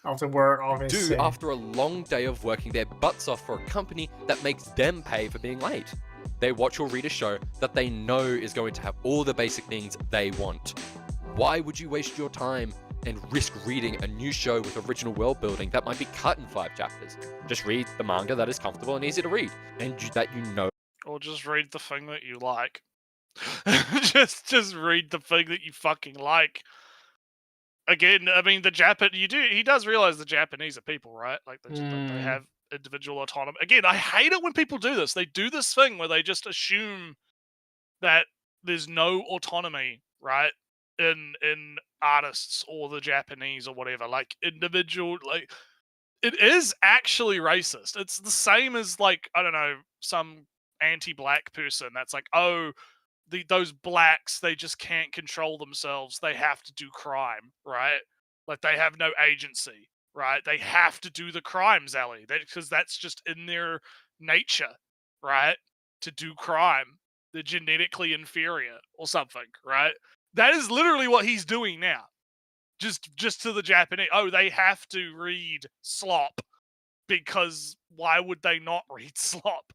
after work office. Do after a long day of working their butts off for a company that makes them pay for being late. They watch or read a show that they know is going to have all the basic things they want. Why would you waste your time and risk reading a new show with original world building that might be cut in 5 chapters? Just read the manga that is comfortable and easy to read, and that you know. Or just read the thing that you like. just read the thing that you fucking like. Again, I mean, he does realize the Japanese are people, right? Like they have individual autonomy. Again, I hate it when people do this. They do this thing where they just assume that there's no autonomy, right? In artists or the Japanese or whatever. Like individual, like it is actually racist. It's the same as like, I don't know, some anti-black person that's like, oh, those blacks, they just can't control themselves. They have to do crime, right? Like they have no agency, right? They have to do the crimes, Ellie, because that's just in their nature, right? To do crime. They're genetically inferior or something, right? That is literally what he's doing now. Just to the Japanese. Oh, they have to read slop because why would they not read slop?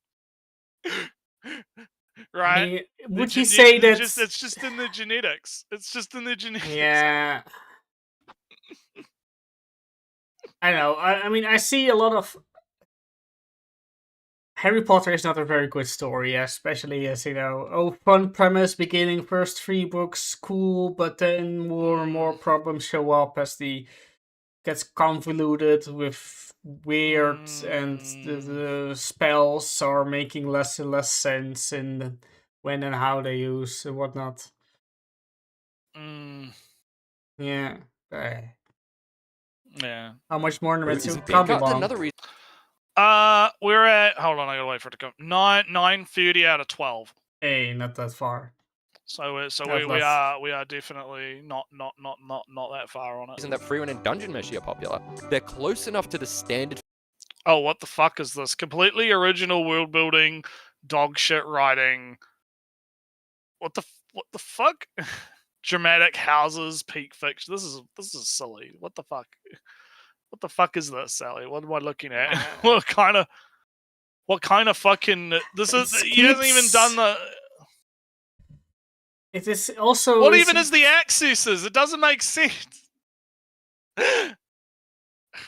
Right? I mean, would you say that it's just in the genetics? It's just in the genetics. Yeah. I know. I mean, I see a lot of Harry Potter is not a very good story, especially as fun premise, beginning, first 3 books, cool, but then more and more problems show up as the gets convoluted with weird, and the spells are making less and less sense in when and how they use and whatnot. Yeah. Yeah. How much more Who Nametsu? isn't being Can't be cut? long. Another reason We're at. Hold on, I gotta wait for it to come. 9:30 out of 12. Hey, not that far. So That's we less. are definitely not that far on it. that Freeman and Dungeon Meshi are popular. They're close enough to the standard Oh, what the fuck is this? Completely original world building, dog shit writing. What the fuck? Dramatic houses, peak fiction. This is silly. What the fuck? What the fuck is this, Sally? What am I looking at? What kind of fucking this is? He hasn't even done the. It is also. What even is the accesses? It doesn't make sense.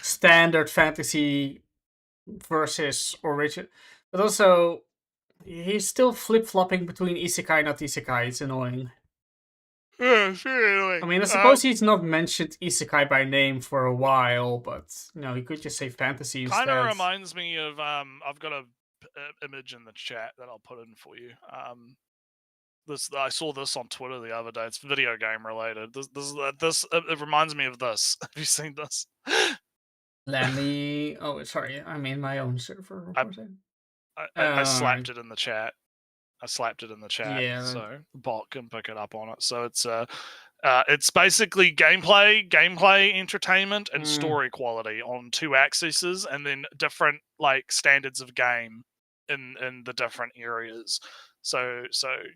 Standard fantasy versus original, but also he's still flip flopping between isekai and not isekai. It's annoying. Yeah, sure. I mean, I suppose he's not mentioned isekai by name for a while, but he could just say fantasy instead. Kind of reminds me of I've got a image in the chat that I'll put in for you. I saw this on Twitter the other day. It's video game related. It reminds me of this. Have you seen this? Let me. Oh, sorry. I'm in my own server. I slapped it in the chat. Yeah. So the bot can pick it up on it. So it's basically gameplay entertainment, and story quality on 2 axes, and then different like standards of game in the different areas. So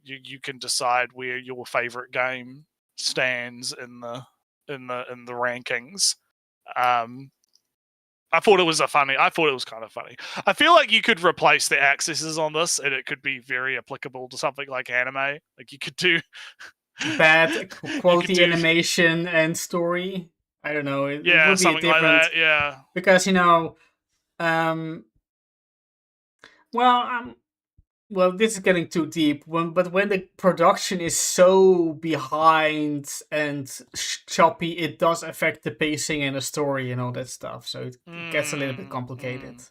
you can decide where your favorite game stands in the rankings. I thought it was kind of funny. I feel like you could replace the axes on this, and it could be very applicable to something like anime. Like you could do bad quality animation and story. I don't know. It would be something different, like that. Yeah, because well, this is getting too deep. But when the production is so behind and choppy, it does affect the pacing and the story and all that stuff. So it gets a little bit complicated.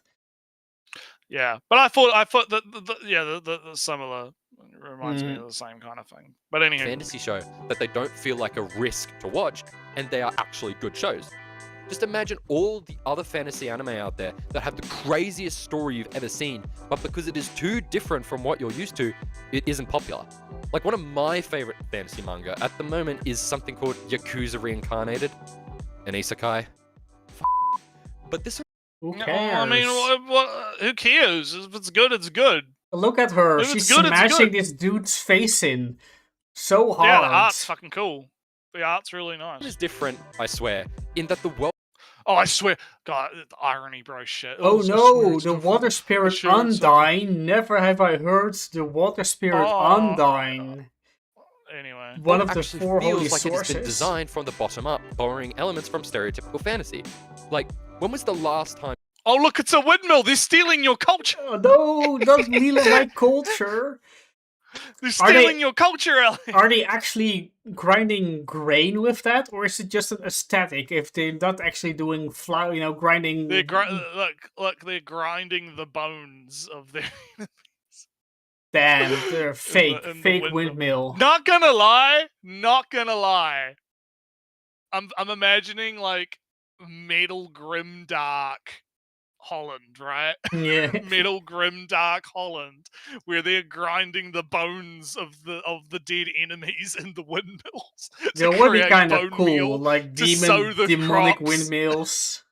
Yeah, but I thought that the similar reminds me of the same kind of thing. But anyway, fantasy show that they don't feel like a risk to watch, and they are actually good shows. Just imagine all the other fantasy anime out there that have the craziest story you've ever seen, but because it is too different from what you're used to, it isn't popular. Like, one of my favorite fantasy manga at the moment is something called Yakuza Reincarnated, an isekai. But this... Who cares? I mean, who cares? If it's good, it's good. Look at her. If She's it's good, it's smashing good. this dude's face in so hard. Yeah, the art's fucking cool. The art's really nice. It is different, I swear, in that the world... Oh, I swear. God, the irony, bro, shit. Oh I swear no, it's the different. water spirit sure it's Undyne. Never have I heard the water spirit Undyne. Anyway. One of the actually 4 holy feels like it has been sources. designed from the bottom up, borrowing elements from stereotypical fantasy. Like, when was the last time... Oh, look, it's a windmill. They're stealing your culture. Oh, no, not Mila like culture. They're stealing your culture, Ellie. Are they actually grinding grain with that, or is it just an aesthetic? If they're not actually doing grinding. They're look, they're grinding the bones of their. Damn, they're fake windmill. windmill. Not gonna lie. I'm imagining like Metal Grimdark Holland, right? Yeah. Metal Grimdark Holland, where they're grinding the bones of the dead enemies in the windmills. That would be kind of cool, like demonic crops. windmills.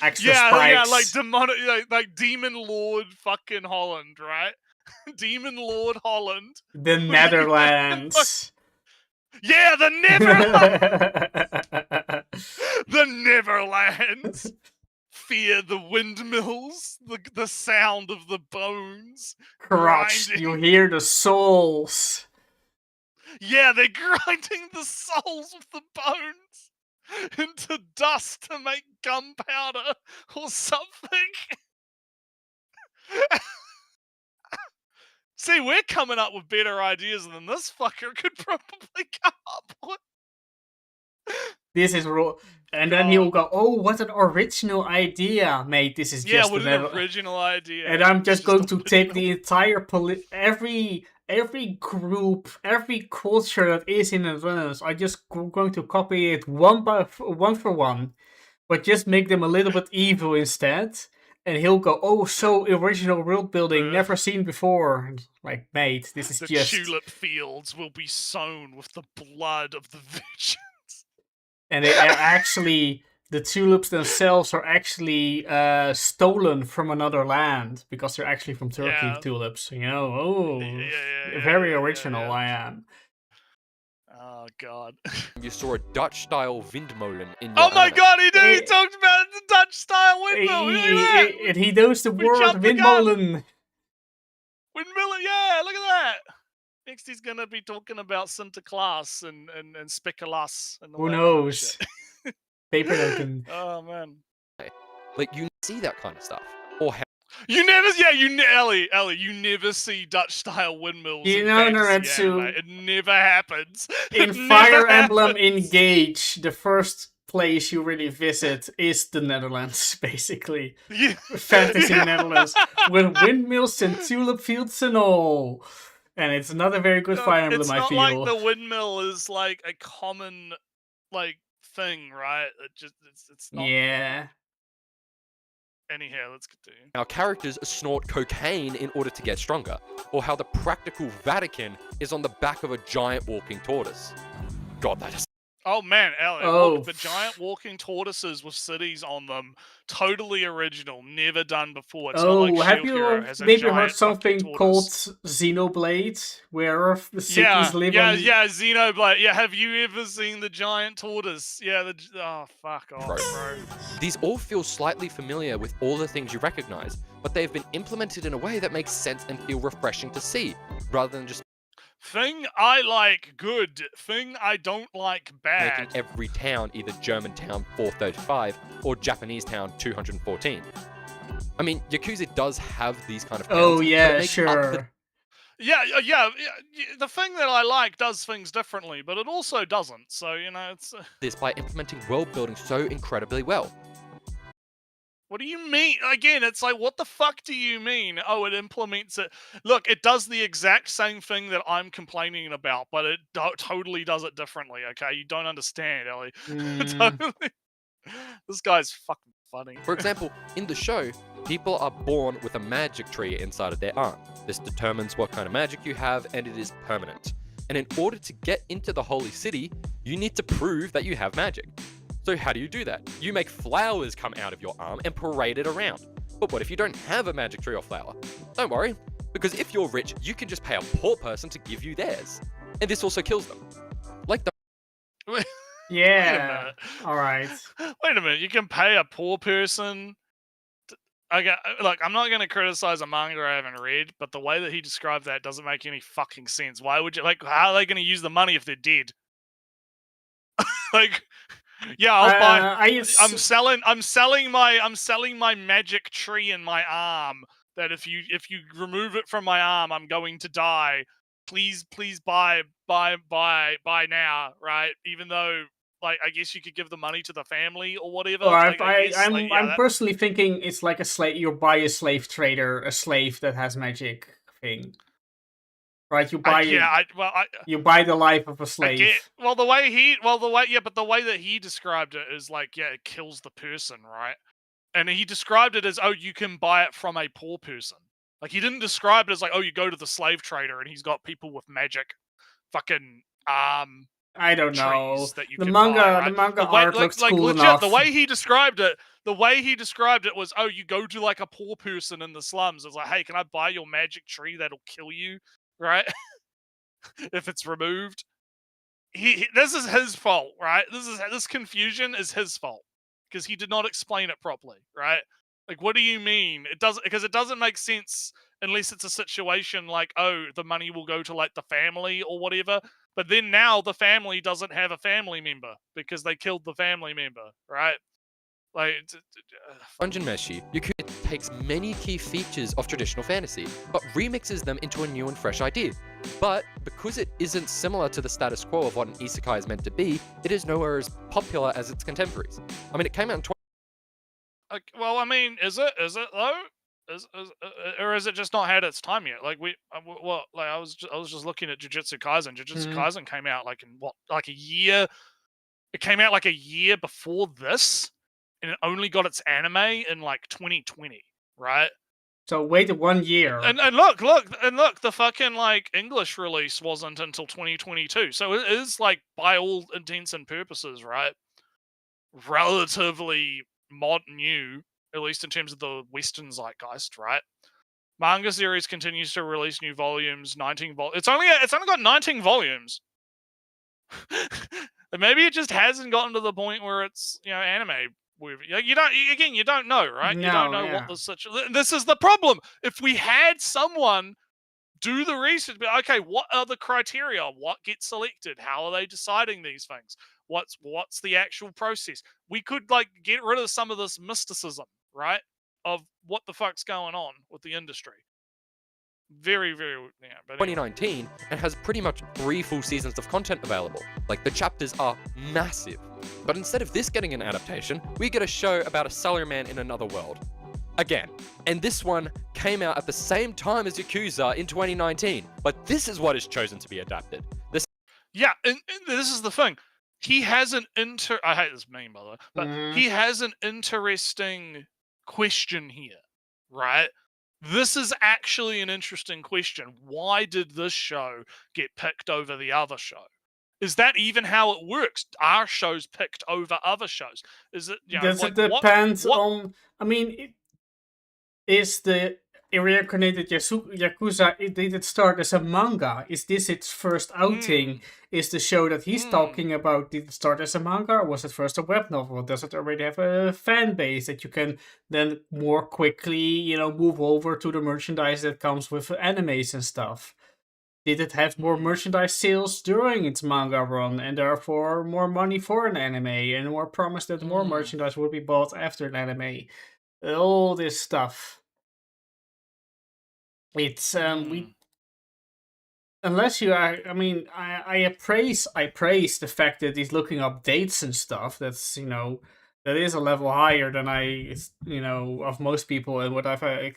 Extra spikes. Yeah, like demonic, like Demon Lord fucking Holland, right? Demon Lord Holland. The Netherlands. Yeah, the Netherlands. The Netherlands. Fear the windmills, the sound of the bones. Crotch, grinding. you hear the souls. Yeah, they're grinding the souls of the bones into dust to make gunpowder or something. See, we're coming up with better ideas than this fucker could probably come up with. This is raw. And then he'll go, "Oh, what an original idea, mate! This is Yeah, just what an another." original idea. And I'm It's just going to original. take the entire every group, every culture that is in the Netherlands. I just going to copy it one for one, but just make them a little bit evil instead. And he'll go, "Oh, so original world building, never seen before." And like, mate, this is The just. tulip fields will be sown with the blood of the virgins. And they are actually, the tulips themselves are actually stolen from another land because they're actually from Turkey. Yeah. Tulips, you know. Oh, Yeah, very yeah, original. yeah. I am. Oh god. You saw a Dutch-style windmolen in your Oh my anime. god, he did! He Eh, talked about the Dutch style windmill. Look at that! And he knows the We word jumped the gun. windmolen. Windmill, yeah, look at that. Next, he's gonna be talking about Sinterklaas and Spekulas and all Who that kind of knows? shit. Pepernoten. Oh man. Like, you see that kind of stuff. Or how You never, Ellie, you never see Dutch style windmills. You in know, fantasy Naretsu, anime. It never happens. In It never Fire Emblem happens. Engage, the first place you really visit is the Netherlands, basically. Yeah. Fantasy Netherlands, with windmills and tulip fields and all. And it's not a very good Fire Emblem, It's I not feel. like the windmill is like a common like thing, right? It's not. Yeah. Anyhow, let's continue. our characters snort cocaine in order to get stronger, or how the practical Vatican is on the back of a giant walking tortoise. God, that is Oh man, Ellie, Oh, look, the giant walking tortoises with cities on them, totally original, never done before. It's not like have Shield you Hero has a maybe giant heard something fucking called tortoise. Xenoblade, where the cities live on... Xenoblade. Yeah, have you ever seen the giant tortoise? Yeah, oh, fuck off, Bro. bro. These all feel slightly familiar with all the things you recognize, but they have been implemented in a way that makes sense and feel refreshing to see, rather than just Thing I like, good. Thing I don't like, bad. making every town either Germantown 435 or Japanese Town 214. I mean, Yakuza does have these kind of towns, Oh but it yeah, makes up the sure. Yeah. The thing that I like does things differently, but it also doesn't. So, you know, it's... this by implementing world building so incredibly well. What do you mean? Again, it's like, what the fuck do you mean? Oh, it implements it. Look, it does the exact same thing that I'm complaining about, but it totally does it differently, okay? You don't understand, Ellie. Totally. This guy's fucking funny. For example, in the show, people are born with a magic tree inside of their arm. This determines what kind of magic you have, and it is permanent. And in order to get into the Holy City, you need to prove that you have magic. So how do you do that? You make flowers come out of your arm and parade it around. But what if you don't have a magic tree or flower? Don't worry, because if you're rich, you can just pay a poor person to give you theirs. And this also kills them. Like the Yeah. minute. Alright. Wait a minute. You can pay a poor person. Okay, look, I'm not going to criticize a manga I haven't read, but the way that he described that doesn't make any fucking sense. Why would you, like, how are they going to use the money if they're dead? Like, yeah, I'll buy. I'm selling my magic tree in my arm. That if you remove it from my arm, I'm going to die. Please buy now, right? Even though, like, I guess you could give the money to the family or whatever. Or Like, I guess, like, yeah, I'm that- personally thinking it's like a slave. You buy a slave trader, a slave that has magic thing, right? You buy you buy the life of a slave. but the way that he described it is like, yeah, it kills the person, right? And he described it as, oh, you can buy it from a poor person. Like, he didn't describe it as like, oh, you go to the slave trader and he's got people with magic fucking I don't know. trees that you The can manga, buy, right? the manga The way- art looks like cool legit, enough. the way he described it was, oh, you go to like a poor person in the slums. It's like, hey, can I buy your magic tree that'll kill you, right? If it's removed. This is his fault, right? This confusion is his fault because he did not explain it properly, right? Like, what do you mean? It doesn't make sense unless it's a situation like, oh, the money will go to like the family or whatever. But then now the family doesn't have a family member because they killed the family member, right? Like, Dungeon Meshi, Yakuza takes many key features of traditional fantasy, but remixes them into a new and fresh idea. But because it isn't similar to the status quo of what an isekai is meant to be, it is nowhere as popular as its contemporaries. I mean, it came out in well, I mean, is it though? Or is it just not had its time yet? Like like I was just looking at Jujutsu Kaisen. Jujutsu Kaisen came out like in like a year. It came out like a year before this, and it only got its anime in like 2020, right? So wait 1 year. And look, the fucking like English release wasn't until 2022. So it is like, by all intents and purposes, right, relatively new, at least in terms of the Western zeitgeist, right? Manga series continues to release new volumes. 19 It's only got 19 volumes. Maybe it just hasn't gotten to the point where it's, anime movie. Like, you don't know, right? No, you don't know yeah. what the situation. This is the problem. If we had someone do the research, but okay, what are the criteria? What gets selected? How are they deciding these things? What's the actual process? We could like get rid of some of this mysticism, right? Of what the fuck's going on with the industry. Very, very, but 2019 and has pretty much 3 full seasons of content available. Like, the chapters are massive. But instead of this getting an adaptation, we get a show about a salaryman in another world. Again. And this one came out at the same time as Yakuza in 2019. But this is what is chosen to be adapted. Yeah, and this is the thing. He has an I hate this meme, by the way, but he has an interesting question here, right? This is actually an interesting question. Why did this show get picked over the other show? Is that even how it works? Are shows picked over other shows? Is it? Does it depend on? I mean, is the reincarnated Yakuza? Did it start as a manga? Is this its first outing? Is the show that he's talking about, did it start as a manga, or was it first a web novel? Does it already have a fan base that you can then more quickly, move over to the merchandise that comes with animes and stuff? Did it have more merchandise sales during its manga run, and therefore more money for an anime, and more promise that more merchandise would be bought after an anime? All this stuff. It's unless you are, I praise the fact that he's looking up dates and stuff. That's that is a level higher than of most people and what I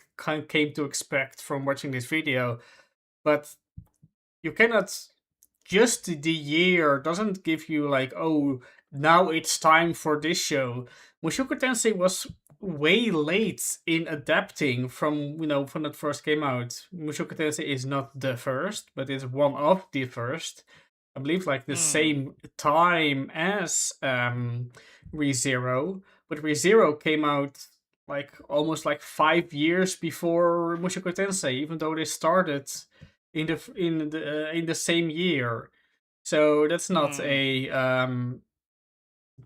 came to expect from watching this video. But you cannot, just the year doesn't give you like, oh, now it's time for this show. Mushoku Tensei was way late in adapting from when it first came out. Mushoku Tensei is not the first, but it's one of the first. I believe like the same time as ReZero, but ReZero came out like almost like 5 years before Mushoku Tensei, even though they started in the same year. So that's not a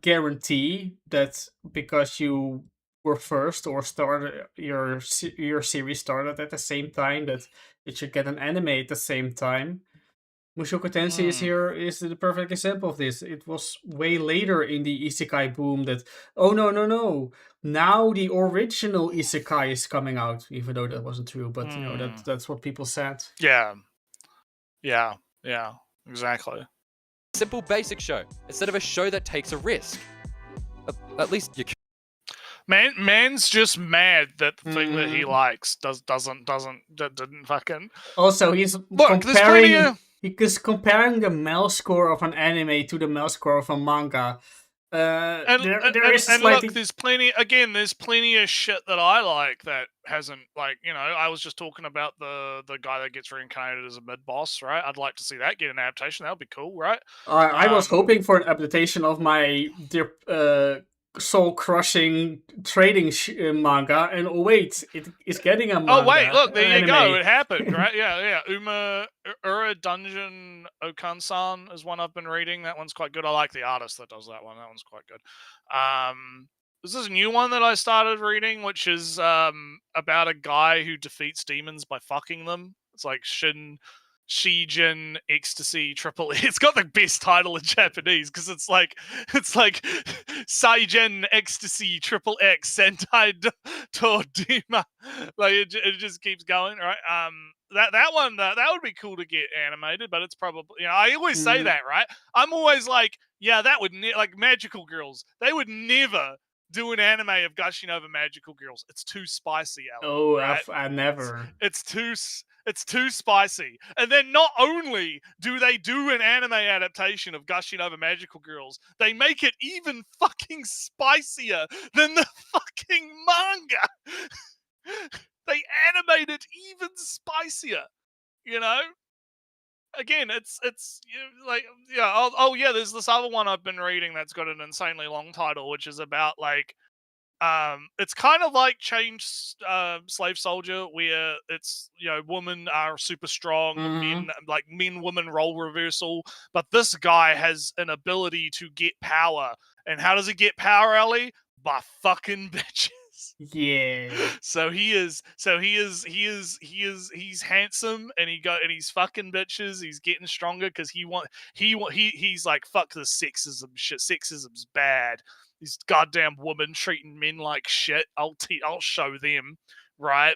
guarantee that because you were first or started your series started at the same time that it should get an anime at the same time. Mushoku Tensei is the perfect example of this. It was way later in the isekai boom that, oh no, now the original isekai is coming out, even though that wasn't true, but that's what people said. Yeah, exactly. Simple basic show instead of a show that takes a risk. At least you. Man's just mad that the thing that he likes didn't fucking. Also, he's comparing. He's comparing the MEL score of an anime to the MEL score of a manga. Look, there's plenty of shit that I like that hasn't, like, I was just talking about the guy that gets reincarnated as a mid boss, right? I'd like to see that get an adaptation. That would be cool, right? I was hoping for an adaptation of my soul-crushing trading manga, and wait, it is getting a manga. Oh wait, look, there you go, it happened, right? Yeah. Ura Dungeon Okan-san is one I've been reading. That one's quite good. I like the artist that does that one. That one's quite good. This is a new one that I started reading, which is about a guy who defeats demons by fucking them. It's like Shin Shijin Ecstasy Triple. It's got the best title in Japanese because it's like Saijen Ecstasy Triple X Sentai Todima. Like it just keeps going, right? That one that would be cool to get animated, but it's probably I always say that, right? I'm always like, yeah, that would like Magical Girls. They would never do an anime of gushing over Magical Girls. It's too spicy, Alan. Oh, right? I never. It's too spicy. And then not only do they do an anime adaptation of Gushing Over Magical Girls, they make it even fucking spicier than the fucking manga. They animate it even spicier. Again, it's like there's this other one I've been reading that's got an insanely long title, which is about like it's kind of like Change Slave Soldier, where it's women are super strong, men woman role reversal, but this guy has an ability to get power. And how does he get power, Ellie? By fucking bitches. Yeah. He's handsome and he's fucking bitches. He's getting stronger because he's like, fuck this sexism shit. Sexism's bad. These goddamn women treating men like shit. I'll show them, right?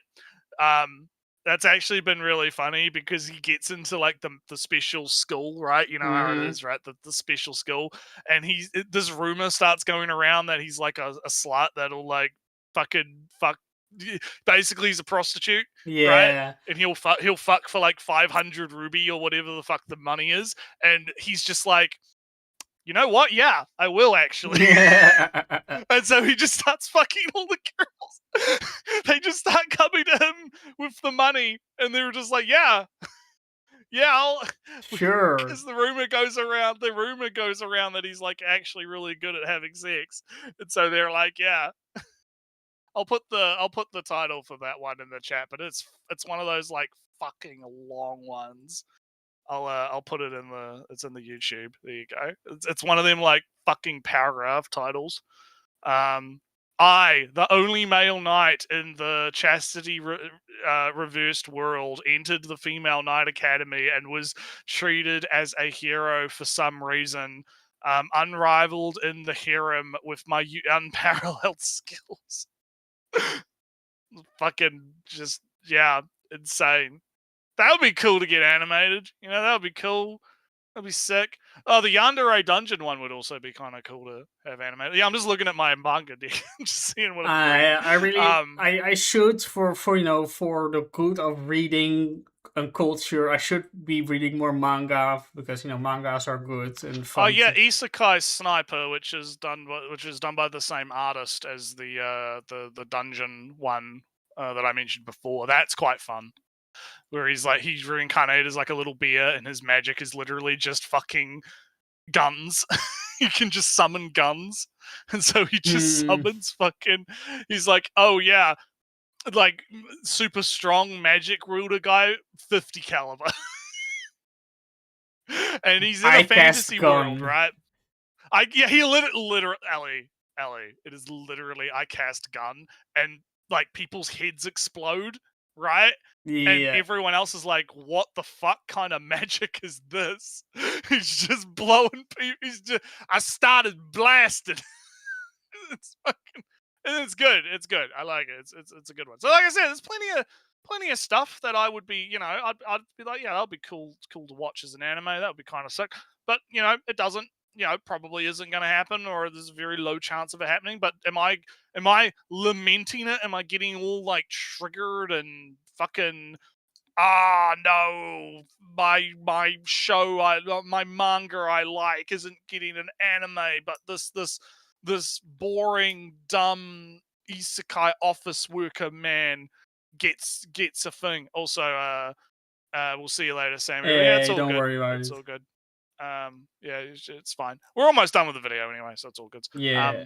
That's actually been really funny because he gets into like the special school, right? You know how it is, right? The special school, and this rumor starts going around that he's like a slut that'll like fucking fuck. Basically, he's a prostitute, yeah. right? And he'll fuck for like 500 ruby or whatever the fuck the money is, and he's just like, you know what? Yeah, I will actually. And so he just starts fucking all the girls. They just start coming to him with the money, and they were just like, yeah, I'll. Sure. Because the rumor goes around that he's like actually really good at having sex, and so they're like, yeah. I'll put the title for that one in the chat, but it's one of those like fucking long ones. I'll put it it's in the YouTube. There you go. It's one of them like fucking paragraph titles. I, the only male knight in the chastity reversed world, entered the female knight academy and was treated as a hero for some reason. Unrivaled in the harem with my unparalleled skills. Fucking just insane. That would be cool to get animated. That would be cool. That'd be sick. Oh, the Yandere Dungeon one would also be kind of cool to have animated. Yeah, I'm just looking at my manga deck, just seeing what. I really, I should for the good of reading and culture, I should be reading more manga because mangas are good and fun. Oh yeah, Isekai Sniper, which is done by the same artist as the dungeon one that I mentioned before. That's quite fun. Where he's reincarnated as like a little bear, and his magic is literally just fucking guns. He can just summon guns, and so he just summons fucking. He's like, oh yeah, like super strong magic ruler guy, 50 caliber, and he's in a fantasy world, right? He literally, Ellie. It is literally I cast gun, and like people's heads explode. Right? Yeah. And everyone else is like, what the fuck kind of magic is this? He's just blowing people. I started blasting. It's fucking, and it's good. It's good. I like it. It's a good one. So like I said, there's plenty of stuff that I would be, I'd be like, yeah, that would be cool to watch as an anime. That would be kind of sick. But, it doesn't. Probably isn't going to happen, or there's a very low chance of it happening. But am I lamenting it? Am I getting all like triggered and fucking? No, my show, my manga I like isn't getting an anime, but this boring, dumb isekai office worker man gets a thing. Also, we'll see you later, Samuel. Yeah, it's all don't good. worry about it's it. all good. It's fine. We're almost done with the video anyway, so it's all good. Yeah.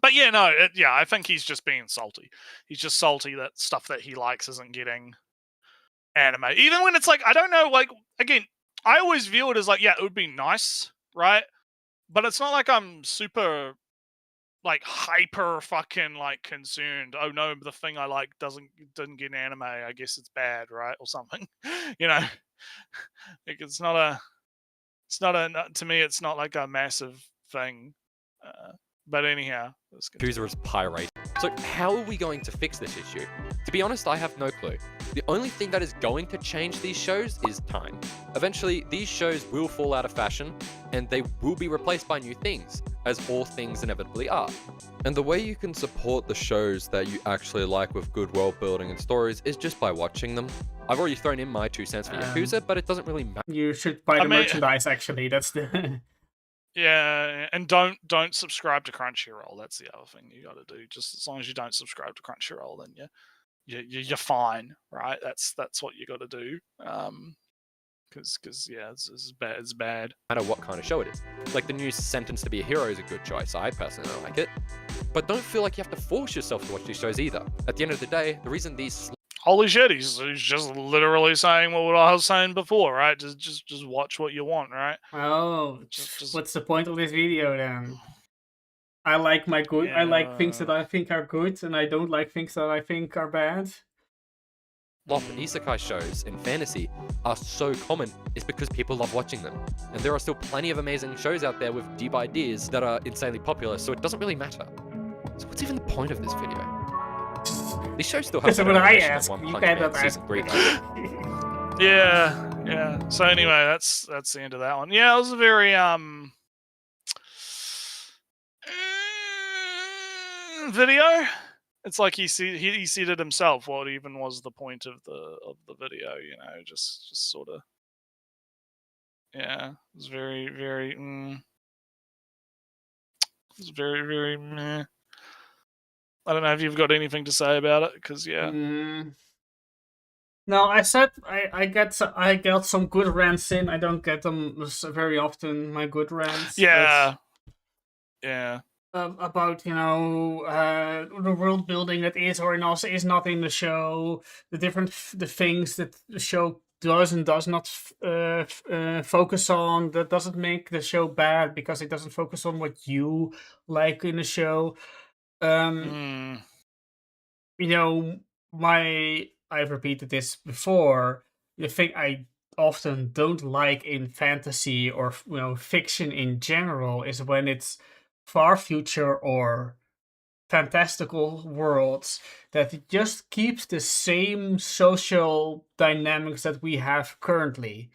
But yeah, no, I think he's just being salty. He's just salty that stuff that he likes isn't getting anime. Even when it's like, I don't know, like, again, I always view it as like, yeah, it would be nice, right? But it's not like I'm super, like, hyper fucking, like, concerned. Oh no, the thing I like didn't get an anime. I guess it's bad, right? Or something. Like it's not a to me. It's not like a massive thing. But anyhow, let's Yakuza is pyrite. So how are we going to fix this issue? To be honest, I have no clue. The only thing that is going to change these shows is time. Eventually, these shows will fall out of fashion, and they will be replaced by new things, as all things inevitably are. And the way you can support the shows that you actually like with good world building and stories is just by watching them. I've already thrown in my 2 cents for Yakuza, but it doesn't really matter. You should buy the merchandise, actually. That's the... Yeah, and don't subscribe to Crunchyroll. That's the other thing you got to do. Just as long as you don't subscribe to Crunchyroll, then you're fine, right? That's what you got to do. Because yeah, it's bad. It's bad. No matter what kind of show it is. Like the new Sentence to be a Hero is a good choice. I personally don't like it, but don't feel like you have to force yourself to watch these shows either. At the end of the day, the reason these Holy shit, he's just literally saying what I was saying before, right? Just watch what you want, right? Oh, what's the point of this video then? I like my good. I like things that I think are good, and I don't like things that I think are bad. flop isekai shows in fantasy are so common is because people love watching them. And there are still plenty of amazing shows out there with deep ideas that are insanely popular, so it doesn't really matter. So what's even the point of this video? These shows still have what I animation ask. than One You Punch Man cannot Season ask. 3 does. Yeah. So anyway, that's the end of that one. Yeah, it was a very video. It's like he said it himself. What even was the point of the video? You know, just sort of. Yeah, it was very very. It was very very meh. I don't know if you've got anything to say about it, because yeah. No, I said I get some good rants in. I don't get them very often. My good rants. Yeah. Yeah. About the world building that is or is not in the show, the things that the show does and does not focus on, that doesn't make the show bad because it doesn't focus on what you like in the show. I've repeated this before. The thing I often don't like in fantasy or fiction in general is when it's far future or fantastical worlds that it just keeps the same social dynamics that we have currently.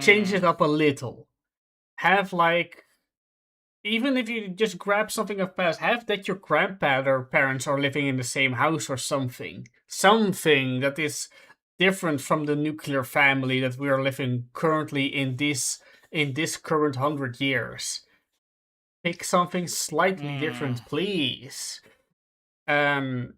Change it up a little. Have even if you just grab something of past, have that your grandparents are living in the same house or something. Something that is different from the nuclear family that we are living currently in this current 100 years. Pick something slightly different, please. That's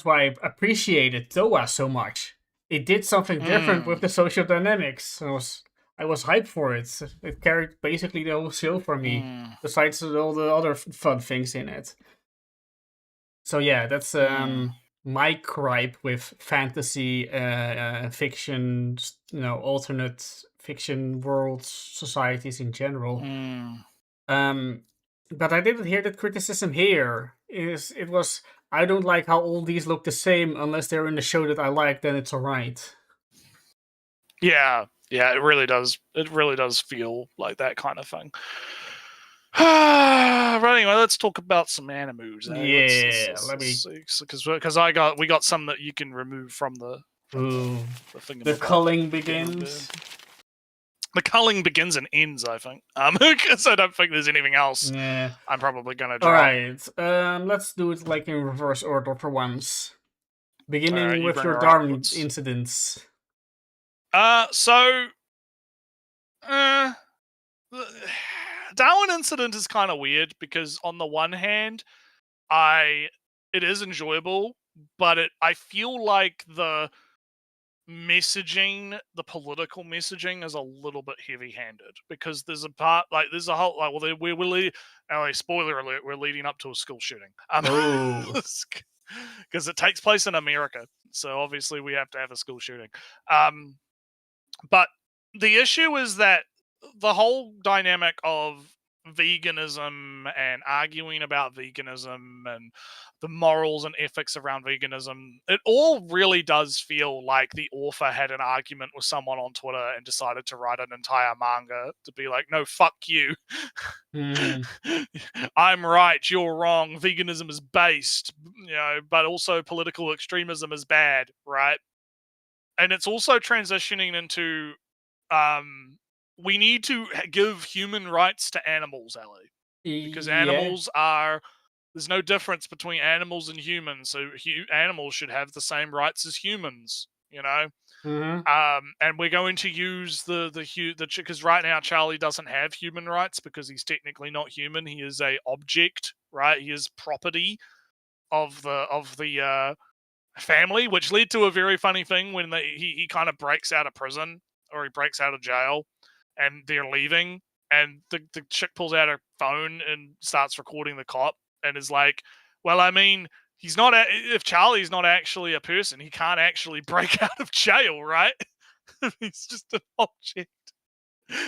why I appreciated Toa so much. It did something different with the social dynamics. I was hyped for it. It carried basically the whole show for me, besides all the other fun things in it. So yeah, that's my gripe with fantasy, fiction, alternate fiction worlds, societies in general. But I didn't hear that criticism here. It was, I don't like how all these look the same unless they're in the show that I like, then it's alright. Yeah, it really does. It really does feel like that kind of thing. But anyway, let's talk about some animus. Because we got some that you can remove from the thing. The culling begins. The culling begins and ends, I think. Because I don't think there's anything else. Yeah. I'm probably gonna drop. Alright. Let's do it like in reverse order for once. Beginning with your Darwin incidents. Darwin incident is kind of weird because on the one hand, it is enjoyable, but I feel like the messaging, the political messaging, is a little bit heavy-handed because there's a part there's a whole spoiler alert, we're leading up to a school shooting. Because it takes place in America, so obviously we have to have a school shooting. But the issue is that the whole dynamic of veganism and arguing about veganism and the morals and ethics around veganism, it all really does feel like the author had an argument with someone on Twitter and decided to write an entire manga to be like, no, fuck you. I'm right, you're wrong. Veganism is based, but also political extremism is bad, right? And it's also transitioning into we need to give human rights to animals, Ellie, because animals are. There's no difference between animals and humans, so animals should have the same rights as humans. And we're going to use the because right now Charlie doesn't have human rights because he's technically not human. He is a object, right? He is property of the family, which led to a very funny thing when he kind of breaks out of prison or he breaks out of jail, and they're leaving, and the chick pulls out her phone and starts recording the cop, and is like, well, I mean, he's not. If Charlie's not actually a person, he can't actually break out of jail, right? He's just an object.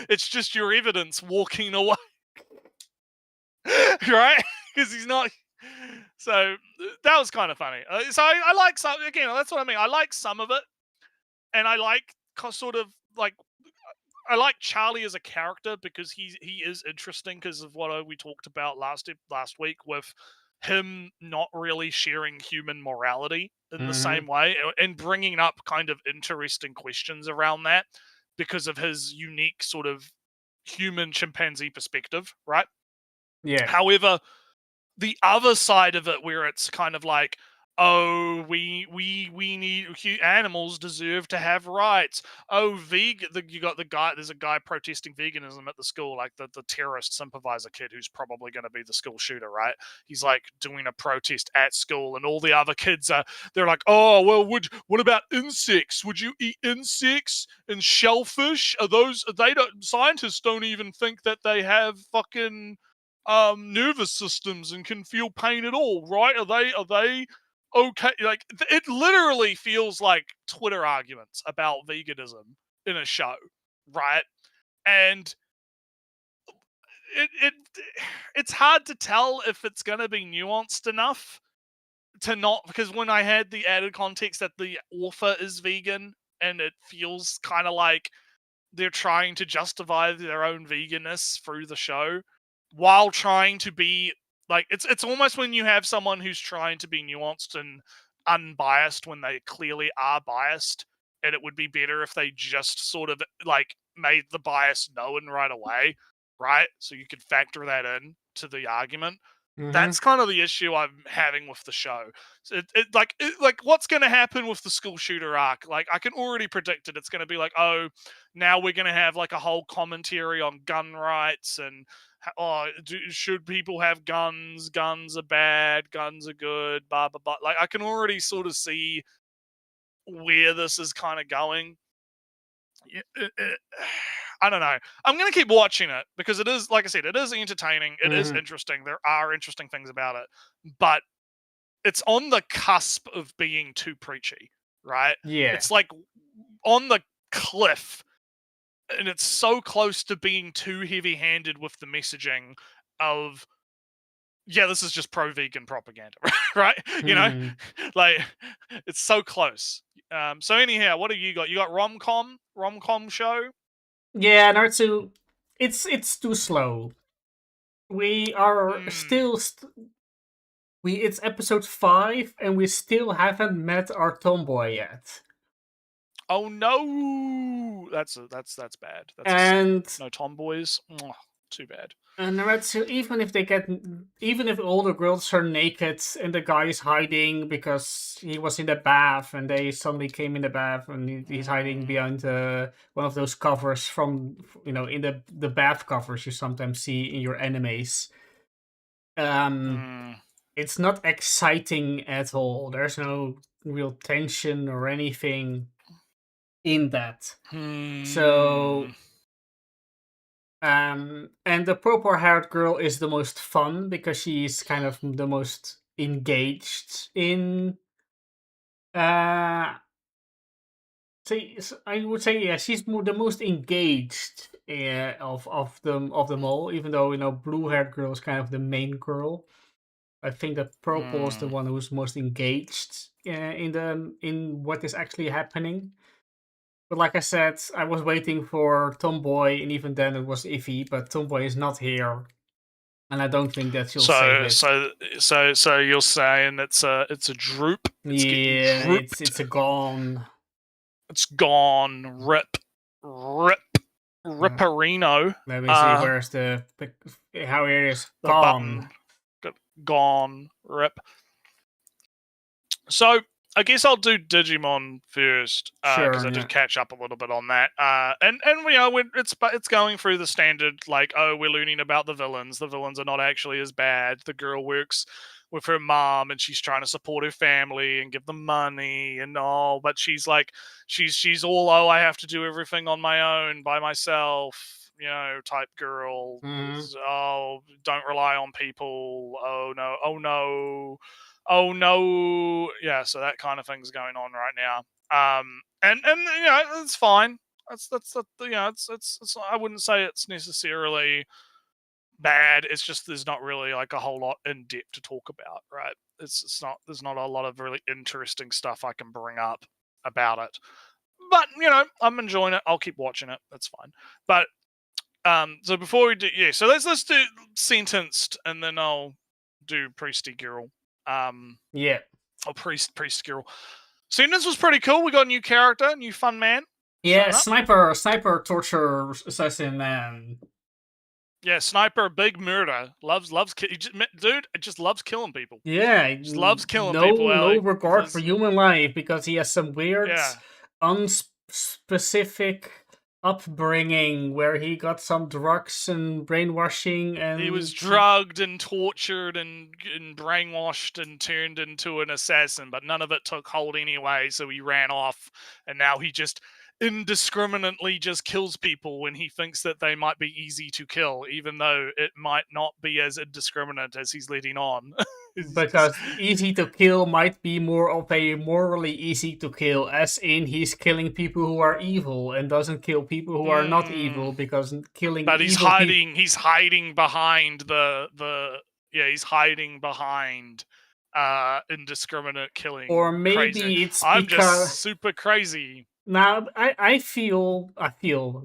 It's just your evidence walking away, right? Because he's not. So that was kind of funny. So I like some. Again, that's what I mean. I like some of it, and I like sort of like. I like Charlie as a character because he is interesting because of what we talked about last week with him not really sharing human morality in the same way and bringing up kind of interesting questions around that because of his unique sort of human chimpanzee perspective, right? Yeah. However, the other side of it where it's kind of like, oh, we need animals deserve to have rights. Oh, you got the guy. There's a guy protesting veganism at the school, like the terrorist sympathizer kid who's probably going to be the school shooter, right? He's like doing a protest at school, and all the other kids they're like, oh, well, what about insects? Would you eat insects and shellfish? Scientists don't even think that they have fucking nervous systems and can feel pain at all, right? Are they okay? Like, it literally feels like Twitter arguments about veganism in a show, right? And it's hard to tell if it's going to be nuanced enough to not, because when I had the added context that the author is vegan, and it feels kind of like they're trying to justify their own veganness through the show while trying to be like, it's almost when you have someone who's trying to be nuanced and unbiased when they clearly are biased, and it would be better if they just sort of like made the bias known right away, right? So you could factor that in to the argument. That's kind of the issue I'm having with the show. So like what's going to happen with the school shooter arc? Like, I can already predict it. It's going to be like, oh, now we're going to have like a whole commentary on gun rights and should people have guns? Guns are bad. Guns are good. Blah blah blah. Like, I can already sort of see where this is kind of going. I don't know. I'm going to keep watching it because it is, like I said, it is entertaining. It is interesting. There are interesting things about it, but it's on the cusp of being too preachy, right? Yeah. It's like on the cliff, and it's so close to being too heavy-handed with the messaging of, yeah, this is just pro-vegan propaganda, right? You know, like, it's so close. So anyhow, what have you got? You got rom-com show? Yeah, Naruto, it's too slow. We are still it's episode 5 and we still haven't met our tomboy yet. Oh no, that's bad. No tomboys. Too bad. And Naruto, even if all the girls are naked and the guy is hiding because he was in the bath and they suddenly came in the bath and he's hiding behind one of those covers from, in the bath covers you sometimes see in your animes. It's not exciting at all. There's no real tension or anything in that. So, and the purple-haired girl is the most fun because she's kind of the most engaged in. I would say, yeah, she's the most engaged of them all. Even though blue-haired girl is kind of the main girl. I think that Purple is the one who's most engaged in what is actually happening. But like I said, I was waiting for Tomboy, and even then it was iffy. But Tomboy is not here, and I don't think that she'll save it. So you're saying it's a droop? Yeah, it's a gone. It's gone. Ripperino. Let me see. Where's how it is The gone? button. Gone. Rip. So I guess I'll do Digimon first because Sure, I did yeah. catch up a little bit on that. And it's going through the standard like, oh, we're learning about the villains. The villains are not actually as bad. The girl works with her mom and she's trying to support her family and give them money and all, but she's like she's all, oh, I have to do everything on my own by myself, type girl. Oh, don't rely on people. Oh no, yeah, so that kind of thing's going on right now. And it's fine. That's it's I wouldn't say it's necessarily bad. It's just there's not really like a whole lot in depth to talk about, right? There's not a lot of really interesting stuff I can bring up about it. But I'm enjoying it. I'll keep watching it. That's fine. But so before we do, so let's do Sentenced, and then I'll do Priesty Girl. Yeah. Oh, Priest Girl. Sentence was pretty cool. We got a new character, new fun man. Yeah, sniper torture assassin man. Yeah, sniper, big murder. Loves dude, it just loves killing people. Yeah, he just loves killing people. No regard for human life because he has some weird, unspecific upbringing where he got some drugs and brainwashing, and he was drugged and tortured and brainwashed and turned into an assassin, but none of it took hold anyway, so he ran off, and now he just indiscriminately just kills people when he thinks that they might be easy to kill, even though it might not be as indiscriminate as he's letting on. Because easy to kill might be more of a morally easy to kill, as in he's killing people who are evil and doesn't kill people who are not evil, because killing. But he's hiding. He's hiding behind he's hiding behind indiscriminate killing. Or maybe crazy. it's I'm because just super crazy. Now, I feel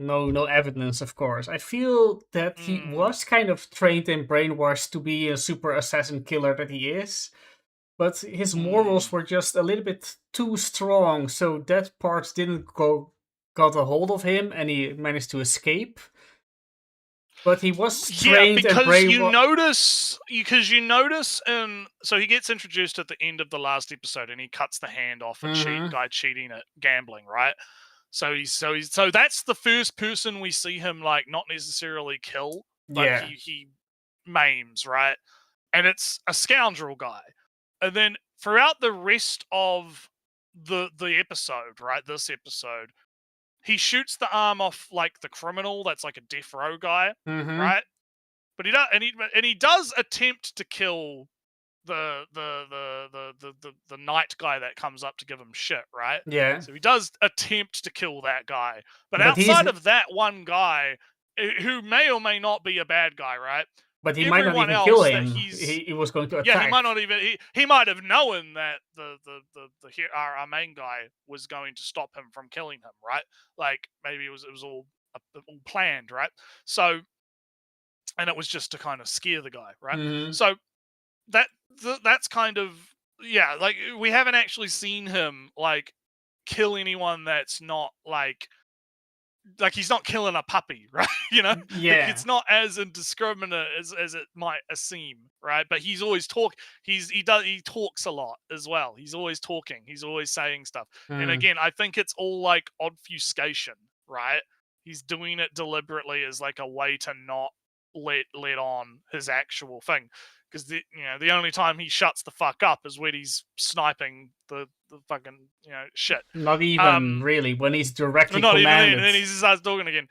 no evidence, of course. I feel that he was kind of trained and brainwashed to be a super assassin killer that he is, but his morals were just a little bit too strong, so that part didn't got a hold of him, and he managed to escape. But he was trained and brainwashed. Because you notice, so he gets introduced at the end of the last episode, and he cuts the hand off a guy cheating at gambling, right? So that's the first person we see him like not necessarily kill, but he maims, right? And it's a scoundrel guy. And then throughout the rest of the episode, right, this episode, he shoots the arm off like the criminal that's like a death row guy, right? But he does attempt to kill the knight guy that comes up to give him shit, right? Yeah. So he does attempt to kill that guy, but outside of that one guy, who may or may not be a bad guy, right? But he might not even kill him. He was going to attack. Yeah, he might not even. He might have known that our main guy was going to stop him from killing him, right? Like maybe it was all planned, right? So, and it was just to kind of scare the guy, right? So that's kind of like we haven't actually seen him like kill anyone that's not like he's not killing a puppy, right? Yeah. It's not as indiscriminate as it might seem, right? But he's always he talks a lot as well. He's always talking. He's always saying stuff. And again, I think it's all like obfuscation, right? He's doing it deliberately as like a way to not let on his actual thing. Because the only time he shuts the fuck up is when he's sniping the fucking shit. Not even really when he's directly commanded. Not even then, and then he starts talking again.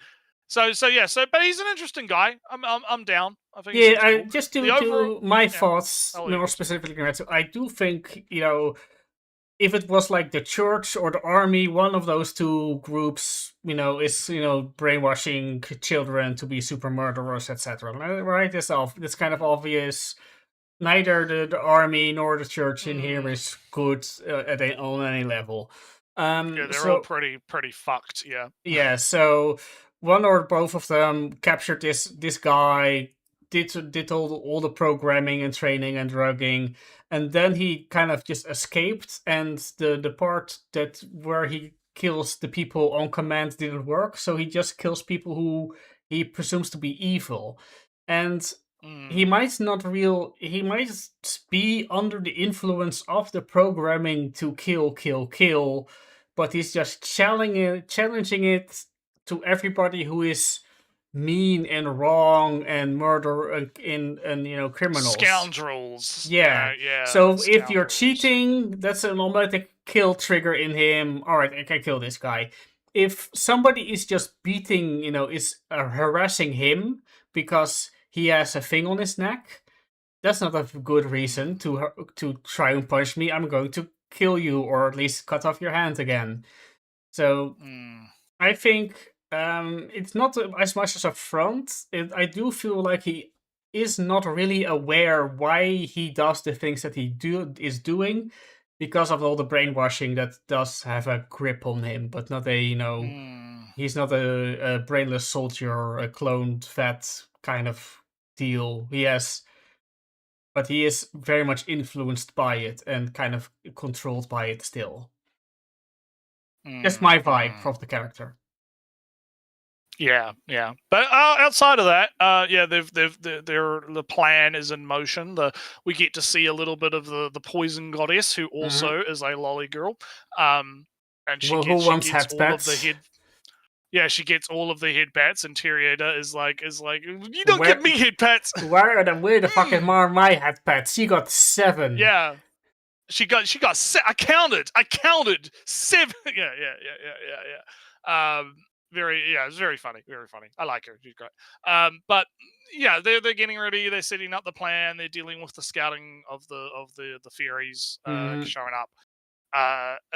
So but he's an interesting guy. I'm down. I think. Yeah, cool. Just to my thoughts more specifically. I do think if it was like the church or the army, one of those two groups, is brainwashing children to be super murderers, etc. Right? It's kind of obvious. Neither the army nor the church in here is good on any level. Yeah, they're all pretty fucked. Yeah. Yeah. So one or both of them captured this guy, did all the programming and training and drugging, and then he kind of just escaped. And the part that where he kills the people on command didn't work, so he just kills people who he presumes to be evil. And he might he might be under the influence of the programming to kill, but he's just challenging it to everybody who is mean and wrong and murder and criminals. Scoundrels. Yeah. Yeah. So if you're scoundrels. cheating, that's an automatic kill trigger in him. Alright, I can kill this guy. If somebody is just beating, is harassing him because he has a thing on his neck, that's not a good reason to try and punish me. I'm going to kill you, or at least cut off your hand again. So I think it's not as much as a front. I do feel like he is not really aware why he does the things that he is doing, because of all the brainwashing that does have a grip on him, but not he's not a brainless soldier or a cloned vet kind of deal. But he is very much influenced by it and kind of controlled by it still. That's my vibe of the character. Yeah. But outside of that, the plan is in motion. We get to see a little bit of the poison goddess, who also is a lolly girl. And who wants head pats? Yeah, she gets all of the head pats, and Teriada is like, you don't give me head pats. Where the fuck is my head pats? She got 7. Yeah, she got. I counted 7. Yeah. It's very funny. Very funny. I like her. She's great. But yeah, they're getting ready. They're setting up the plan. They're dealing with the scouting of the fairies showing up.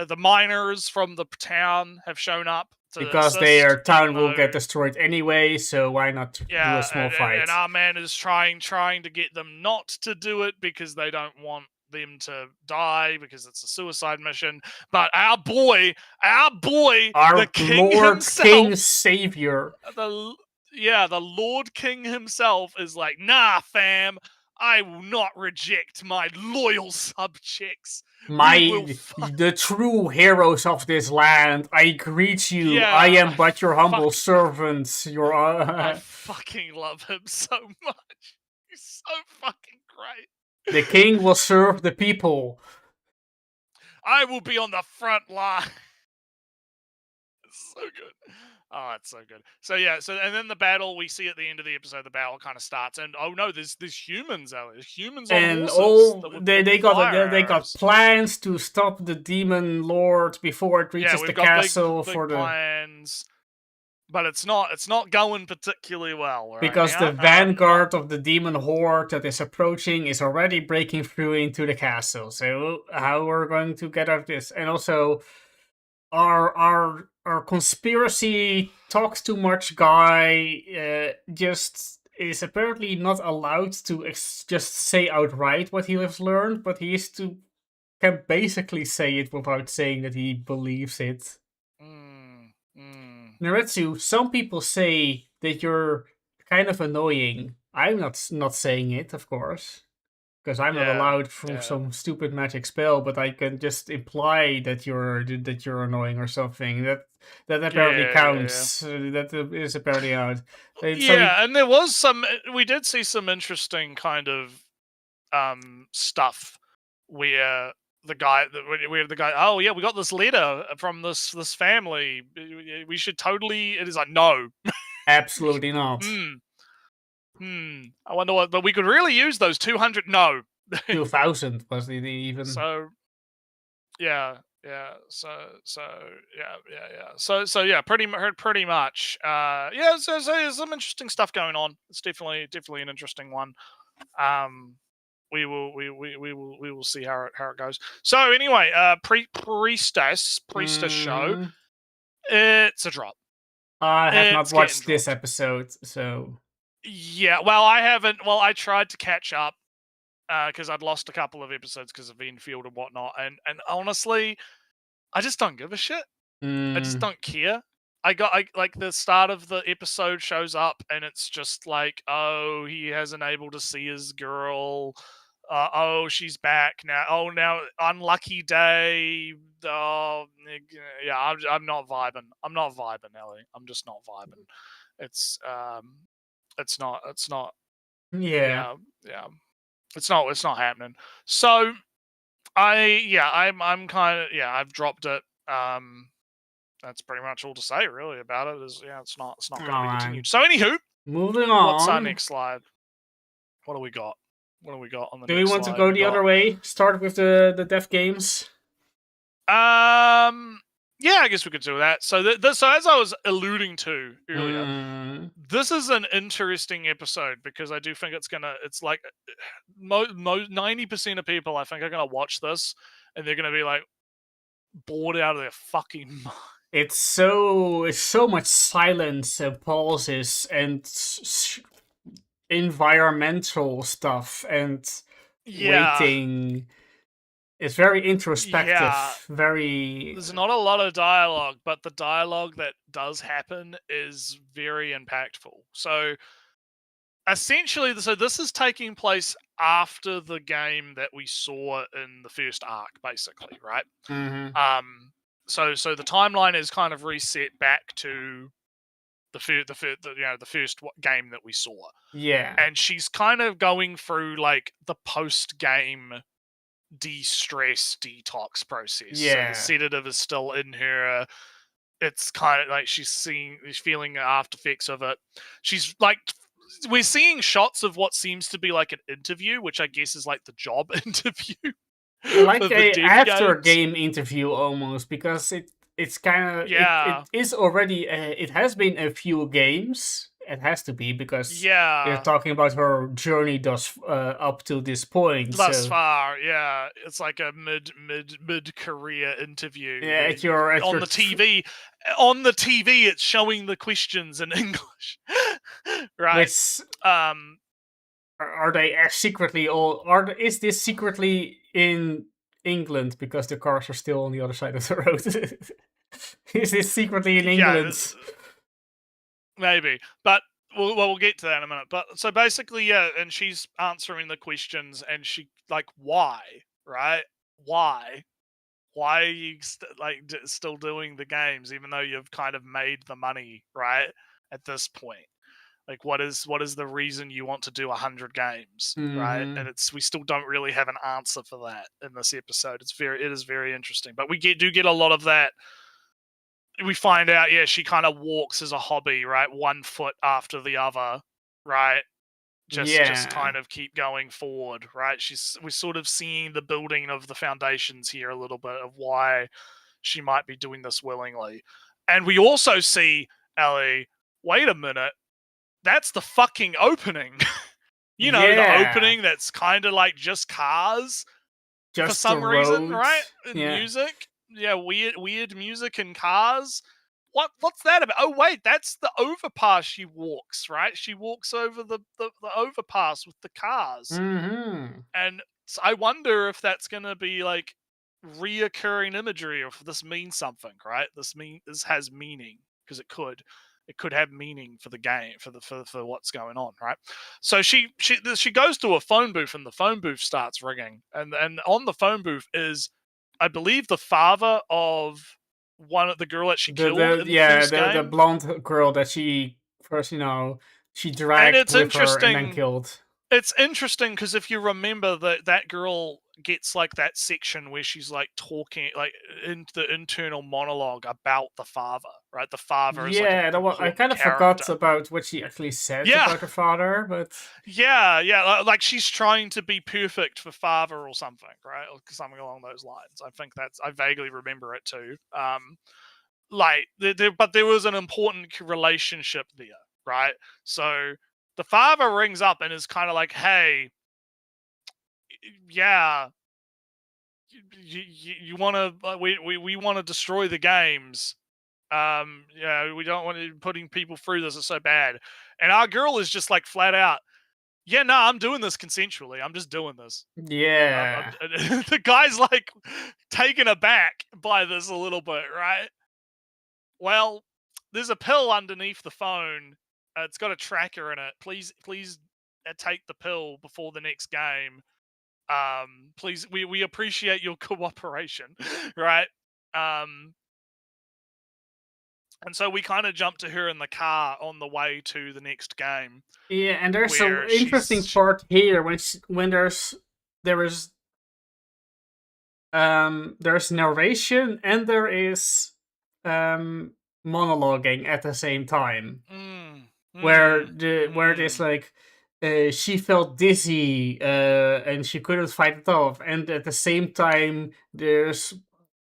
The miners from the town have shown up because their town will get destroyed anyway. So why not do a small fight? And our man is trying to get them not to do it because they don't want them to die, because it's a suicide mission. But our boy, the king Lord himself, King Savior, the Lord King himself is like, nah, fam, I will not reject my loyal subjects. The true heroes of this land. I greet you. Yeah, I am but your humble servant. I fucking love him so much. He's so fucking great. The king will serve the people. I will be on the front line. It's so good. Oh, it's so good. So yeah, and then the battle we see at the end of the episode, the battle kind of starts, and oh no, there's humans out there. There's humans on horses. And they got plans to stop the demon lord before it reaches the castle big plans. But it's not going particularly well, right? Because the vanguard of the demon horde that is approaching is already breaking through into the castle. So how we're going to get out of this? And also, our conspiracy talks too much guy just is apparently not allowed to just say outright what he has learned, but he can basically say it without saying that he believes it. Naretsu, some people say that you're kind of annoying. I'm not saying it, of course, because I'm not allowed through some stupid magic spell, but I can just imply that you're annoying or something. That apparently counts. That is apparently out. And there was we did see some interesting kind of stuff where the guy, oh yeah, we got this letter from this family. We should totally. It is like, no, absolutely not. I wonder what, but we could really use those 200. No, 2,000 was the even. So yeah. So yeah, pretty much. So there's some interesting stuff going on. It's definitely an interesting one. we will see how it goes. So anyway, Priestess show. It's a drop. I have not It's getting watched this dropped. episode, so Yeah, well, I haven't. Well, I tried to catch up because I'd lost a couple of episodes because of Enfield and whatnot, and honestly, I just don't give a shit. I just don't care. I like the start of the episode shows up and it's just like, oh, he hasn't able to see his girl. Oh, she's back now. Oh, now unlucky day. Oh, yeah. I'm not vibing. I'm not vibing, Ellie. I'm just not vibing. It's not. yeah. Yeah. It's not happening. So I'm kind of I've dropped it. That's pretty much all to say really about it. Is it's not going to be Alright. continued. So anywho, Moving on. what's our next slide? What do we got? What do we got on the Do next we want slide? to go the other way? Start with the Dev Games. Yeah, I guess we could do that. So so as I was alluding to earlier, this is an interesting episode because I do think it's like 90% of people I think are gonna watch this and they're gonna be like bored out of their fucking mind. It's so much silence and pauses and environmental stuff and waiting. It's very introspective. Yeah. Very. There's not a lot of dialogue, but the dialogue that does happen is very impactful. So essentially, this is taking place after the game that we saw in the first arc, basically, right? So the timeline is kind of reset back to the first game that we saw. Yeah. And she's kind of going through like the post game de-stress detox process. Yeah. So the sedative is still in her. It's kind of like she's feeling the after effects of it. She's like, we're seeing shots of what seems to be like an interview, which I guess is like the job interview. Like a after game interview almost, because it's kind of it is already it has been a few games. It has to be because you're talking about her journey up to this point. Thus far, yeah, it's like a mid career interview. Yeah, on the TV. On the TV, it's showing the questions in English, right? Are they secretly is this secretly in England because the cars are still on the other side of the road? Is this secretly in England? Maybe, but we'll get to that in a minute. But so basically, and she's answering the questions, and she like, why, right? Why are you still doing the games even though you've kind of made the money, right? At this point, like, what is the reason you want to do 100 games, right? And we still don't really have an answer for that in this episode. It is very interesting, but we do get a lot of that. We find out, she kind of walks as a hobby, right? One foot after the other, right? Just kind of keep going forward, right? We're sort of seeing the building of the foundations here a little bit of why she might be doing this willingly. And we also see, Ellie, wait a minute, that's the fucking opening. The opening that's kind of like just cars for some reason, right? Music. Yeah, weird music and cars. What's that about? Oh wait, that's the overpass she walks, right? She walks over the overpass with the cars. And so I wonder if that's gonna be like reoccurring imagery, or if this means something, right? This has meaning, because it could have meaning for the game, for what's going on, right? So she goes to a phone booth, and the phone booth starts ringing, and on the phone booth is, I believe, the father of one of the girl that she killed in the first game. The blonde girl that she first, she dragged with her and then killed. It's interesting because if you remember that girl gets like that section where she's like talking like in the internal monologue about the father, right? The father is I kind of forgot about what she actually said about her father, but like she's trying to be perfect for father or something, right? Or something along those lines. I vaguely remember it too. But there was an important relationship there, right? So the father rings up and is kind of like, hey, yeah, you want to we want to destroy the games. Yeah, we don't want to putting people through this is so bad. And our girl is just like flat out, yeah, no, I'm doing this consensually. I'm just doing this. Yeah. The guy's like taken aback by this a little bit, right? Well, there's a pill underneath the phone. It's got a tracker in it. Please take the pill before the next game. Please, we appreciate your cooperation, right? And so we kind of jump to her in the car on the way to the next game. Yeah, and there's some where interesting she's- part here when there's narration and there is monologuing at the same time. Where there's like she felt dizzy and she couldn't fight it off, and at the same time there's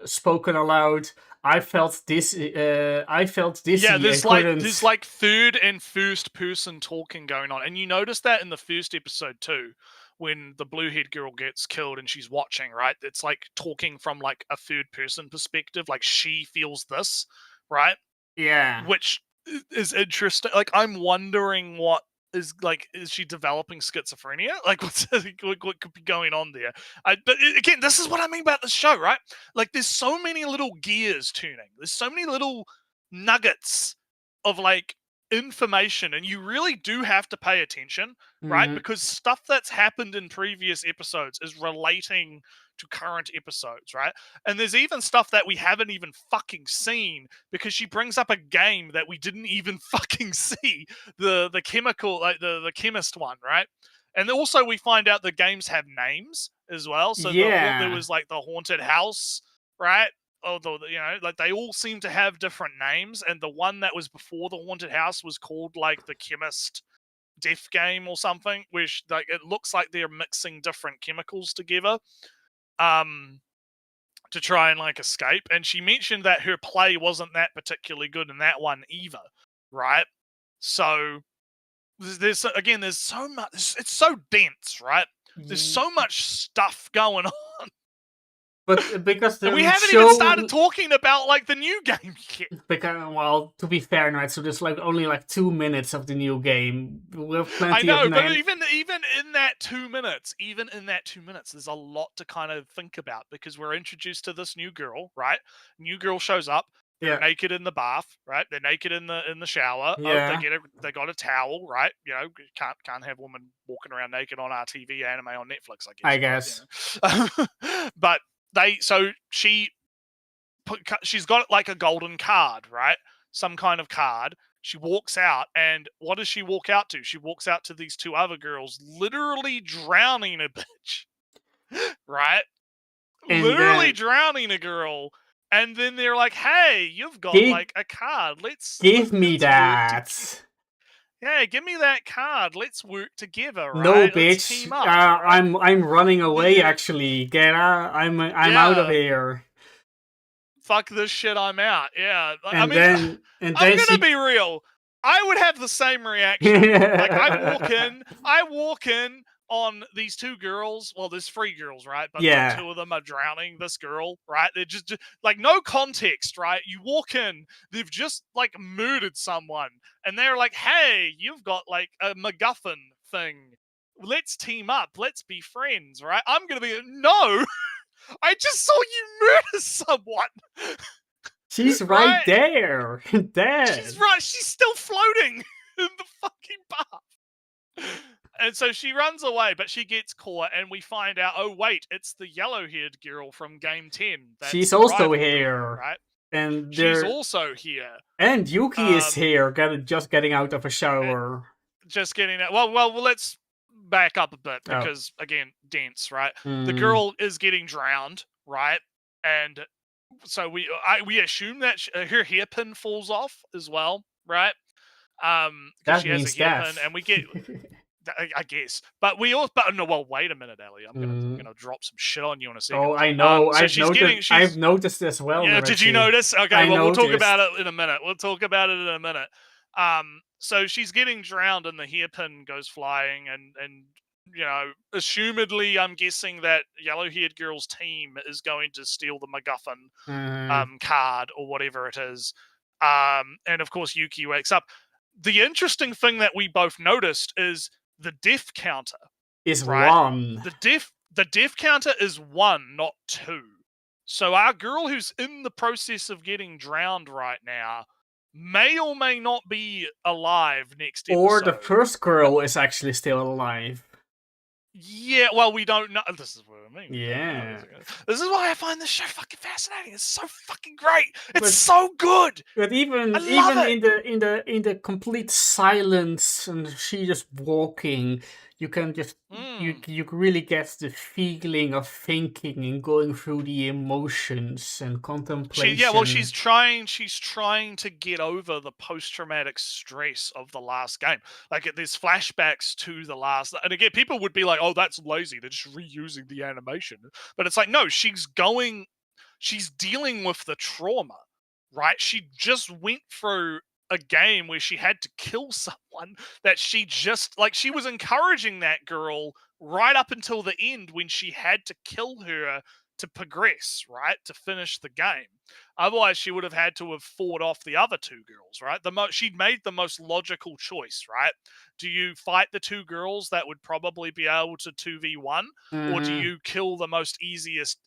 spoken aloud, I felt dizzy. Yeah, there's and couldn't... there's like third and first person talking going on, and you notice that in the first episode too, when the blue-haired girl gets killed and she's watching, right? It's like talking from like a third person perspective, like she feels this, right? Yeah. Which is interesting. Like, I'm wondering what is like, is she developing schizophrenia? Like, what could be going on there? But again, this is what I mean about the show, right? Like, there's so many little gears tuning. There's so many little nuggets of like information, and you really do have to pay attention, right? Mhm. Because stuff that's happened in previous episodes is relating to current episodes, right? And there's even stuff that we haven't even fucking seen, because she brings up a game that we didn't even fucking see, the chemical, like the chemist one, right? And also we find out the games have names as well. So there was like the haunted house, right? Although, you know, like they all seem to have different names, and the one that was before the haunted house was called like the chemist death game or something, which like it looks like they're mixing different chemicals together to try and like escape. And she mentioned that her play wasn't that particularly good in that one either, right? So there's so much, it's so dense, right? There's so much stuff going on. But because and we haven't even started talking about like the new game yet. Because, well, to be fair, right? So there's like only like 2 minutes of the new game. We have plenty I know, of but even in that 2 minutes, there's a lot to kind of think about, because we're introduced to this new girl, right? New girl shows up. They're naked in the bath, right? They're naked in the shower. Yeah. They got a towel, right? You know, can't have women walking around naked on our TV anime on Netflix, I guess. Right? But she's got like a golden card, right? Some kind of card. She walks out, and what does she walk out to? She walks out to these two other girls literally drowning a bitch, right? And literally drowning a girl. And then they're like, hey, you've got like a card. Give me that. Yeah, give me that card. Let's work together, right? No, Let's bitch. team up, right? I'm running away. Actually, get out. I'm out of here. Fuck this shit. I'm out. Yeah. I'm gonna be real. I would have the same reaction. Like, I walk in on these two girls. Well, there's 3 girls, right? But like 2 of them are drowning this girl, right? They're just like, no context, right? You walk in, they've just like murdered someone, and they're like, hey, you've got like a MacGuffin thing. Let's team up. Let's be friends, right? I'm gonna be no. I just saw you murder someone. She's right there. Dead. She's right. She's still floating in the fucking bath. And so she runs away, but she gets caught, and we find out, oh, wait, it's the yellow-haired girl from Game 10. She's also here. Girl, right? And she's also here. And Yuki is here, just getting out of a shower. Just getting out. Well, let's back up a bit, because, again, dense, right? The girl is getting drowned, right? And so we assume that her hairpin falls off as well, right? That she has means a hairpin, death. and we get... I guess, but we also. But no, well, wait a minute, Ellie. I'm gonna drop some shit on you in a second. Oh, I know. So I've noticed as well. Yeah, did you notice? Okay, we'll talk about it in a minute. So she's getting drowned, and the hairpin goes flying, and assumedly, I'm guessing that yellow-haired girl's team is going to steal the MacGuffin card or whatever it is. And of course, Yuki wakes up. The interesting thing that we both noticed is the death counter. Is Right. 1. The death counter is 1, not 2. So our girl who's in the process of getting drowned right now may or may not be alive next episode. Or the first girl is actually still alive. Yeah, well, we don't know. This is what I mean. Yeah. This is why I find this show fucking fascinating. It's so fucking great. It's so good. But even I love in the complete silence and she just walking, you can just you really get the feeling of thinking and going through the emotions and contemplation. She's trying to get over the post-traumatic stress of the last game. Like there's flashbacks to the last, and again, people would be like, "Oh, that's lazy. They're just reusing the animation." But it's like, no, she's dealing with the trauma, right? She just went through a game where she had to kill someone that she was encouraging that girl right up until the end when she had to kill her to progress, right? To finish the game. Otherwise, she would have had to have fought off the other two girls, right? She'd made the most logical choice, right? Do you fight the two girls that would probably be able to 2v1, or do you kill the most easiest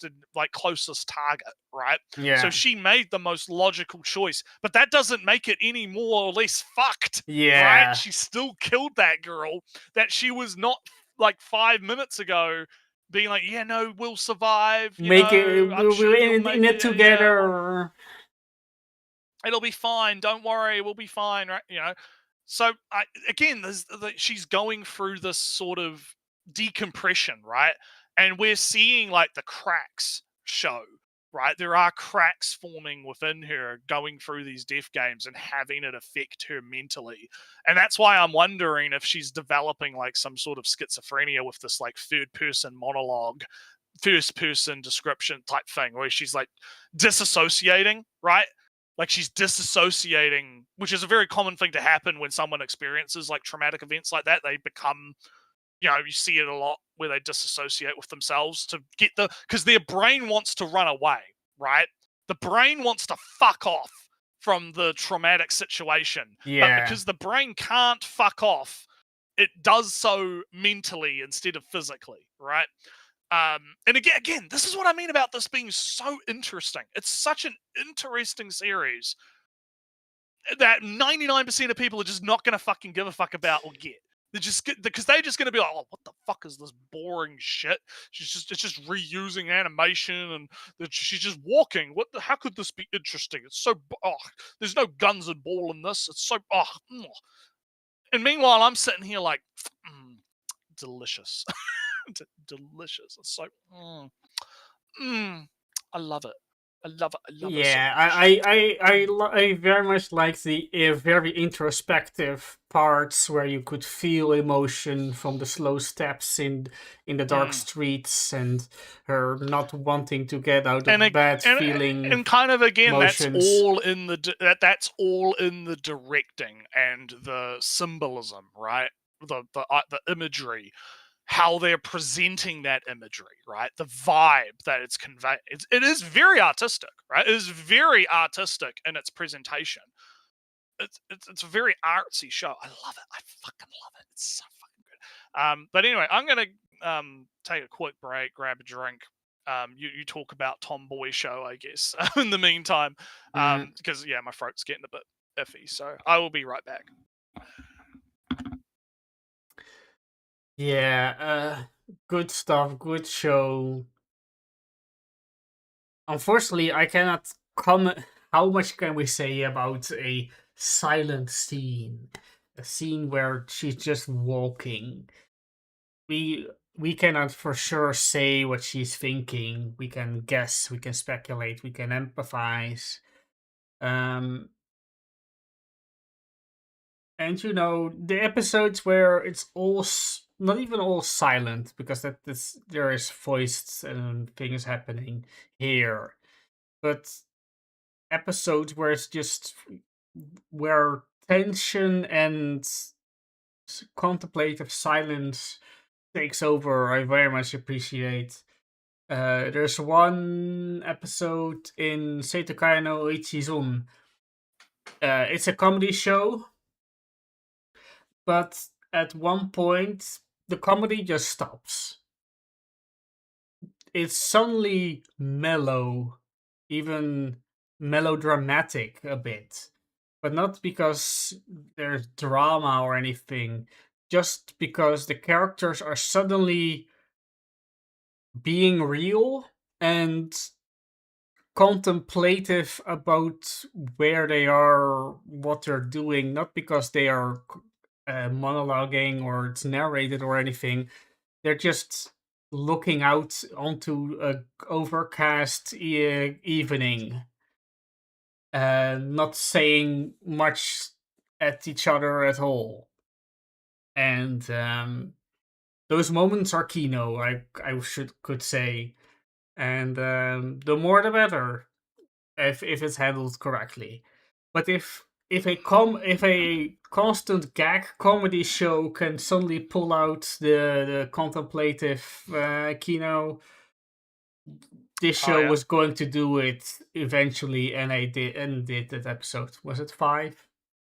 and like closest target, right? Yeah. So she made the most logical choice, but that doesn't make it any more or less fucked. Yeah. Right? She still killed that girl that she was not like 5 minutes ago being like, yeah, no, we'll survive. We'll in it together. It'll be fine. Don't worry, we'll be fine, right? So she's going through this sort of decompression, right? And we're seeing like the cracks show, right? There are cracks forming within her going through these death games and having it affect her mentally. And that's why I'm wondering if she's developing like some sort of schizophrenia with this like third person monologue, first person description type thing where she's like disassociating, right? Like she's disassociating, which is a very common thing to happen when someone experiences like traumatic events like that. They become, you see it a lot where they disassociate with themselves to get because their brain wants to run away, right? The brain wants to fuck off from the traumatic situation. Yeah. But because the brain can't fuck off, it does so mentally instead of physically, right? And again, this is what I mean about this being so interesting. It's such an interesting series that 99% of people are just not going to fucking give a fuck about or get. They're just because they're just going to be like, oh, what the fuck is this boring shit? It's just reusing animation and she's just walking. How could this be interesting? It's so there's no guns and ball in this. It's so And meanwhile, I'm sitting here like, delicious. Delicious. It's so I love it. I love it. I love it. Yeah, I very much like the very introspective parts where you could feel emotion from the slow steps in the dark streets and her not wanting to get out of bed, feeling and kind of again emotions. that's all in the directing and the symbolism, right? The imagery. How they're presenting that imagery, right? The vibe that it's conveying. It is very artistic, right? It is very artistic in its presentation. It's a very artsy show. I love it. I fucking love it. It's so fucking good. But anyway, I'm gonna take a quick break, grab a drink. You talk about Tomboy show, I guess. In the meantime, because my throat's getting a bit iffy. So I will be right back. Yeah, good stuff, good show. Unfortunately, I cannot comment. How much can we say about a silent scene? A scene where she's just walking. We cannot for sure say what she's thinking. We can guess, we can speculate, we can empathize. And the episodes where it's all not even all silent, because there is voiced and things happening here, but episodes where it's just where tension and contemplative silence takes over, I very much appreciate. There's one episode in Seitokai no Ichizun. It's a comedy show, but at one point the comedy just stops. It's suddenly mellow, even melodramatic a bit, but not because there's drama or anything, just because the characters are suddenly being real and contemplative about where they are, what they're doing, not because they are monologuing or it's narrated or anything. They're just looking out onto a overcast evening, not saying much at each other at all. And those moments are kino, I could say. And the more the better, if it's handled correctly. But if a constant gag comedy show can suddenly pull out the contemplative kino, this show was going to do it eventually, and I did that episode. Was it 5?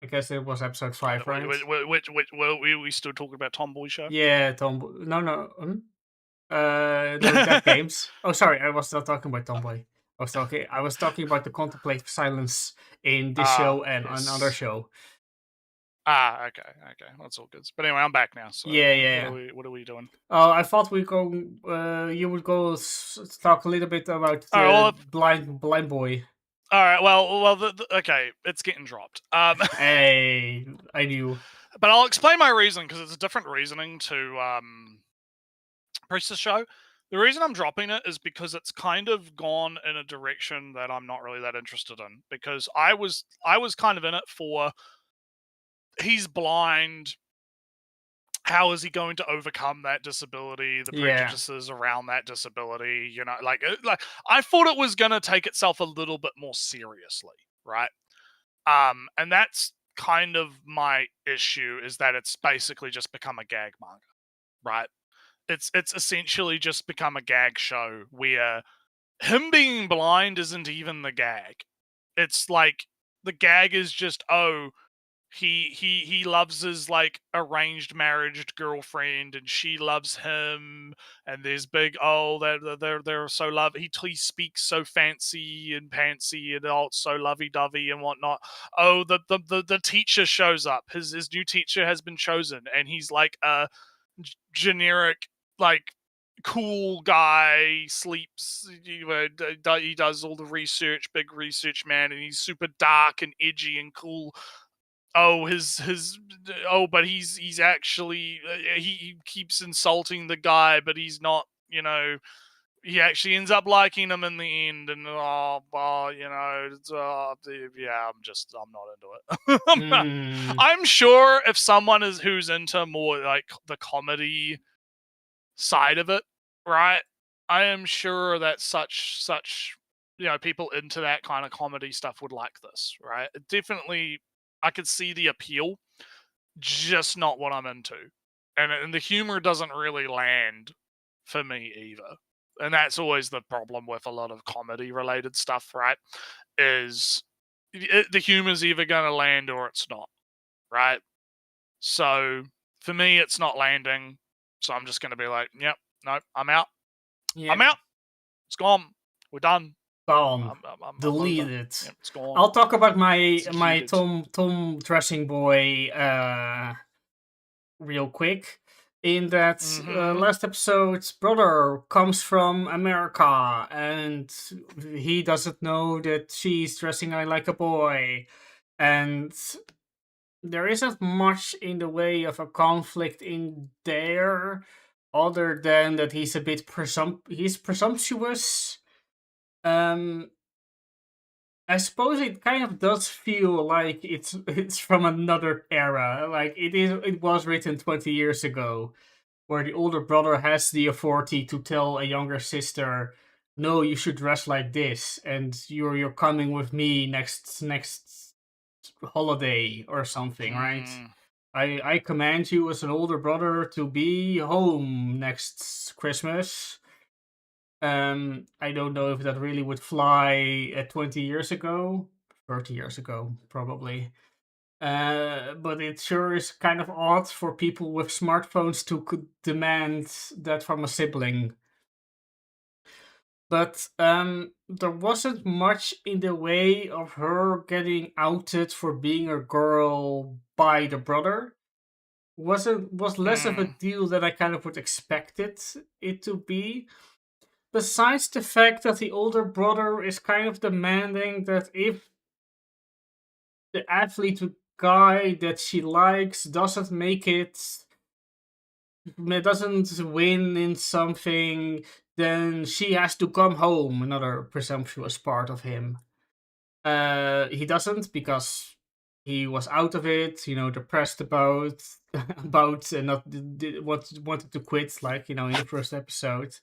I guess it was episode 5, right? Which we still talking about Tomboy Show? Yeah, Tomboy. No. No, Dead Games. Oh, sorry, I was not talking about Tomboy. I was talking about the contemplative silence in this show and another show. Okay, that's all good. But anyway, I'm back now. So yeah. What are we doing? Oh, I thought we go. You would go talk a little bit about blind boy. All right. Well. Okay, it's getting dropped. Hey, I knew. But I'll explain my reason because it's a different reasoning to Priestess Show. The reason I'm dropping it is because it's kind of gone in a direction that I'm not really that interested in. Because I was kind of in it for he's blind. How is he going to overcome that disability? The prejudices around that disability, you know, like I thought it was going to take itself a little bit more seriously, right? And that's kind of my issue is that it's basically just become a gag manga, right? It's essentially just become a gag show where him being blind isn't even the gag. It's like the gag is just he loves his like arranged marriage girlfriend and she loves him and there's big they're so he speaks so fancy and pantsy and all so lovey-dovey and whatnot. The teacher shows up, his new teacher has been chosen and he's like a generic like cool guy, sleeps, he does all the research, big research man, and he's super dark and edgy and cool. But he's actually he keeps insulting the guy, but he's not, you know, he actually ends up liking him in the end, and I'm not into it. I'm sure if someone who's into more like the comedy side of it, right? I am sure that such you know people into that kind of comedy stuff would like this, right? It definitely. I could see the appeal, just not what I'm into. And the humor doesn't really land for me either. And that's always the problem with a lot of comedy-related stuff, right? Is the humor's either going to land or it's not, right? So for me, it's not landing. So I'm just going to be like, yep, nope, I'm out. Yep. I'm out. It's gone. We're done. Gone. Delete it. Yep, it's gone. I'll talk about my Tom Dressing Boy real quick. In that last episode's brother comes from America and he doesn't know that she's dressing like a boy. And there isn't much in the way of a conflict in there other than that he's a bit presumptuous. I suppose it kind of does feel like it's from another era. Like it was written 20 years ago, where the older brother has the authority to tell a younger sister, "No, you should dress like this, and you're coming with me next holiday or something," right? I command you as an older brother to be home next Christmas. I don't know if that really would fly 20 years ago, 30 years ago, probably. But it sure is kind of odd for people with smartphones to demand that from a sibling. But there wasn't much in the way of her getting outed for being a girl by the brother. Was less of a deal than I kind of would expected it to be. Besides the fact that the older brother is kind of demanding that if the athlete guy that she likes doesn't win in something, then she has to come home. Another presumptuous part of him. He doesn't because he was out of it, depressed about and not wanted to quit, like in the first episode.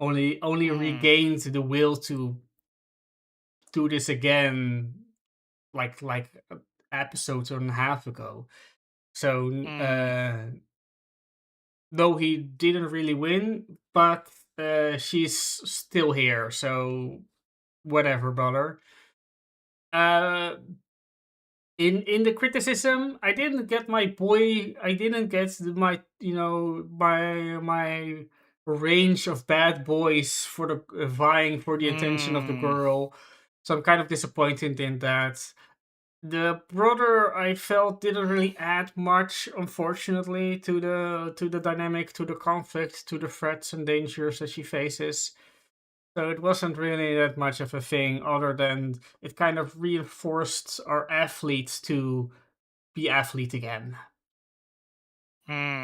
Only regained the will to do this again, like episode and a half ago. So no, he didn't really win, but she's still here. So whatever, brother. In the criticism, I didn't get my my range of bad boys for the vying for the attention of the girl. So I'm kind of disappointed in that. The brother, I felt, didn't really add much, unfortunately, to the dynamic, to the conflict, to the threats and dangers that she faces. So it wasn't really that much of a thing, other than it kind of reinforced our athletes to be athlete again.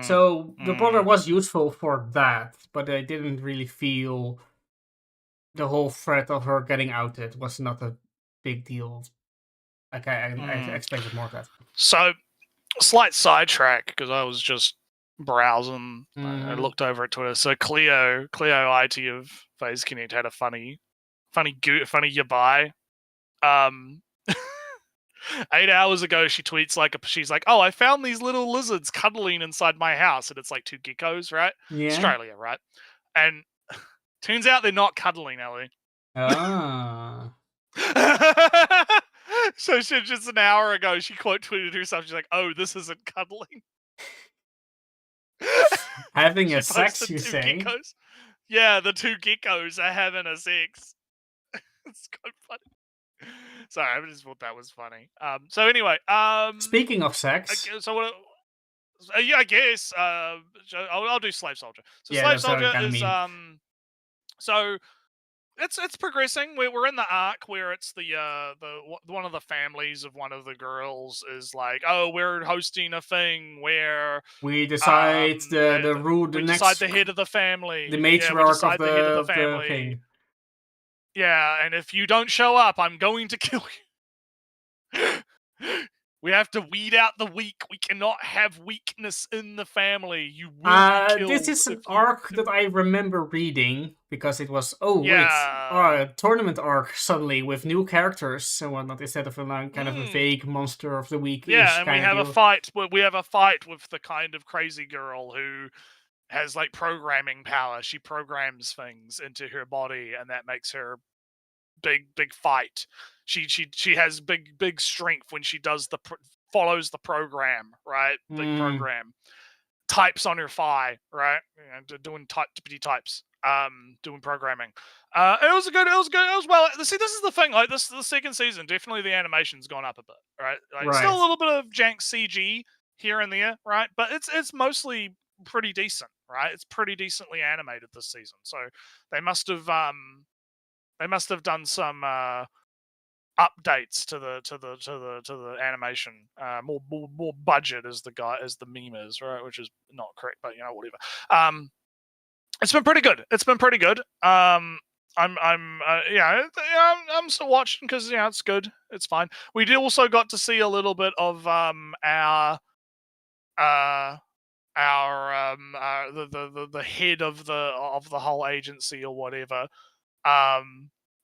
So the brother was useful for that, but I didn't really feel the whole threat of her getting outed was not a big deal. Like I expected more of that. So, slight sidetrack because I was just browsing. I looked over at Twitter. So Cleo IT of FaZe Connect had a funny goodbye. 8 hours ago, she tweets she's like, "Oh, I found these little lizards cuddling inside my house," and it's like 2 geckos, right? Yeah. Australia, right? And turns out they're not cuddling, Ellie. Ah. So she just an hour ago, she quote tweeted herself. She's like, "Oh, this isn't cuddling." Having a sex, you say? Geckos. Yeah, the 2 geckos are having a sex. It's quite funny. Sorry, I just thought that was funny. So anyway, speaking of sex, so what? Yeah, I guess. I'll do Slave Soldier. So yeah, Slave Soldier is so it's progressing. We're in the arc where it's the one of the families of one of the girls is like, oh, we're hosting a thing where we decide the head of the family, the matriarch of the head of the family. Thing. Yeah, and if you don't show up, I'm going to kill you. We have to weed out the weak. We cannot have weakness in the family. You will be killed. This is an arc that I remember reading because it was a tournament arc suddenly with new characters and whatnot instead of a kind of a vague monster of the week. Yeah, and we have a fight. We have a fight with the kind of crazy girl who has like programming power. She programs things into her body, and that makes her big fight. She has big strength when she does follows the program, right? Big program. Types on her thigh, right? Doing types. Doing programming. It was well. See, this is the thing. Like the second season, definitely the animation's gone up a bit, right? Like still a little bit of jank CG here and there, right? But it's mostly pretty decent, right? It's pretty decently animated this season. So they must have done some updates to the animation, more budget as the meme is, right? Which is not correct, but whatever. It's been pretty good. I'm still watching because it's good. It's fine. We did also got to see a little bit of the head of the whole agency or whatever.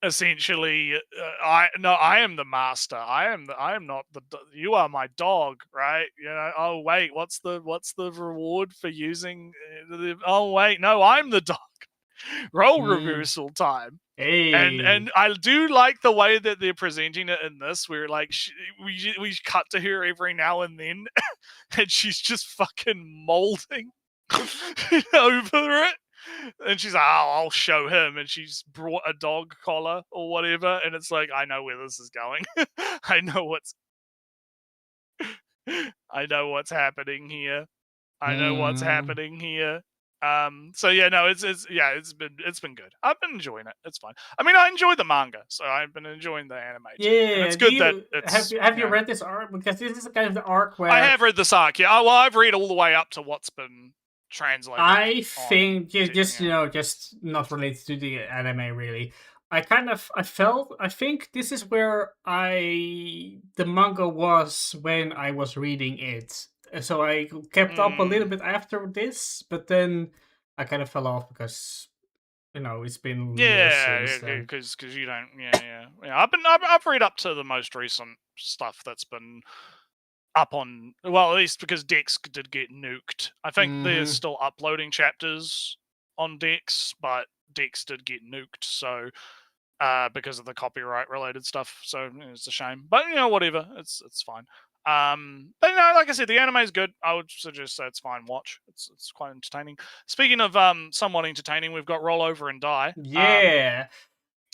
essentially, I am the master. I am not you are my dog, right? Oh wait, what's the reward for using oh wait, no, I'm the dog. Role reversal time. Hey. And I do like the way that they're presenting it in this, where like we cut to her every now and then, and she's just fucking molding over it, and she's like, "Oh, I'll show him," and she's brought a dog collar or whatever, and it's like, I know where this is going. I know what's happening here. I know what's happening here. So yeah, no, it's been good. I've been enjoying it. It's fine. I mean, I enjoy the manga, so I've been enjoying the anime too. And Yeah, it's good that it's. have you read this arc? Because this is kind of the arc where I have read this arc. Yeah, well, I've read all the way up to what's been translated. I think just not related to the anime really. I think this is where the manga was when I was reading it. So I kept up a little bit after this, but then I kind of fell off because it's been years since then. because you don't yeah. I've read up to the most recent stuff that's been up on, well, at least because Dex did get nuked. I think they're still uploading chapters on Dex, but Dex did get nuked, so because of the copyright related stuff. So it's a shame, but whatever, it's fine. But like I said, the anime is good. I would suggest that it's fine. Watch. It's quite entertaining. Speaking of somewhat entertaining, we've got Roll Over and Die. Yeah.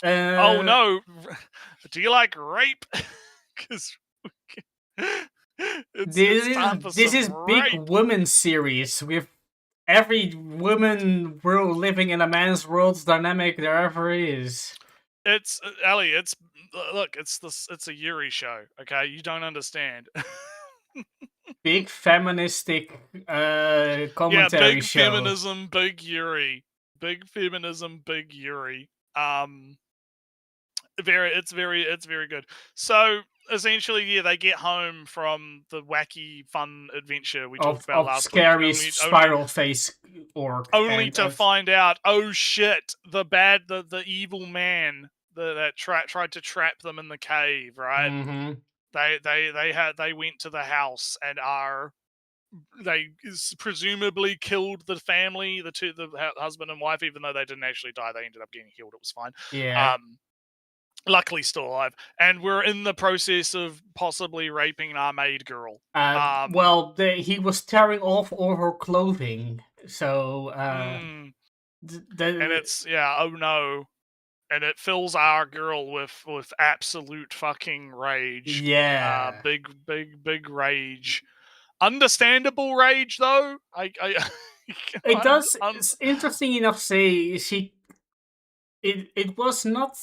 Oh no, do you like rape? Because this is big women series with every woman world living in a man's world's dynamic there ever is. It's Ellie. It's a Yuri show. Okay, you don't understand. Big feministic commentary big show. Feminism, big Yuri. Big feminism, big Yuri. It's very good. So essentially, they get home from the wacky, fun adventure we talked about last scary week. spiral face orc. Only to find out, oh shit, the evil man that tried to trap them in the cave, right? Mm-hmm. They went to the house and they presumably killed the family, the husband and wife, even though they didn't actually die. They ended up getting killed. It was fine. Yeah. Luckily still alive, and we're in the process of possibly raping our maid girl. He was tearing off all her clothing, so and it's oh no, and it fills our girl with absolute fucking rage. Yeah, big rage. Understandable rage though. It does. It's interesting enough to say it was not.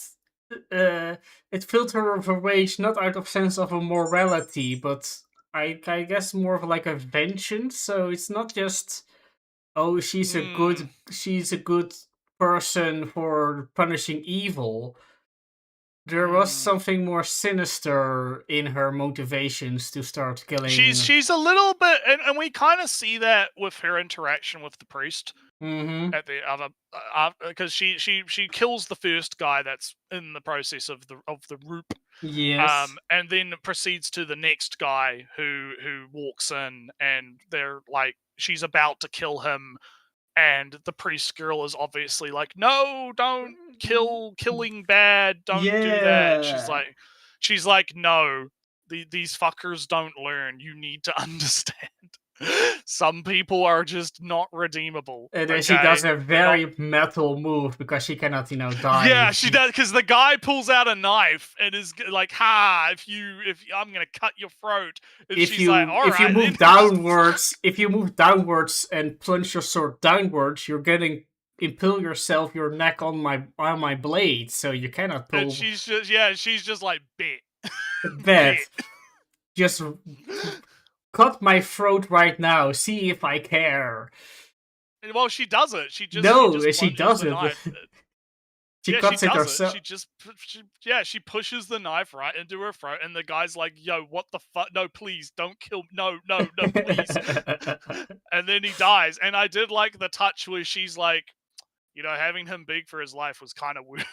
It filled her with a rage, not out of sense of a morality, but I guess more of like a vengeance. So it's not just, oh, she's a good person for punishing evil. There was something more sinister in her motivations to start killing. She's a little bit, and we kind of see that with her interaction with the priest. At the other, because she kills the first guy that's in the process of the roop. Yes. And then proceeds to the next guy who walks in, and they're like, she's about to kill him, and the priest girl is obviously like, no, don't killing bad, don't do that. She's like, no, these fuckers don't learn. You need to understand. Some people are just not redeemable. And then she does a very metal move because she cannot, die. Yeah, she does, because the guy pulls out a knife and is like, "Ha! If I'm gonna cut your throat." And if you move downwards and plunge your sword downwards, you're getting impale your neck on my blade, so you cannot pull. And she's just like bet. Just cut my throat right now. See if I care. Well, she doesn't. She doesn't. She cuts it herself. She pushes the knife right into her throat, and the guy's like, "Yo, what the fuck? No, please, don't kill. No, please." And then he dies. And I did like the touch where she's like, having him beg for his life was kind of weird.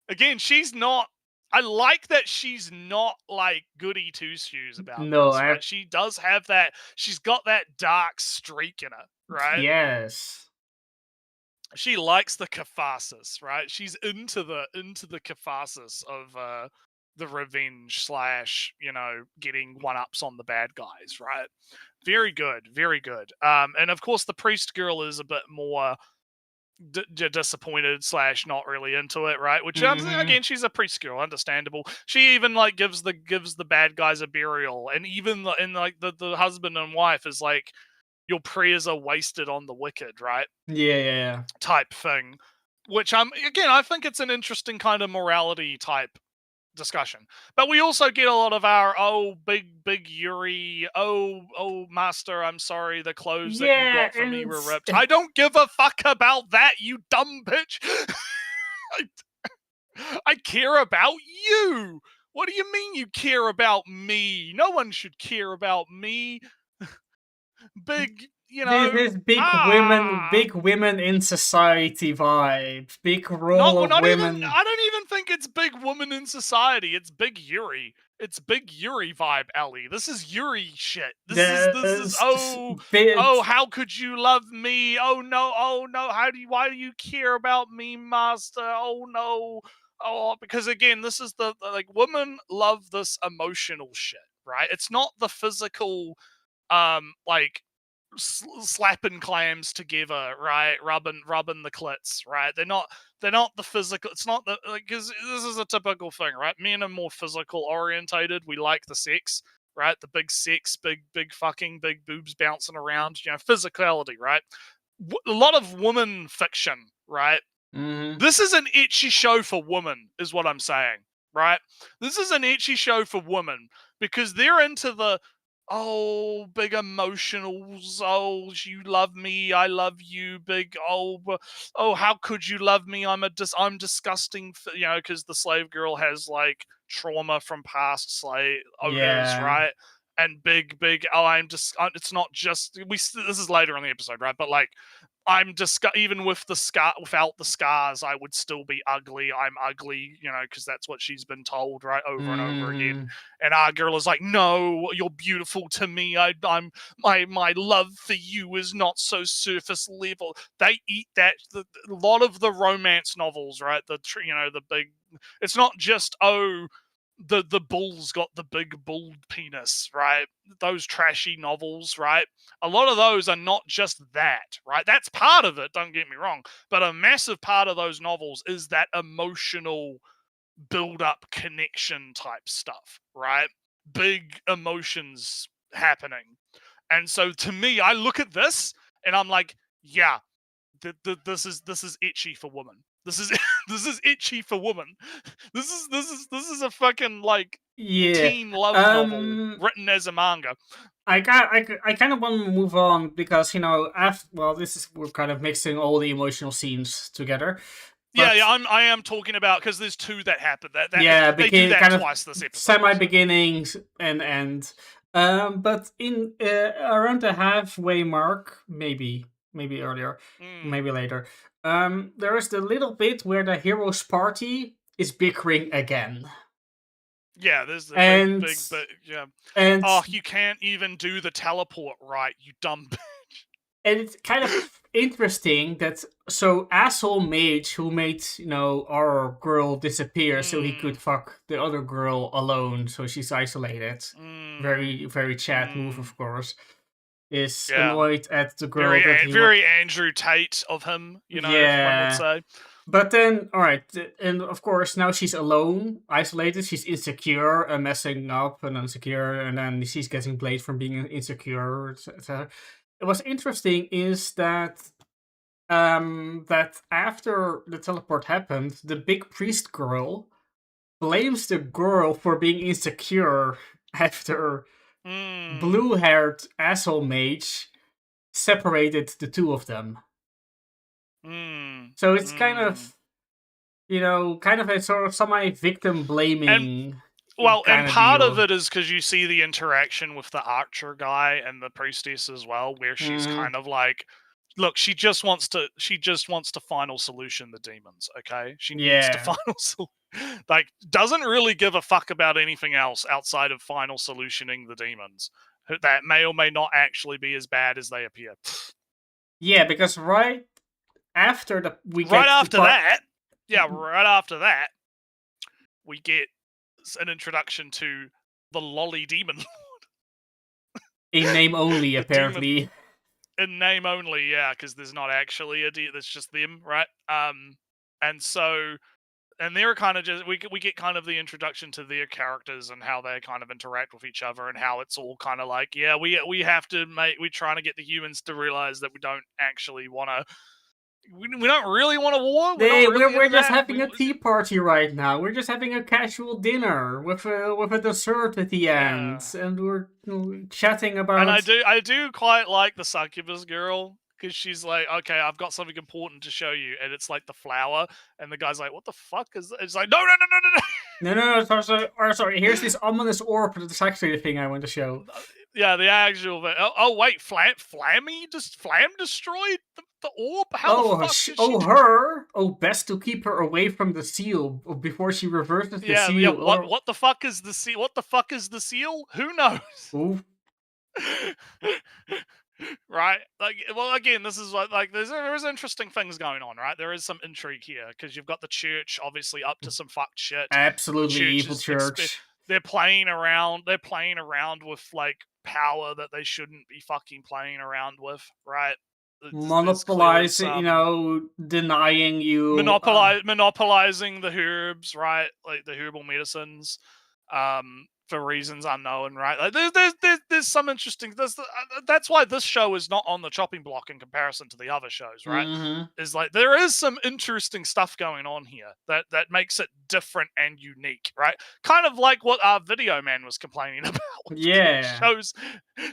again, she's not. I like that she's not like goody two shoes about No, this, right? She does have that. She's got that dark streak in her, right? Yes. She likes the catharsis, right? She's into the catharsis of the revenge slash, getting one ups on the bad guys, right? Very good, very good. And of course, the priest girl is a bit more disappointed slash not really into it, right? Which again, she's a priest girl, understandable. She even like gives the bad guys a burial, and even the husband and wife is like, your prayers are wasted on the wicked, right? Yeah. Type thing. Which I think it's an interesting kind of morality type discussion. But we also get a lot of our big Yuri, master, I'm sorry, the clothes that you got for me were ripped. I don't give a fuck about that, you dumb bitch. I care about you. What do you mean you care about me? No one should care about me. Big, This big women in society vibe. Big role of women. I don't even think it's big woman in society. It's big Yuri. It's big Yuri vibe, Ellie. This is Yuri shit. This is how could you love me? Oh no, why do you care about me, master? Oh no. Oh, because again, this is the women love this emotional shit, right? It's not the physical slapping clams together, right? Rubbing the clits, right? They're not the physical. It's not the because this is a typical thing, right? Men are more physical orientated. We like the sex, right? The big sex, big fucking, big boobs bouncing around. Physicality, right? A lot of woman fiction, right? This is an ecchi show for women, is what I'm saying, right? This is an ecchi show for women because they're into the big emotionals. Oh, you love me, I love you. Big how could you love me? I'm disgusting. Because the slave girl has like trauma from past slave owners, right? And big. It's not just this is later in the episode, right? But like, I'm just even with the scar, without the scars, I would still be ugly. I'm ugly, because that's what she's been told, right, over and over again. And our girl is like, "No, you're beautiful to me. I'm my love for you is not so surface level." They eat that. A lot of the romance novels, right? The big. It's not just the bull's got the big bull penis, right? Those trashy novels, right? A lot of those are not just that, right? That's part of it, don't get me wrong. But a massive part of those novels is that emotional build-up connection type stuff, right? Big emotions happening. And so to me, I look at this and I'm like, yeah, this is ecchi for women. This is ecchi for women. This is a fucking teen love novel written as a manga. I kind of want to move on because we're kind of mixing all the emotional scenes together. But, I am talking about because there's two that happen. They do that kind twice this episode. Semi-beginnings and end. But in around the halfway mark, maybe earlier, maybe later. There is the little bit where the heroes' party is bickering again. Yeah, there's the big, yeah. And you can't even do the teleport right, you dumb bitch. And it's kind of interesting that asshole mage who made our girl disappear so he could fuck the other girl alone, so she's isolated. Very very Chad move, of course. Is annoyed at the girl. Very Andrew Tate of him, one would say. But then, alright, and of course, now she's alone, isolated, she's insecure and messing up and insecure, and then she's getting blamed for being insecure, etc. What's interesting is that that after the teleport happened, the big priest girl blames the girl for being insecure after blue-haired asshole mage separated the two of them. So it's kind of a sort of semi-victim blaming. And part of it is because you see the interaction with the archer guy and the priestess as well, where she's kind of like look, she just wants to final solution the demons, okay? She needs to Yeah. like, doesn't really give a fuck about anything else outside of final solutioning the demons. That may or may not actually be as bad as they appear. Yeah, because right after we get Right the after part- that, right after that, we get an introduction to the Lolly Demon. in name only, The apparently. In name only, yeah, because there's not actually a demon. That's just them, right? And so, and they're kind of just we get kind of the introduction to their characters and how they kind of interact with each other and how it's all kind of like, yeah, we have to we're trying to get the humans to realize that we don't actually want to. We don't really want a war. We're just having a tea party right now. We're just having a casual dinner with a dessert at the end, and we're chatting about. And I do quite like the succubus girl because she's like, okay, I've got something important to show you, and it's like the flower, and the guy's like, what the fuck is that? It's like, no. Sorry. Here's this ominous orb. That's actually the thing I want to show. Yeah, the actual. Oh wait, Flam destroyed the orb. How the fuck best to keep her away from the seal before she reverses the seal. Yeah. What the fuck is the seal? What the fuck is the seal? Who knows? Ooh. Right? Like, well, again, this is like there's interesting things going on, right? There is some intrigue here because you've got the church obviously up to some fucked shit. Absolutely evil church. They're playing around. They're playing around with like power that they shouldn't be fucking playing around with, right? Monopolizing, denying you, monopolizing the herbs, right? Like the herbal medicines, for reasons unknown, right? Like there's some interesting. That's why this show is not on the chopping block in comparison to the other shows, right? Mm-hmm. Is like there is some interesting stuff going on here that makes it different and unique, right? Kind of like what our Video Man was complaining about. Yeah,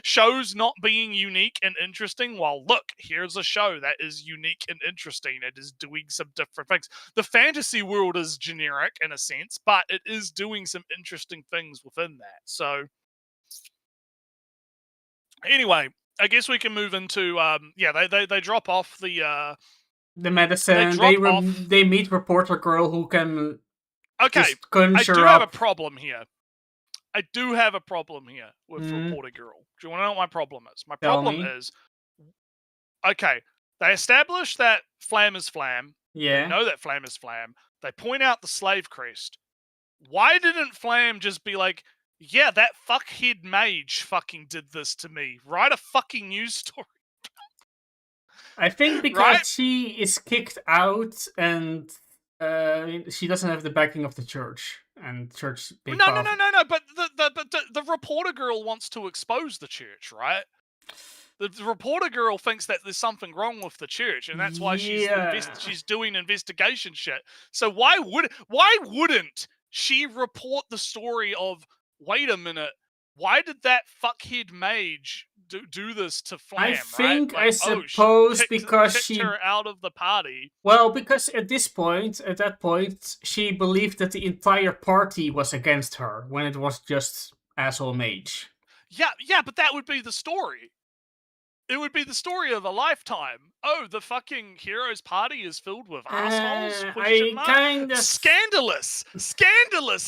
shows not being unique and interesting. Well, look, here's a show that is unique and interesting. It is doing some different things. The fantasy world is generic in a sense, but it is doing some interesting things within that. So anyway, I guess we can move into they drop off the medicine. They meet reporter girl who can I do have a problem here. I do have a problem here with Reporter Girl. Do you want to know what my problem is? My problem is, okay, they establish that Flam is Flam. Yeah. They know that Flam is Flam. They point out the slave crest. Why didn't Flam just be like, yeah, that fuckhead mage fucking did this to me. Write a fucking news story. I think because she is kicked out and she doesn't have the backing of the church. And church. No. But the reporter girl wants to expose the church, right? The reporter girl thinks that there's something wrong with the church, and that's why she's doing investigation shit. So why wouldn't she report the story of? Wait a minute. Why did that fuckhead mage do this to Flam? I think, right? suppose because she kicked her out of the party. Well, because at that point, she believed that the entire party was against her when it was just asshole mage. Yeah, but that would be the story. It would be the story of a lifetime. Oh, the fucking hero's party is filled with assholes? Scandalous,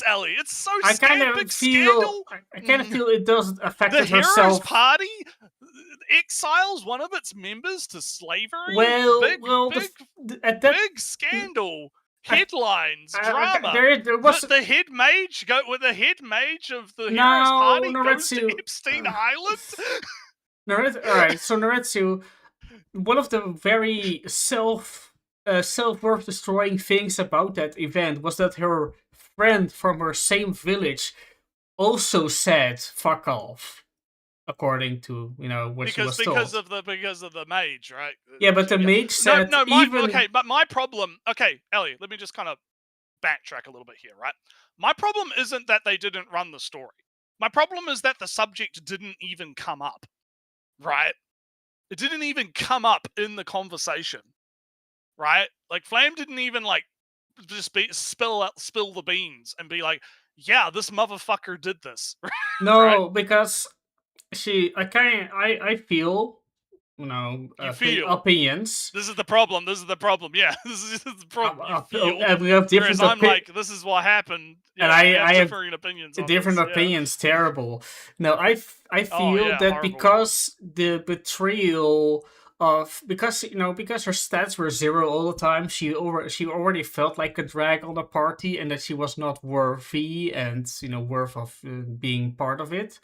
Ellie. It's so big scandal. I kind of feel it does affect the herself. The hero's party exiles one of its members to slavery. Big scandal. Headlines, drama. There was the head mage of the hero's party goes to Epstein Island. Alright, so Naretsu, one of the very self-worth destroying things about that event was that her friend from her same village also said "fuck off," according to what she was told. Because of the mage, right? Yeah, but the mage said but my problem. Okay, Ellie, let me just kind of backtrack a little bit here, right? My problem isn't that they didn't run the story. My problem is that the subject didn't even come up. Right? It didn't even come up in the conversation. Right? Like Flam didn't even just spill the beans and be like, yeah, this motherfucker did this. No, right? Because I feel feel. opinions. This is the problem. Yeah, this is the problem. You feel. And we have different Whereas I'm like, this is what happened. Yeah, and I have differing opinions on different this, yeah. opinions. Terrible. No, I Oh, feel yeah, that horrible. because the betrayal of because her stats were 0 all the time, she already felt like a drag on the party, and that she was not worthy and worth of being part of it.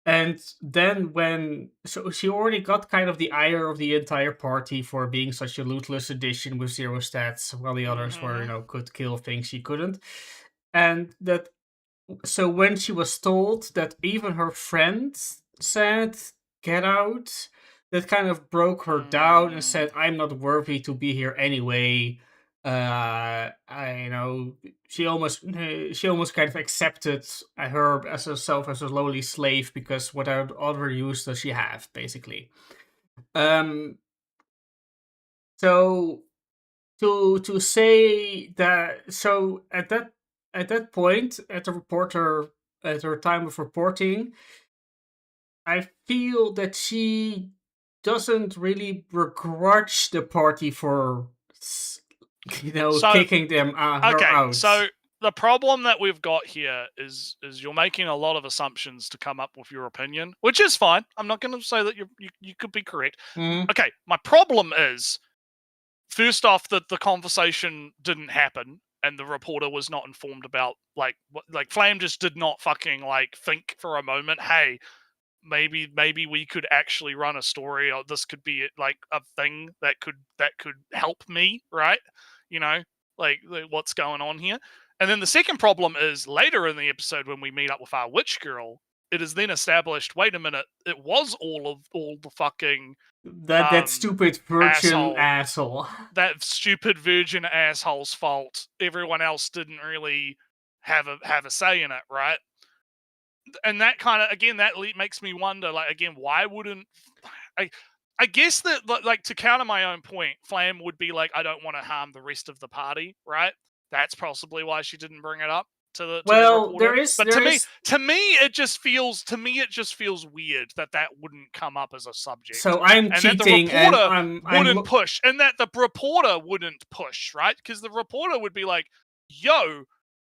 And then so she already got kind of the ire of the entire party for being such a lootless addition with 0 stats, while the others were could kill things she couldn't. And that so when she was told that even her friend said get out, that kind of broke her down and said, I'm not worthy to be here anyway. She almost kind of accepted herself as a lowly slave, because what other use does she have, basically. So to say that, so at that point, at her time of reporting, I feel that she doesn't really begrudge the party for kicking them her out. So the problem that we've got here is you're making a lot of assumptions to come up with your opinion, which is fine. I'm not going to say that you could be correct. Okay, my problem is, first off, that the conversation didn't happen and the reporter was not informed about like Flame just did not fucking think for a moment, hey, maybe we could actually run a story, or this could be a thing that could help me, right? What's going on here. And then the second problem is later in the episode when we meet up with our witch girl, it is then established, wait a minute, it was all the fucking that stupid virgin asshole. That stupid virgin asshole's fault. Everyone else didn't really have a say in it, right? And that kind of, again, that makes me wonder, why wouldn't I guess that, to counter my own point, Flam would be like, I don't want to harm the rest of the party, right? That's possibly why she didn't bring it up to the reporter. To me it just feels weird that wouldn't come up as a subject. So I'm cheating, and the reporter and wouldn't push, and that the reporter wouldn't push, right? Because the reporter would be like, "Yo,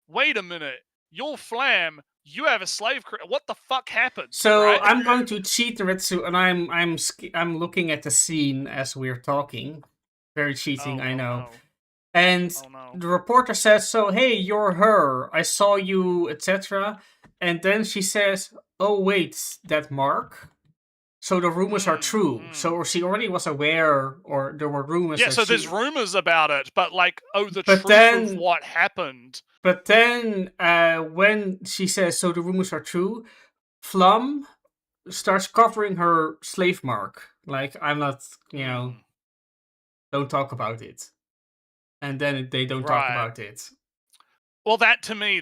wait a minute, you're Flam. You have a slave crew. What the fuck happened?" So right? I'm going to cheat, Ritsu, and I'm looking at the scene as we're talking. Very cheating, I know. No. And the reporter says, so, hey, you're her. I saw you, etc. And then she says, oh, wait, that mark? So the rumors are true. So she already was aware, or there were rumors. Yeah, so there's rumors about it, but the truth of what happened. But then when she says, so the rumors are true, Flum starts covering her slave mark. I'm not, don't talk about it. And then they don't talk about it. Well, that to me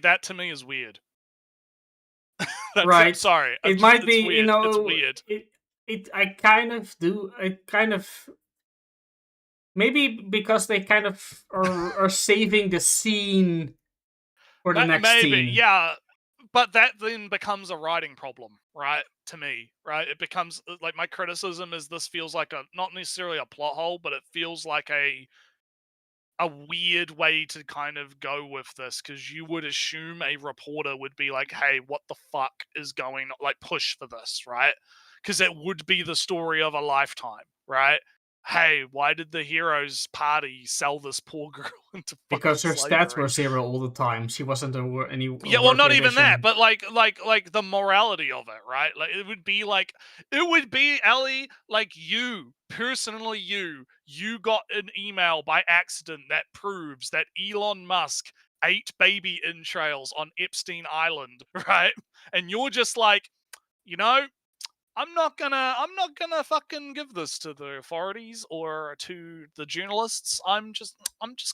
is weird. Right. Sorry. It might be, weird. It's weird. I kind of maybe because they kind of are saving the scene for the next scene. Yeah. But that then becomes a writing problem, right? To me, right? It becomes my criticism is this feels like not necessarily a plot hole, but it feels like a weird way to kind of go with this, because you would assume a reporter would be like, hey, what the fuck is going on? Push for this, right? Because it would be the story of a lifetime, right? Hey, why did the heroes party sell this poor girl into because her slavery? stats were 0 all the time. She wasn't any. Yeah, well, not even that, but like the morality of it, right? It would be Ellie, you personally, you got an email by accident that proves that Elon Musk ate baby entrails on Epstein Island, right? And you're just like, I'm not gonna fucking give this to the authorities or to the journalists. I'm just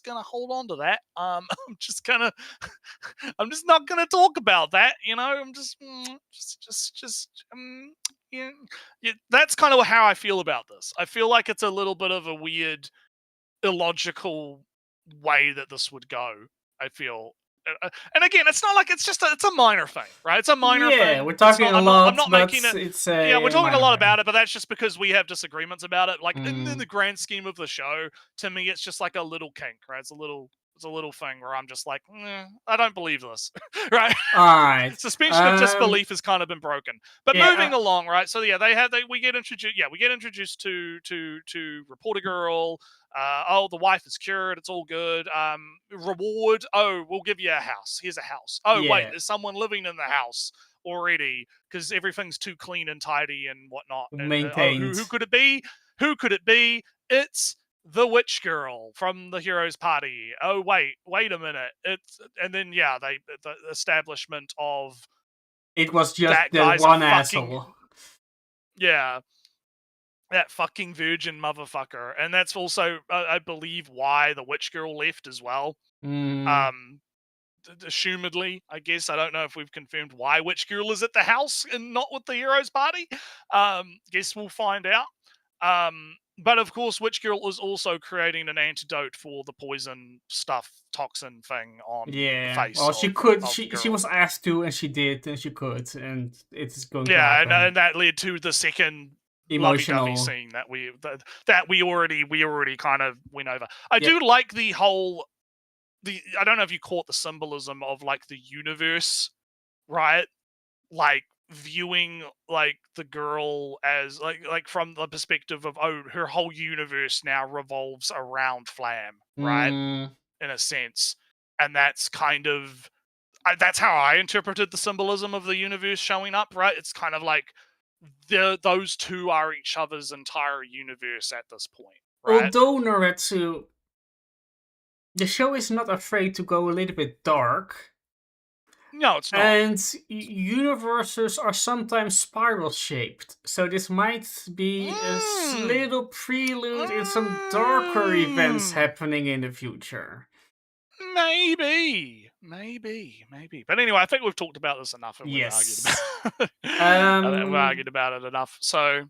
gonna hold on to that. I'm just not gonna talk about that. I'm yeah. That's kind of how I feel about this. I feel like it's a little bit of a weird, illogical way that this would go. I feel And again, it's not like it's a minor thing, right? It's a minor thing. Yeah, we're talking a I'm lot, not but making it. it's Yeah, we're talking a minor lot thing. about it, but that's just because we have disagreements about it. Like in Mm. the grand scheme of the show, to me, it's just like a little kink, right? It's a little thing where I'm just like, I don't believe this, right? Alright. Suspension of disbelief has kind of been broken. But Yeah, moving along, right? So yeah, we get introduced to Reporter Girl. The wife is cured. It's all good. Reward. Oh, we'll give you a house. Here's a house. Oh, wait, Yeah. there's someone living in the house already because everything's too clean and tidy and whatnot. And, maintained. who could it be? Who could it be? It's the witch girl from the hero's party. Oh, wait a minute. And then the establishment of It was just that the guy's one a fucking asshole. yeah. That fucking virgin motherfucker. And that's also, I believe, why the witch girl left as well. Mm. Assumedly, I guess. I don't know if we've confirmed why witch girl is at the house and not with the hero's party. Guess we'll find out. But of course, witch girl is also creating an antidote for the poison stuff, toxin thing on the face. Well, she could. of She girl. was asked to, and she did, and she could, and it's going to Yeah, happen. and that led to the second Emotional lovey-dovey scene that we already kind of went over. I Yep. do like the whole I don't know if you caught the symbolism of like the universe, right? Like viewing like the girl as like from the perspective of her whole universe now revolves around Flam, right? Mm. In a sense, and that's kind of that's how I interpreted the symbolism of the universe showing up, right? It's kind of like those two are each other's entire universe at this point, right? Although Noretsu, the show is not afraid to go a little bit dark. No, it's not. And universes are sometimes spiral shaped, so this might be a little prelude in some darker events happening in the future. Maybe. But anyway, I think we've talked about this enough. And Yes. We've argued about it enough. So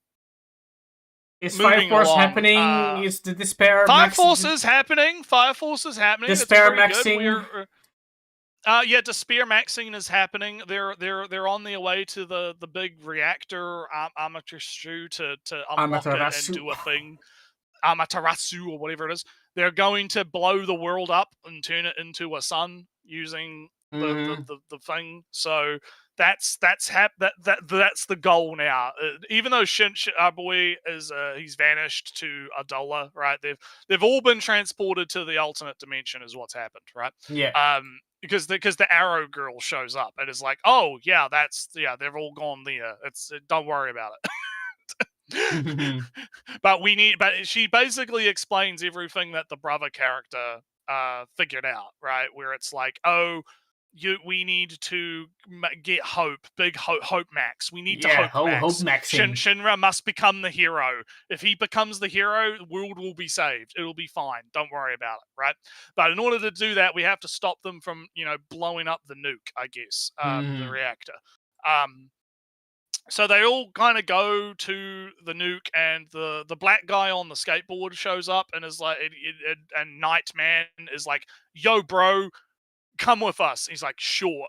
is Fire moving Force along, happening? Is the Despair Fire Max? Force is happening. Fire Force is happening. Despair it's pretty Maxing. good. Despair Maxing is happening. They're on their way to the big reactor Amaterasu to unlock it and do a thing. Amaterasu or whatever it is. They're going to blow the world up and turn it into a sun using the thing. So that's the goal now. Even though our boy is he's vanished to Adola, right? They've all been transported to the alternate dimension, is what's happened, right? Yeah. Because the Arrow Girl shows up and is like, oh yeah, they've all gone there. Don't worry about it. But she basically explains everything that the brother character figured out, right? Where it's like, oh, we need to get big hope max. We need to hope max. Shinra must become the hero. If he becomes the hero, the world will be saved. It'll be fine. Don't worry about it, right? But in order to do that, we have to stop them from, blowing up the nuke, I guess, the reactor. So they all kind of go to the nuke, and the black guy on the skateboard shows up and is like, and Nightman is like, "Yo, bro, come with us." He's like, "Sure."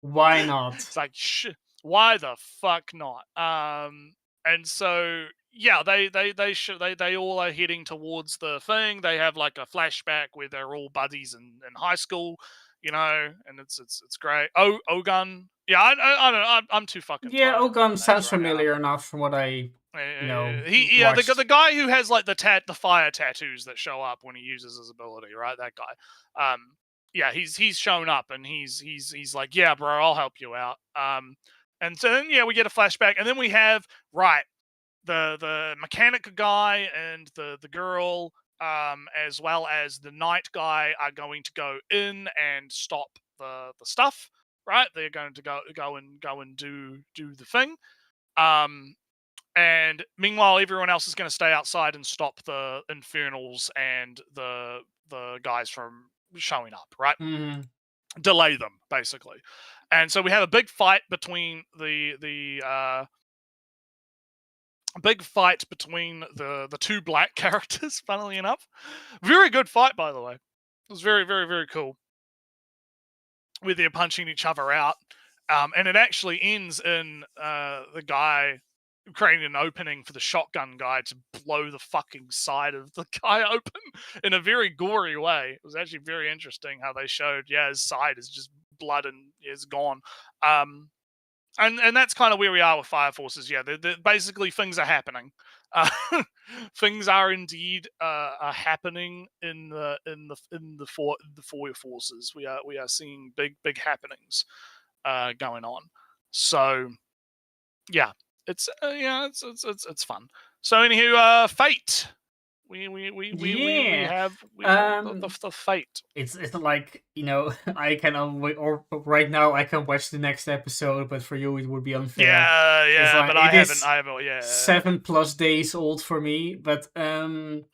Why not? It's like, why the fuck not? And so yeah, they all are heading towards the thing. They have like a flashback where they're all buddies in high school, and it's great. Ogun. Yeah, I don't know. I'm too fucking. Yeah, Ogun sounds right familiar enough from what I know. The guy who has like the fire tattoos that show up when he uses his ability, right? That guy. Yeah, he's shown up and he's like, yeah, bro, I'll help you out. And so then we get a flashback, and then we have the mechanic guy and the girl, as well as the night guy are going to go in and stop the stuff. Right, they're going to go and do the thing, and meanwhile everyone else is going to stay outside and stop the Infernals and the guys from showing up. Right, delay them basically, and so we have a big fight between the two black characters. Funnily enough, very good fight, by the way. It was very, very, very cool. where they're punching each other out. And it actually ends in the guy creating an opening for the shotgun guy to blow the fucking side of the guy open in a very gory way. It was actually very interesting how they showed, his side is just blood and is gone. And that's kind of where we are with Fire Forces. Yeah, they're basically things are happening. Things are indeed are happening in the Fire Forces. We are seeing big happenings going on. So yeah, it's fun. So anywho, Fate. We have the Fate. It's like, I can only, or right now I can watch the next episode, but for you it would be unfair. Yeah, like, but I haven't. Yeah, 7+ days old for me. But the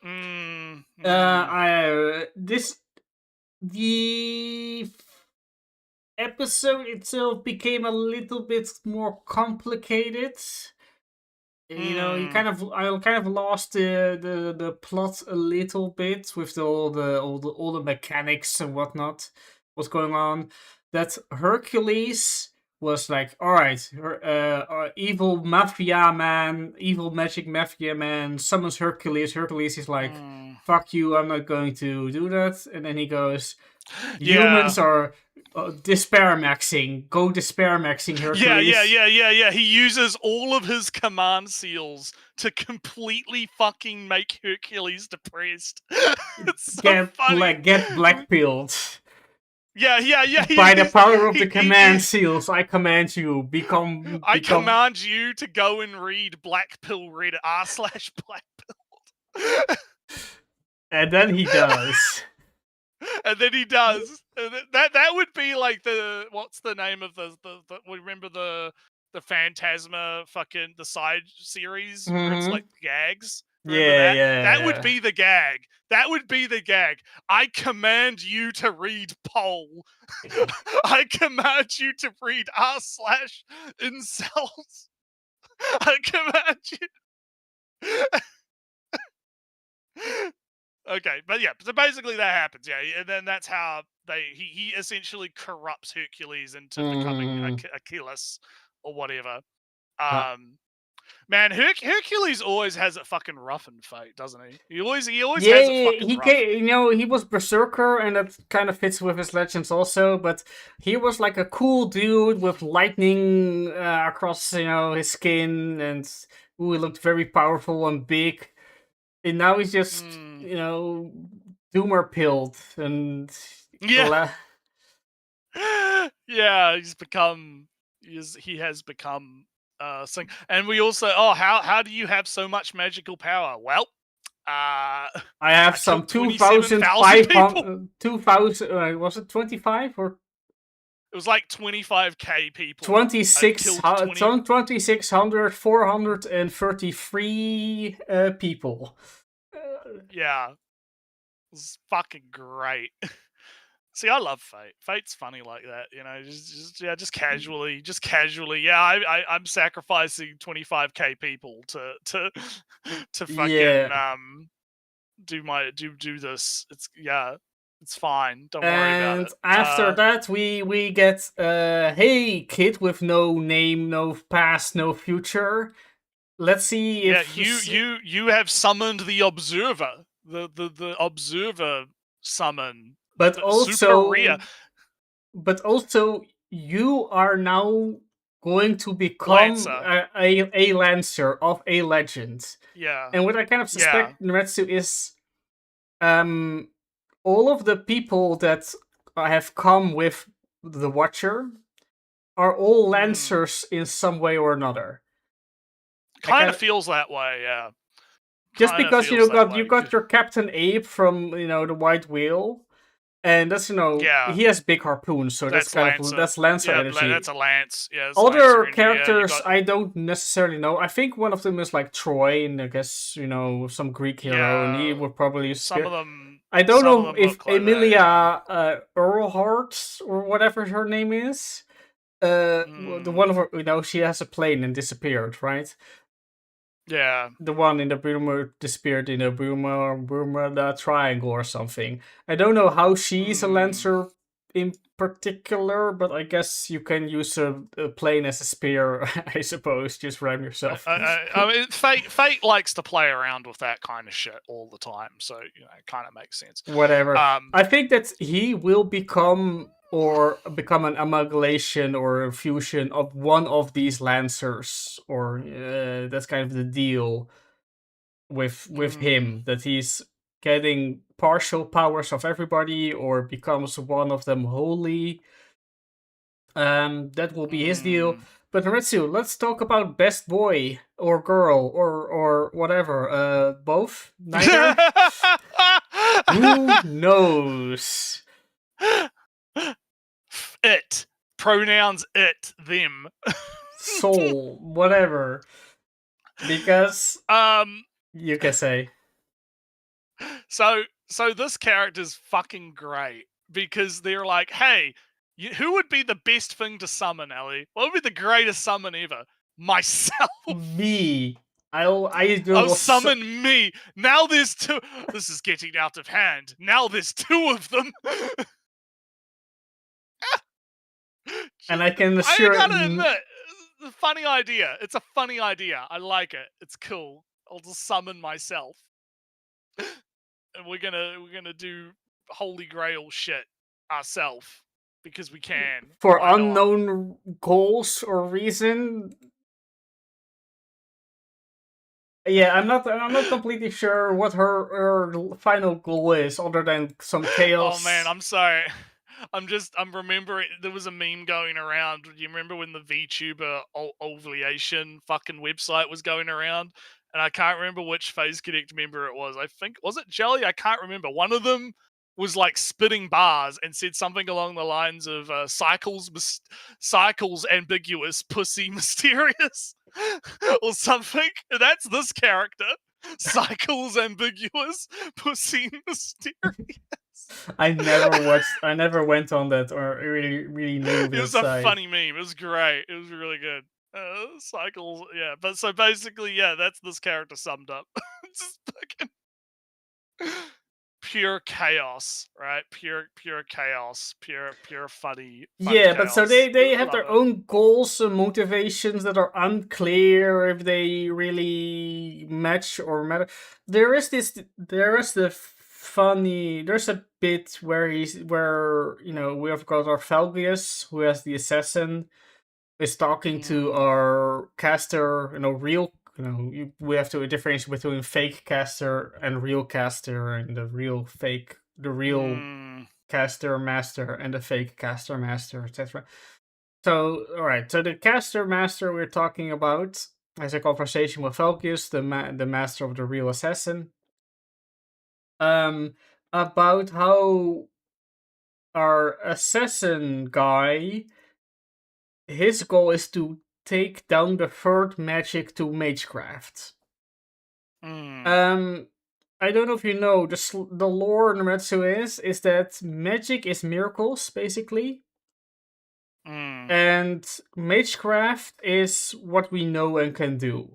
episode itself became a little bit more complicated. You kind of lost the plot a little bit with all the mechanics and whatnot. What's going on? That Hercules was like, all right, evil magic mafia man summons Hercules. Hercules is like, fuck you, I'm not going to do that. And then he goes, humans are despair maxing. Go despair maxing, Hercules. Yeah. He uses all of his command seals to completely fucking make Hercules depressed. It's so funny. Get black-pilled. Yeah. By the power of the command seals, I command you, become... I command you to go and read Black Pill Reddit r/Black Pill. And then he does. And then he does. That would be like what's the name of the remember the Phantasma fucking the side series where it's like gags. Yeah. That would be the gag. That would be the gag. I command you to read Pole. I command you to read r/incels. I command you. Okay, but yeah, so basically that happens, and then that's how he essentially corrupts Hercules into becoming Achilles or whatever. Man, Hercules always has a fucking rough fate, doesn't he? He always has a fucking rough. He was Berserker, and that kind of fits with his legends also. But he was like a cool dude with lightning across his skin, and he looked very powerful and big. And now he's just, doomer pilled and yeah, he has become thing. And we also how do you have so much magical power? Well, I have some 2,500 was it 25 or it was like 25k people. 2,633 people. Yeah. It's fucking great. See, I love Fate. Fate's funny like that, just casually. Yeah, I'm sacrificing 25k people to fucking do this. It's fine. Don't worry about it. And after that, we get hey kid with no name, no past, no future. Let's see if you have summoned the Observer. The Observer summon. But also you are now going to become a Lancer of a legend. Yeah. And what I kind of suspect, Naretsu, is all of the people that have come with the Watcher are all Lancers in some way or another. Kind of feels that way, yeah. Just because you got your Captain Ape from the White Whale, and that's he has big harpoons, so that's Lancer energy. That's a lance. Yeah. Other characters I don't necessarily know. I think one of them is like Troy, and I guess some Greek hero, and he would probably some of them. I don't know if Emilia Earlhart or whatever her name is. The one of her, she has a plane and disappeared, right? Yeah. The one in the Bermuda disappeared in the Bermuda Triangle or something. I don't know how she's a Lancer in particular, but I guess you can use a plane as a spear, I suppose. Just ram yourself. I mean, Fate likes to play around with that kind of shit all the time, so it kind of makes sense. Whatever. I think that he will become an amalgamation or a fusion of one of these Lancers, or that's kind of the deal with him, that he's getting partial powers of everybody or becomes one of them wholly. That will be his deal. But Naretsu, let's talk about best boy or girl or whatever. Both? Neither? Who knows? It. Pronouns it, them. Soul, whatever. Because you can say. So this character's fucking great because they're like, hey, who would be the best thing to summon, Ellie? What would be the greatest summon ever? Myself. Me. I'll summon me. Now there's two. This is getting out of hand. Now there's two of them. And I can assure. I gotta admit, it's a funny idea. It's a funny idea. I like it. It's cool. I'll just summon myself, and we're gonna do Holy Grail shit ourselves because we can. For unknown goals or reason. Yeah, I'm not completely sure what her final goal is, other than some chaos. Oh man, I'm sorry. I'm remembering there was a meme going around. Do you remember when the VTuber ovulation fucking website was going around? And I can't remember which Phase Connect member it was. I think, was it Jelly? I can't remember. One of them was like spitting bars and said something along the lines of cycles ambiguous, pussy mysterious, or something. That's this character. Cycles ambiguous, pussy mysterious. I never went on that or really knew this. It was a funny meme. It was great. It was really good. Cycles, yeah. But so basically, yeah, that's this character summed up. Just fucking pure chaos, right? Pure chaos. Pure funny yeah, chaos. But so they have their own goals and motivations that are unclear if they really match or matter. There's a bit where we have got our Falgius, who has the assassin, is talking to our caster, we have to differentiate between fake caster and real caster, and the real caster master and the fake caster master, etc. So, alright, so the caster master we're talking about has a conversation with Falgius, the master of the real assassin, about how our assassin guy, his goal is to take down the third magic to Magecraft. I don't know if you know, the lore in Naretsu is that magic is miracles, basically. And Magecraft is what we know and can do.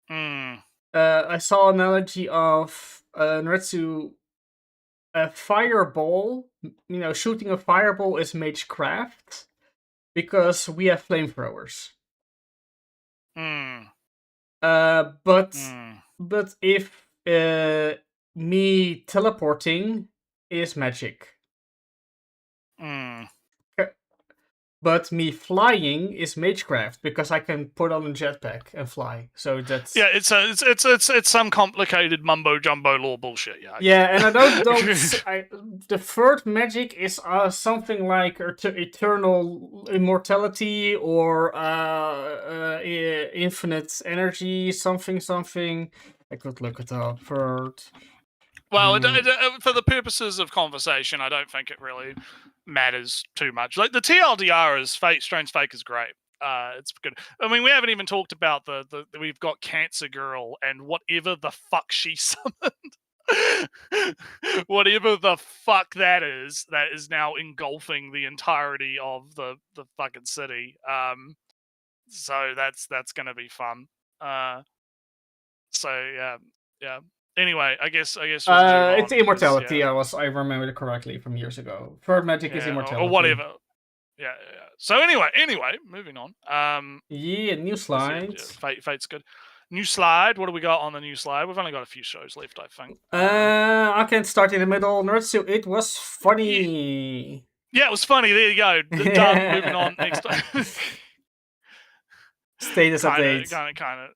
I saw an analogy of Naretsu, a fireball, shooting a fireball is Magecraft, because we have flamethrowers. But if me teleporting is magic. But me flying is Magecraft, because I can put on a jetpack and fly. So that's it's some complicated mumbo jumbo lore bullshit. Yeah, and I don't the third magic is something like eternal immortality or infinite energy, something. I could look it up. Third. Well, for the purposes of conversation, I don't think it really matters too much. Like the TLDR is Strange Fake is great. It's good. I mean, we haven't even talked about the we've got Cancer Girl and whatever the fuck she summoned. Whatever the fuck that is now engulfing the entirety of the fucking city. So that's gonna be fun. So yeah. Anyway, I guess we'll move on, It's 'cause, immortality. yeah, I remember it correctly from years ago. Third magic is yeah, immortality. or whatever. Yeah. So anyway, moving on. Yeah, new 'cause, yeah, slides. Fate's good. New slide. What do we got on the new slide? We've only got a few shows left, I think. I can start in the middle. Nerdsu, it was funny. Yeah, it was funny. There you go. Done. Moving on. Next. Status update. Kind of.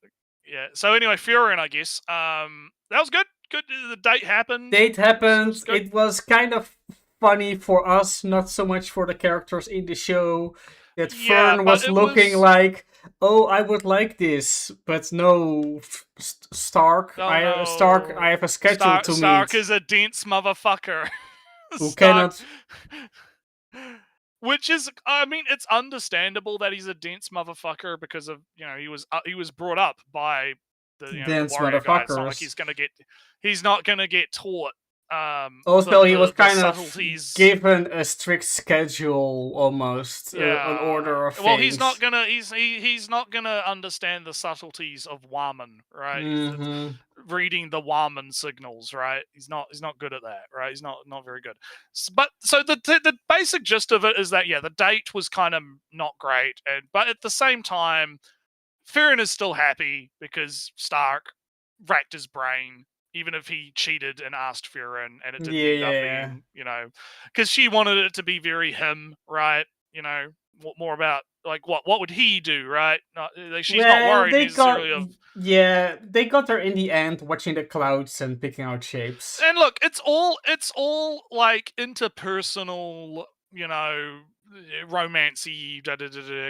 Yeah. So anyway, Furin, I guess. That was good. Good. The date happened. Date happened. good. It was kind of funny for us, not so much for the characters in the show. That Yeah, Fern but was it looking was- like, oh, I would like this, but no, Stark. Oh, Stark, no. I have a schedule to Stark meet. is a dense motherfucker. Who Stark- cannot. Which is, I mean, it's understandable that he's a dense motherfucker because of, he was brought up by the Dense warrior guy. It's not motherfuckers. like he's not gonna get taught. Also, he was the kind of subtleties. given a strict schedule, almost an order of Well, things. he's not gonna understand the subtleties of Waman, right? Mhm. Reading the Waman signals, right? He's not good at that, right? He's not very good. But so the basic gist of it is that the date was kind of not great, but at the same time, Farron is still happy because Stark racked his brain. Even if he cheated and asked Farron, and it didn't end up being, because she wanted it to be very him, right? More about like what would he do, right? She's not worried necessarily of. Yeah, they got there in the end, watching the clouds and picking out shapes. And look, it's all like interpersonal, romancy,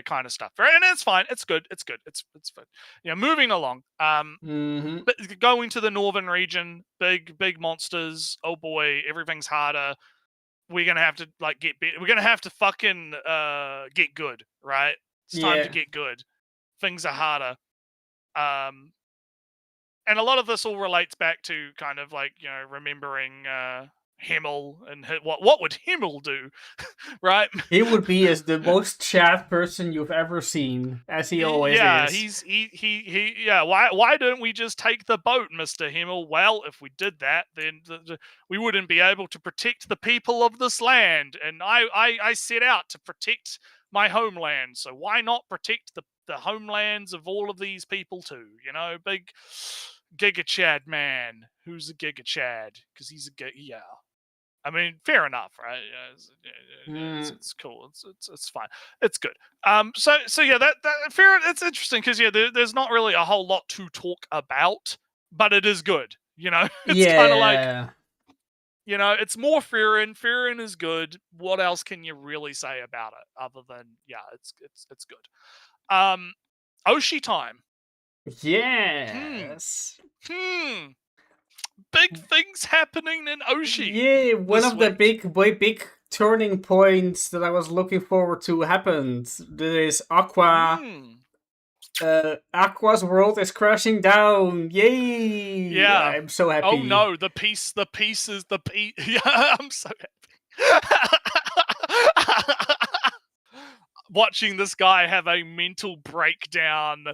kind of stuff, right? And it's fine. It's good. It's fun. Moving along. Mhm. But going to the northern region, big monsters. Oh boy, everything's harder. We're gonna have to get better. We're gonna have to fucking get good, right? It's time to get good. Things are harder. And a lot of this all relates back to kind of remembering Himmel and what would Himmel do, right? He would be as the most Chad person you've ever seen, as he always is. Yeah. Why don't we just take the boat, Mr. Himmel? Well, if we did that, then we wouldn't be able to protect the people of this land. And I set out to protect my homeland, so why not protect the homelands of all of these people too? Big Giga Chad man. Who's a Giga Chad? Because he's a I mean, fair enough, right? It's cool. It's fine. It's good. So yeah, that fair. It's interesting because there's not really a whole lot to talk about, but it is good. It's kind of like it's more Farron. Farron is good. What else can you really say about it other than it's good. Oshi time. Yes. Big things happening in Oshi. Yeah, one of the big turning points that I was looking forward to happened. There is Aqua. Aqua's world is crashing down. Yay! Yeah, I'm so happy. Oh no, the piece is the piece. Yeah, I'm so happy. Watching this guy have a mental breakdown,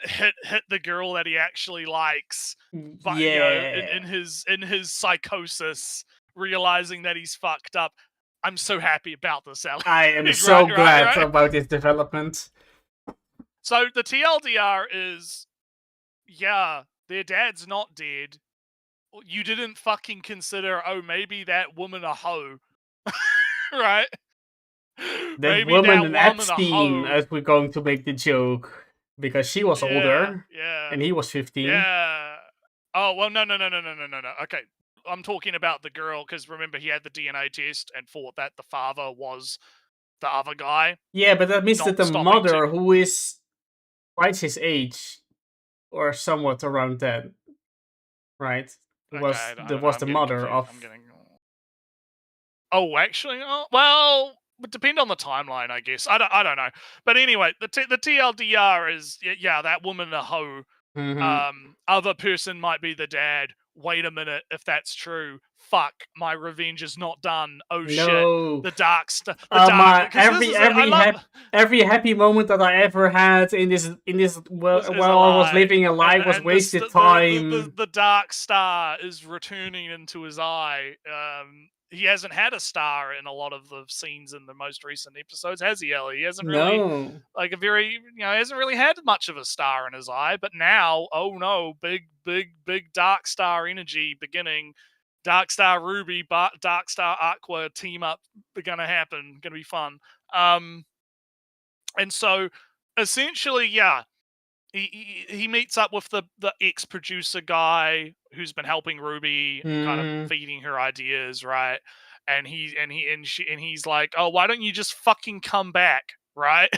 hit the girl that he actually likes, but in his psychosis, realizing that he's fucked up. I'm so happy about this, Alex. I am so glad about this development. So the TLDR is, their dad's not dead. You didn't fucking consider, maybe that woman a hoe, right? That woman Epstein, as we're going to make the joke, because she was older, and he was 15. Yeah. Oh well, no. Okay, I'm talking about the girl because remember he had the DNA test and thought that the father was the other guy. Yeah, but that means that the mother, who is twice his age, or somewhat around that, right? Was the mother of. Oh, actually, well, would depend on the timeline, I guess. I don't know, but anyway, the TLDR is that woman a hoe. Mm-hmm. Other person might be the dad. Wait a minute, if that's true, fuck, my revenge is not done. Oh shit, No. the dark stuff. Every happy moment that I ever had in this while I was living a lie was wasted time. The dark star is returning into his eye. He hasn't had a star in a lot of the scenes in the most recent episodes, has he, Ellie? He hasn't really hasn't really had much of a star in his eye. But now, oh no, big dark star energy beginning. Dark Star Ruby, Dark Star Aqua team up are gonna happen. Gonna be fun. And so essentially, yeah, he meets up with the ex-producer guy who's been helping Ruby, kind of feeding her ideas, right? And he's like, oh, why don't you just fucking come back, right?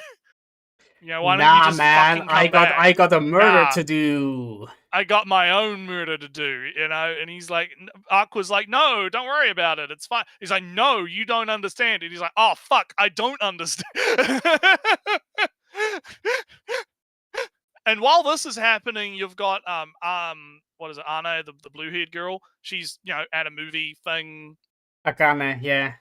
Why don't you just fucking come back? I got a murder to do. I got my own murder to do, and he's like, Aqua's like, no, don't worry about it, it's fine. He's like, no, you don't understand. And he's like, oh fuck, I don't understand. And while this is happening, you've got what is it, Anna, the blue-haired girl? She's at a movie thing. Akane, yeah.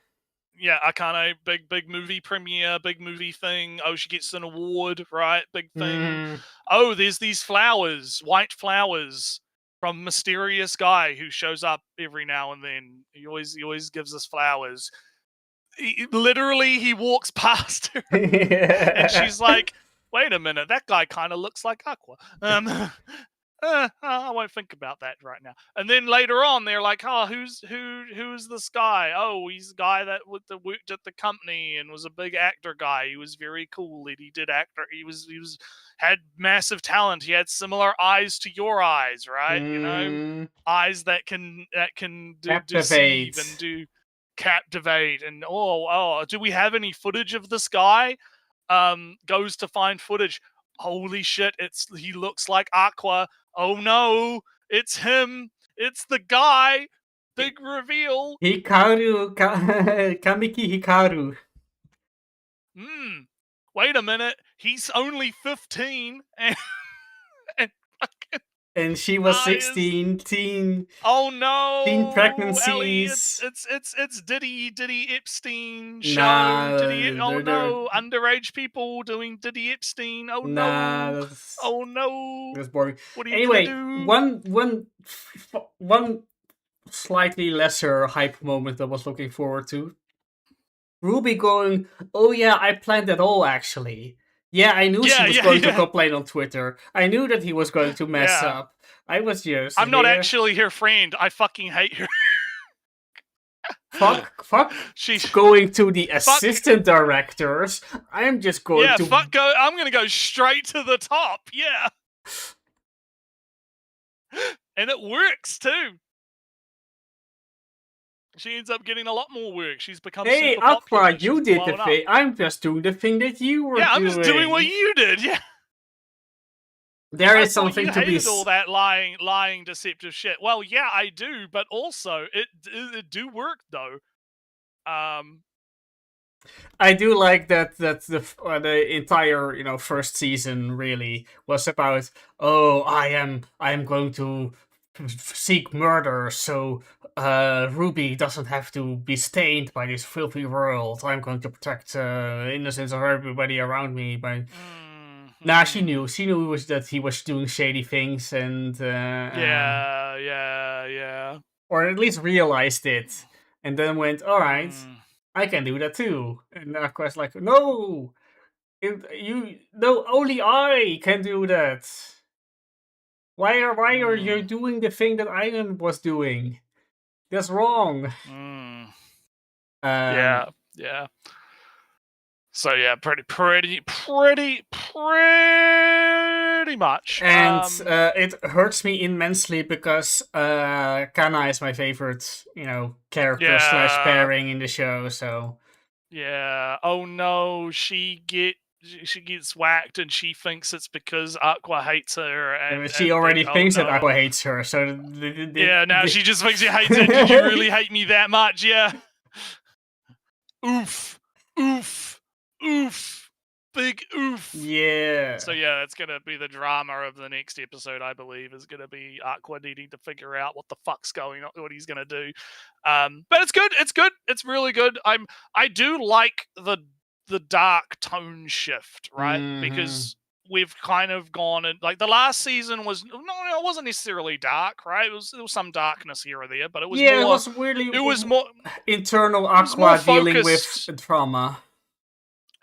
Yeah, Akane, big movie premiere, big movie thing. Oh, she gets an award, right? Big thing. Oh, there's these flowers, white flowers from mysterious guy who shows up every now and then. He always gives us flowers. Literally, he walks past her, and she's like, "Wait a minute, that guy kind of looks like Aqua." I won't think about that right now. And then later on, they're like, "Oh, who's this guy? Oh, he's the guy that worked at the company and was a big actor guy. He was very cool. He did actor. He had massive talent. He had similar eyes to your eyes, right? Eyes that can deceive and do captivate. And do we have any footage of this guy?" Goes to find footage. Holy shit! He looks like Aqua. Oh no, it's him. It's the guy. Big reveal. Hikaru, Kamiki Hikaru. Wait a minute. He's only 15 and she was 16. Teen. Oh no! Teen pregnancies. Ellie, it's Diddy Epstein show. Nah, no! Underage people doing Diddy Epstein. Oh no! Oh no! That's boring. What are you gonna do? One slightly lesser hype moment I was looking forward to. Ruby going, "Oh yeah, I planned it all actually." Yeah, I knew she was going to complain on Twitter. I knew that he was going to mess up. I was just... I'm not actually her friend. I fucking hate her. Fuck. She's going to the assistant directors. I'm just going to... I'm going to go straight to the top. Yeah. And it works too. She ends up getting a lot more work. She's become super popular. Aqua, you did the thing. I'm just doing the thing that you were doing. Yeah, I'm just doing what you did. Yeah. There is something to be... all that lying, deceptive shit. Well, yeah, I do, but also it do work though. I do like that the entire first season really was about I am going to seek murder so Ruby doesn't have to be stained by this filthy world. I'm going to protect innocence of everybody around me by... Nah, she knew that he was doing shady things and yeah. Or at least realized it and then went, all right, I can do that too. And Aqua's like, no, only I can do that. Why are you doing the thing that I was doing? That's wrong. Yeah. So yeah, pretty much. And it hurts me immensely because Kana is my favorite, character / pairing in the show. So yeah. Oh no, she gets whacked, and she thinks it's because Aqua hates her. And she already thinks that Aqua hates her. So now she just thinks she hates it. Did you really hate me that much? Yeah. Oof. big oof. Yeah. So yeah, it's gonna be the drama of the next episode, I believe, is gonna be Aqua needing to figure out what the fuck's going on, what he's gonna do. But it's good. It's good. It's really good. I do like the dark tone shift, right? Mhm. Because we've kind of gone and like the last season was no, it wasn't necessarily dark, right? There was some darkness here or there, but it was Yeah, more. it was really It was more. internal was more Aqua dealing with focused. trauma.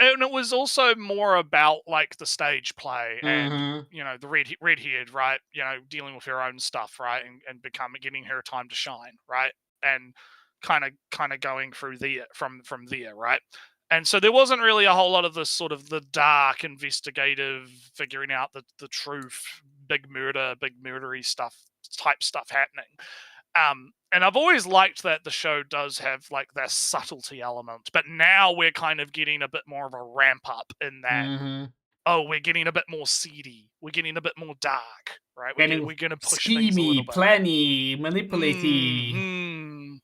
And it was also more about like the stage play and Mhm. the redhead, right? Dealing with her own stuff, right, and getting her time to shine, right, and kind of going through there from there, right. And so there wasn't really a whole lot of this sort of the dark investigative figuring out the truth, big murdery stuff type stuff happening. And I've always liked that the show does have like that subtlety element, but now we're kind of getting a bit more of a ramp up in that. Mhm. Oh, we're getting a bit more seedy. We're getting a bit more dark, right? Getting We're going to push things a little schemy, bit. planny, manipulatey. Mhm.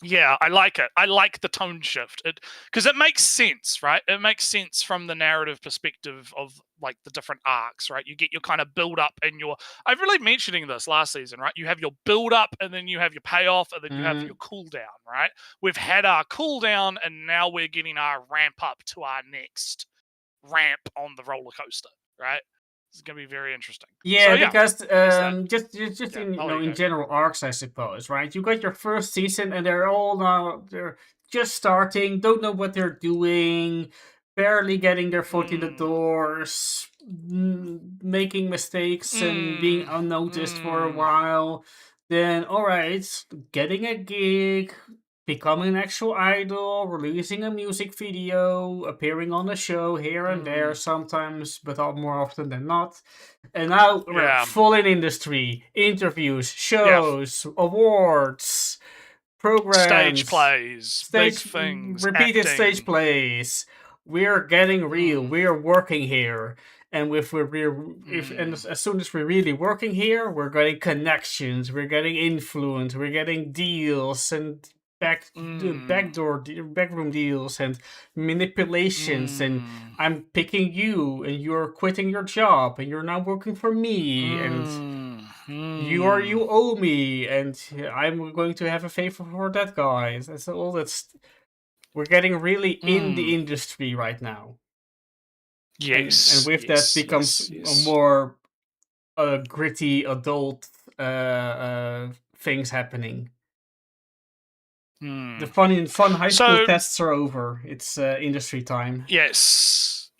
Yeah, I like it. I like the tone shift. Because it makes sense, right? It makes sense from the narrative perspective of like the different arcs, right? You get your kind of build up and your. I've really mentioning this last season, right? You have your build up, and then you have your payoff, and then you have your cool down, right? We've had our cool down, and now we're getting our ramp up to our next ramp on the roller coaster, right? It's gonna be very interesting. Yeah, So, yeah, because that. just Yeah, in I'll let you in go. general arcs, I suppose, right? You got your first season, and they're just starting, don't know what they're doing, barely getting their foot in the doors, making mistakes and being unnoticed for a while. Then, all right, getting a gig, becoming an actual idol, releasing a music video, appearing on a show here and there sometimes, but more often than not. And now we're Yeah. full in industry, interviews, Yeah. shows, awards, programs, Stage plays, big things, repeated stage acting. plays. We're getting real. We're working here, and as soon as we're really working here, we're getting connections. We're getting influence. We're getting deals and backroom deals and manipulations. And I'm picking you, and you're quitting your job, and you're now working for me, and you owe me, and I'm going to have a favor for that guy. That's all. We're getting really in the industry right now. Yes, and with that becomes a more gritty adult things happening. The fun high school tests are over. It's industry time. Yes.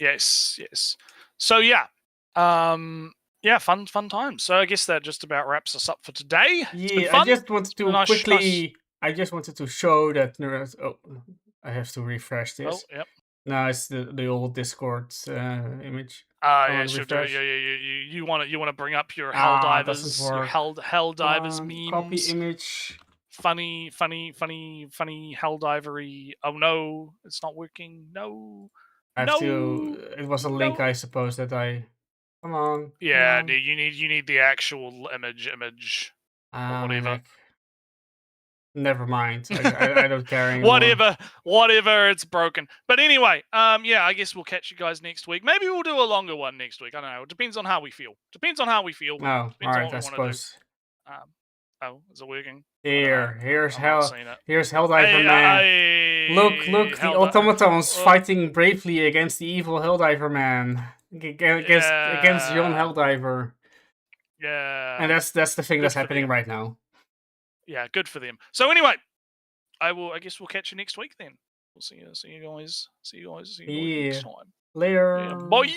So yeah, yeah, fun times. So I guess that just about wraps us up for today. It's been Yeah, fun. I just wanted to nice, quickly. I just wanted to show that. Oh, I have to refresh Oh, this. yep. No, it's the old Discord image. Yeah, sure. You want to bring up your Helldivers, your Helldivers memes. Copy image. Funny Helldivery. Oh no, it's not working. No. I have to. It was a link, I suppose, that I. Come on. Yeah, you need the actual image or whatever. Heck. Never mind. I don't care anymore. Whatever, it's broken. But anyway, yeah, I guess we'll catch you guys next week. Maybe we'll do a longer one next week. I don't know. It depends on how we feel. Oh, all right, I suppose. Oh, is it working? Here's Helldiver Hey, Man. Look, the automatons fighting bravely against the evil Helldiver Man. Against young Helldiver. Yeah. And that's the thing that's happening right now. Yeah, good for them. So anyway, I guess we'll catch you next week then. We'll see you guys next time. Later. Yeah, bye.